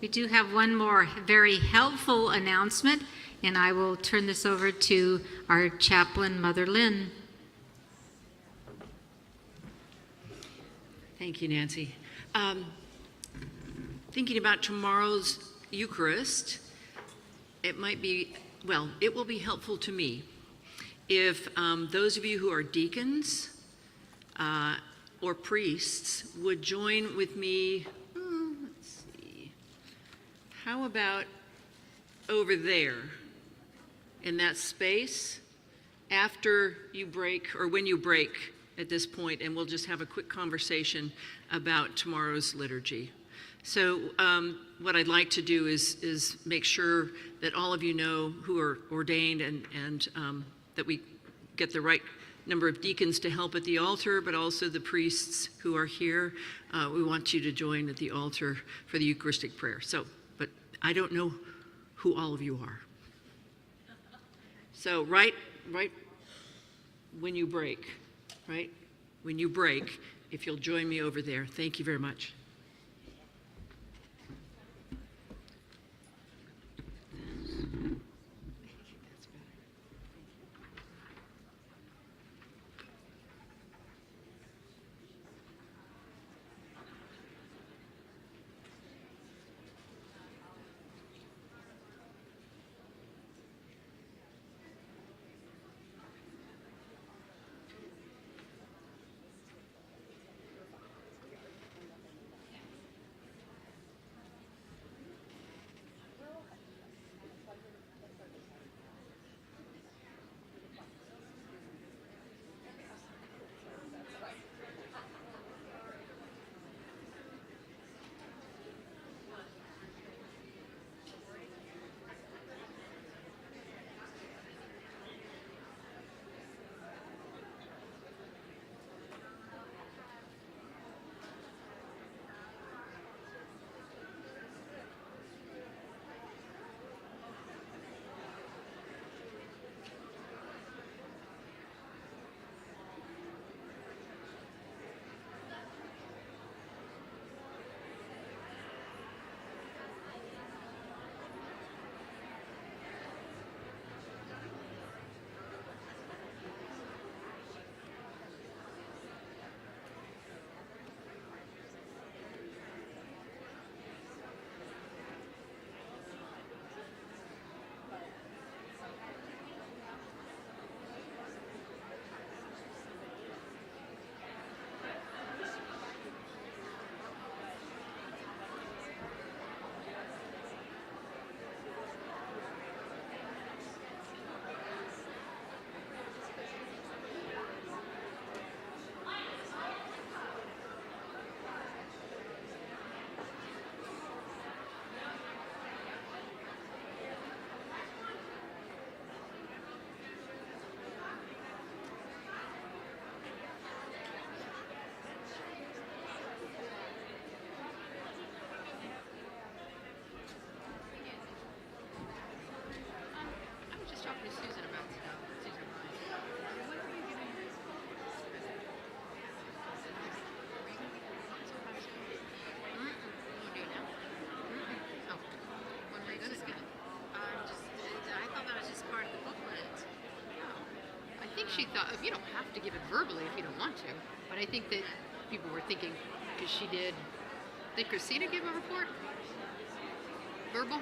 We do have one more very helpful announcement, and I will turn this over to our chaplain, Mother Lynn. Thank you, Nancy. Thinking about tomorrow's Eucharist, it might be, well, it will be helpful to me if those of you who are deacons or priests would join with me. Let's see. How about over there in that space after you break, or when you break at this point, and we'll just have a quick conversation about tomorrow's liturgy. So what I'd like to do is make sure that all of you know who are ordained and that we get the right number of deacons to help at the altar, but also the priests who are here. We want you to join at the altar for the Eucharistic prayer. So, but I don't know who all of you are. So right when you break, right? When you break, if you'll join me over there. Thank you very much. She thought, you don't have to give it verbally if you don't want to, but I think that people were thinking, because she did Christina give a report? Verbal?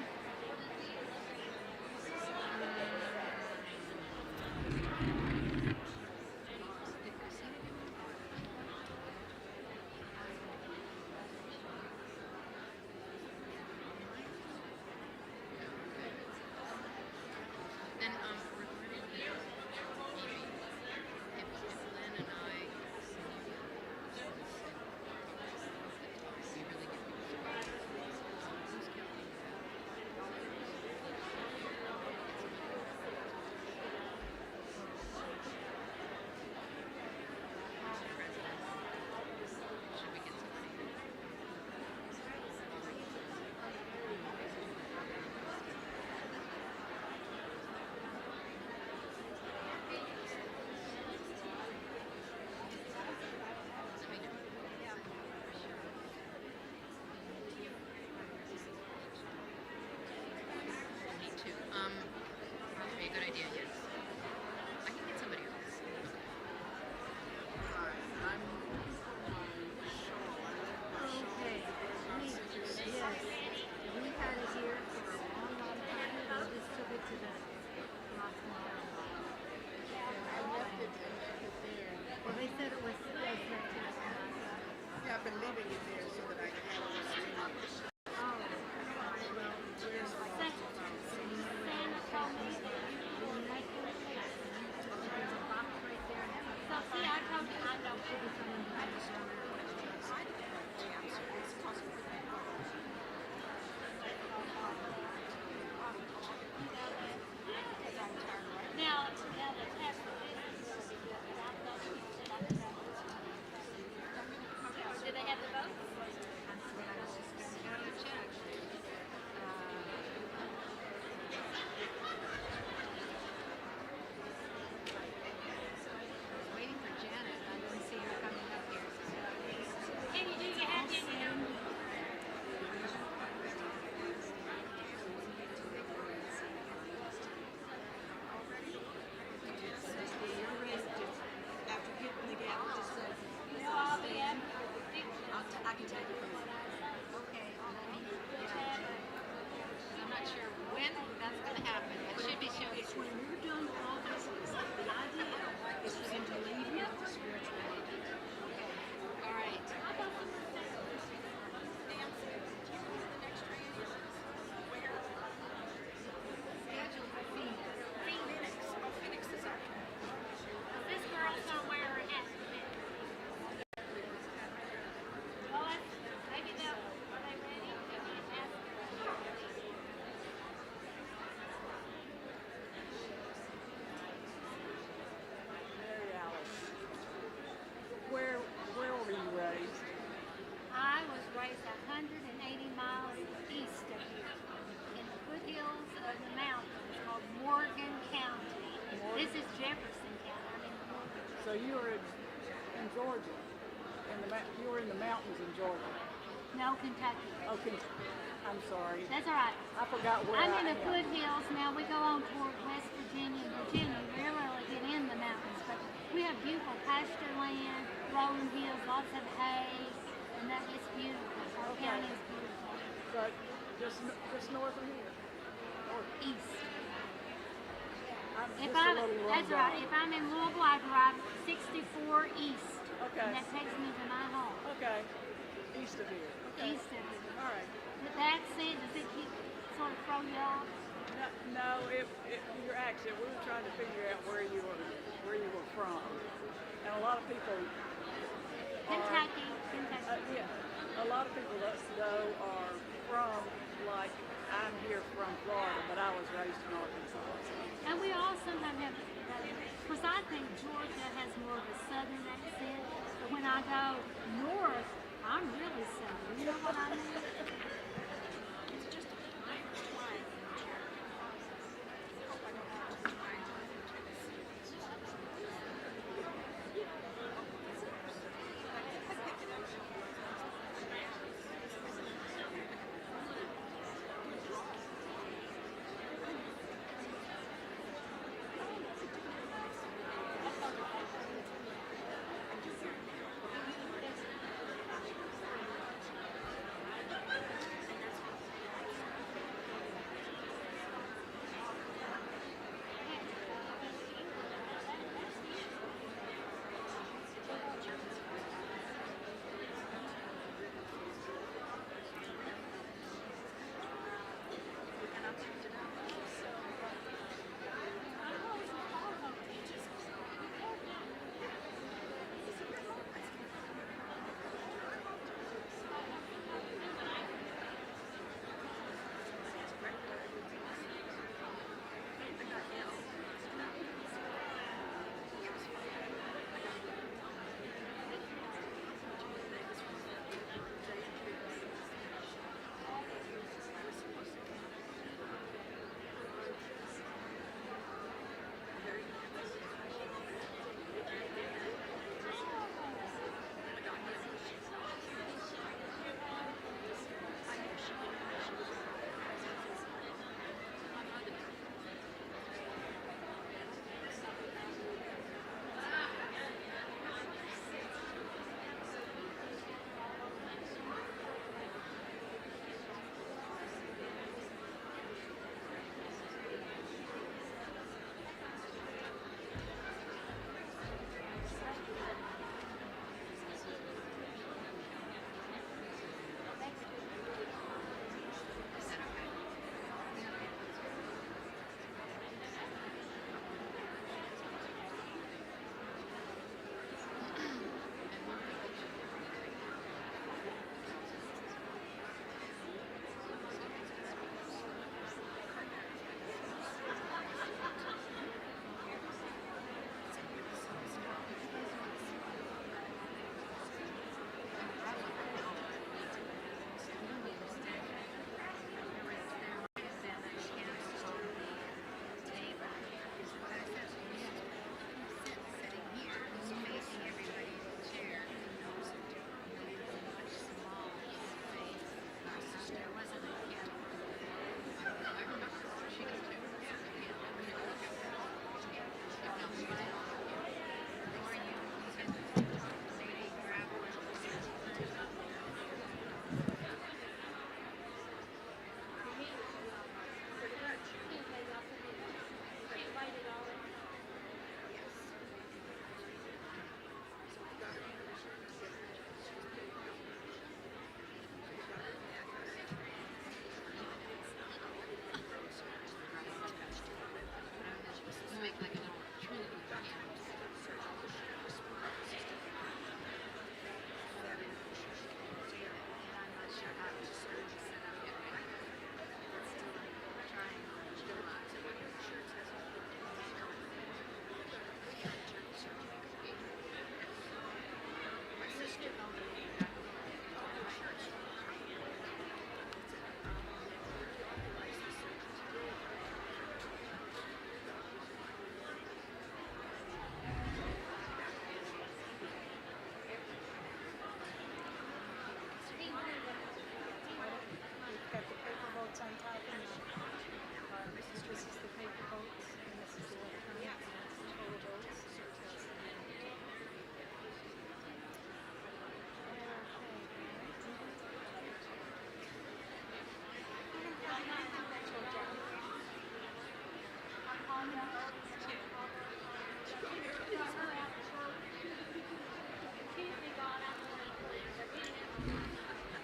Did they have the votes? Waiting for Janet. I didn't see her coming up here. Can you do your hand in your After hitting the gavel, just say, I'll be at I can take it from there. Okay, I'm not sure when that's going to happen. It should be shown. It's when you're done with all this, the idea is for them to leave you with the spirituality. All right. Schedule for Phoenix. Oh, Phoenix is up. this girl's gonna wear her hat. Well, maybe they'll, are they ready? Mary Alice, where were you raised? I was raised 180 miles east of here, in the foothills of the mountains called Morgan County. This is Jefferson County. I'm in Morgan. So you were in Georgia, you were in the mountains in Georgia. No, Kentucky. Oh, I'm sorry. That's all right. I forgot where I'm I in the am. foothills now. We go on toward West Virginia and Virginia. We rarely get in the mountains, but we have beautiful pasture land, rolling hills, lots of hay, and that is beautiful. Our county is beautiful. But just north of here. East. I'm If just a I'm, little that's run right. down. If I'm in Louisville, I drive 64 east. Okay. And that takes me to my home. Okay, east of here. Okay. East of here. All right. But the accent, does it keep, sort of throw you off? No, your accent, we were trying to figure out where you were from. And a lot of people Kentucky. yeah, a lot of people that though are from, like, I'm here from Florida, but I was raised in Arkansas. And we all sometimes have, because I think Georgia has more of a southern accent, but when I go north, I'm really southern. You know what I mean?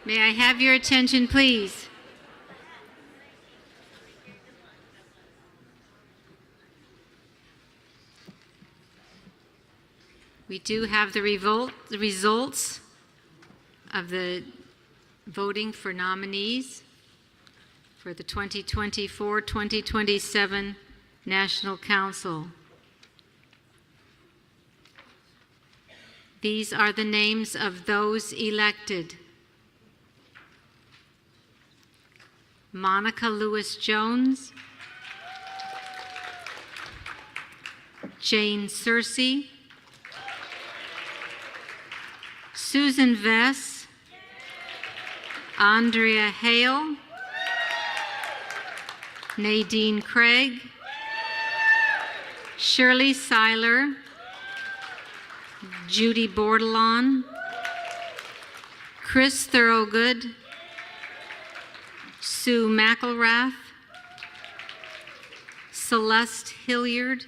May I have your attention, please? We do have the results of the voting for nominees for the 2024-2027 National Council. These are the names of those elected: Monica Lewis-Jones, Jane Searcy, Susan Vess, Andrea Hale, Nadine Craig, Shirley Seiler, Judy Bordelon, Chris Thorogood, Sue McElrath, Celeste Hilliard,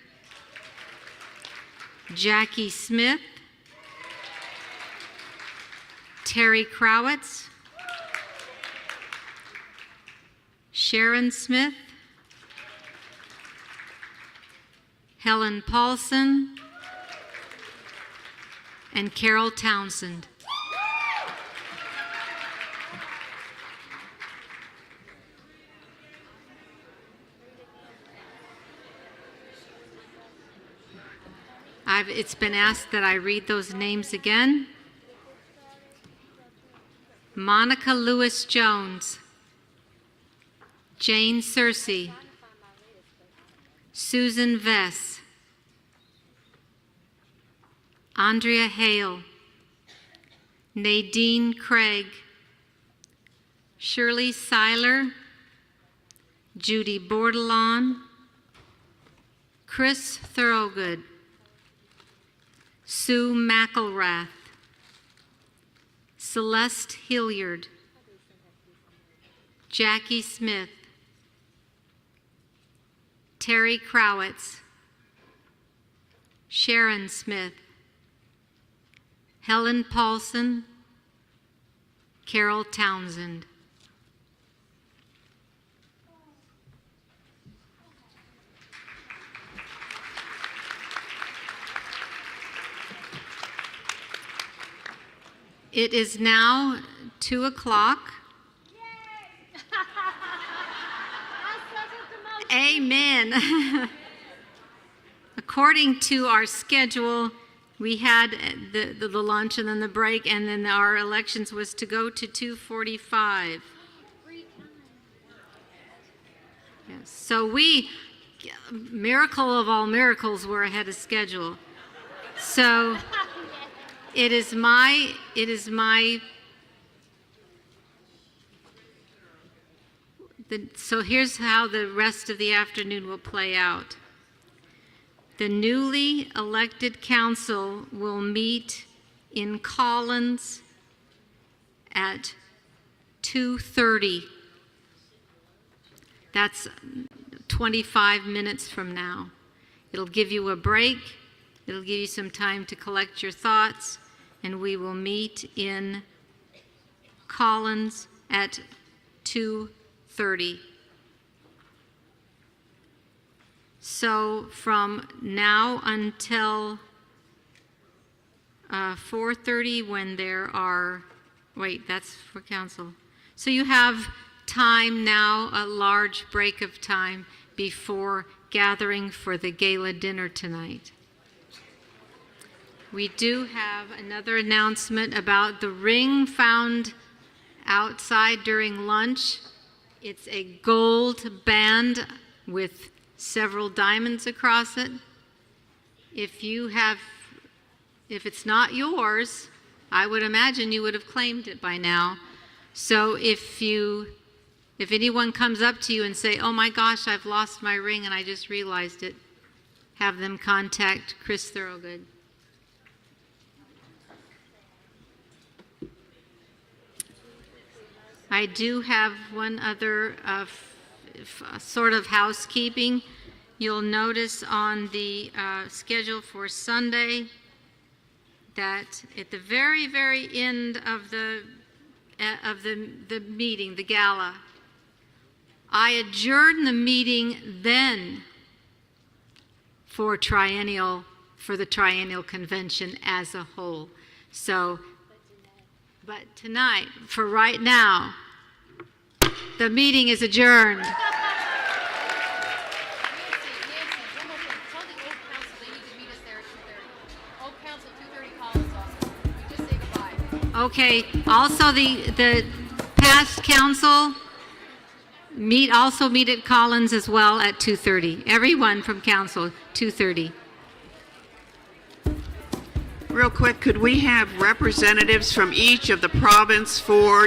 Jackie Smith, Terry Crowitz, Sharon Smith, Helen Paulson, and Carol Townsend. It's been asked that I read those names again. Monica Lewis-Jones, Jane Searcy, Susan Vess, Andrea Hale, Nadine Craig, Shirley Seiler, Judy Bordelon, Chris Thorogood, Sue McElrath, Celeste Hilliard, Jackie Smith, Terry Crowitz, Sharon Smith, Helen Paulson, Carol Townsend. It is now 2 o'clock. Amen. According to our schedule, we had the lunch and then the break, and then our elections was to go to 2:45. Yes. So we, miracle of all miracles, we're ahead of schedule. So so here's how the rest of the afternoon will play out. The newly elected council will meet in Collins at 2:30. That's 25 minutes from now. It'll give you a break. It'll give you some time to collect your thoughts, and we will meet in Collins at 2:30. So from now until 4:30, when there are, wait, that's for council. So you have time now, a large break of time before gathering for the gala dinner tonight. We do have another announcement about the ring found outside during lunch. It's a gold band with several diamonds across it. If it's not yours, I would imagine you would have claimed it by now. So if anyone comes up to you and say, "Oh my gosh, I've lost my ring and I just realized it," have them contact Chris Thorogood. I do have one other sort of housekeeping. You'll notice on the schedule for Sunday that at the very, very end of the of the meeting, the gala. I adjourn the meeting then for the Triennial Convention as a whole. So, but tonight, for right now, the meeting is adjourned. Okay, also the past council meet at Collins as well at 2:30. Everyone from council, 2:30. Real quick, could we have representatives from each of the province for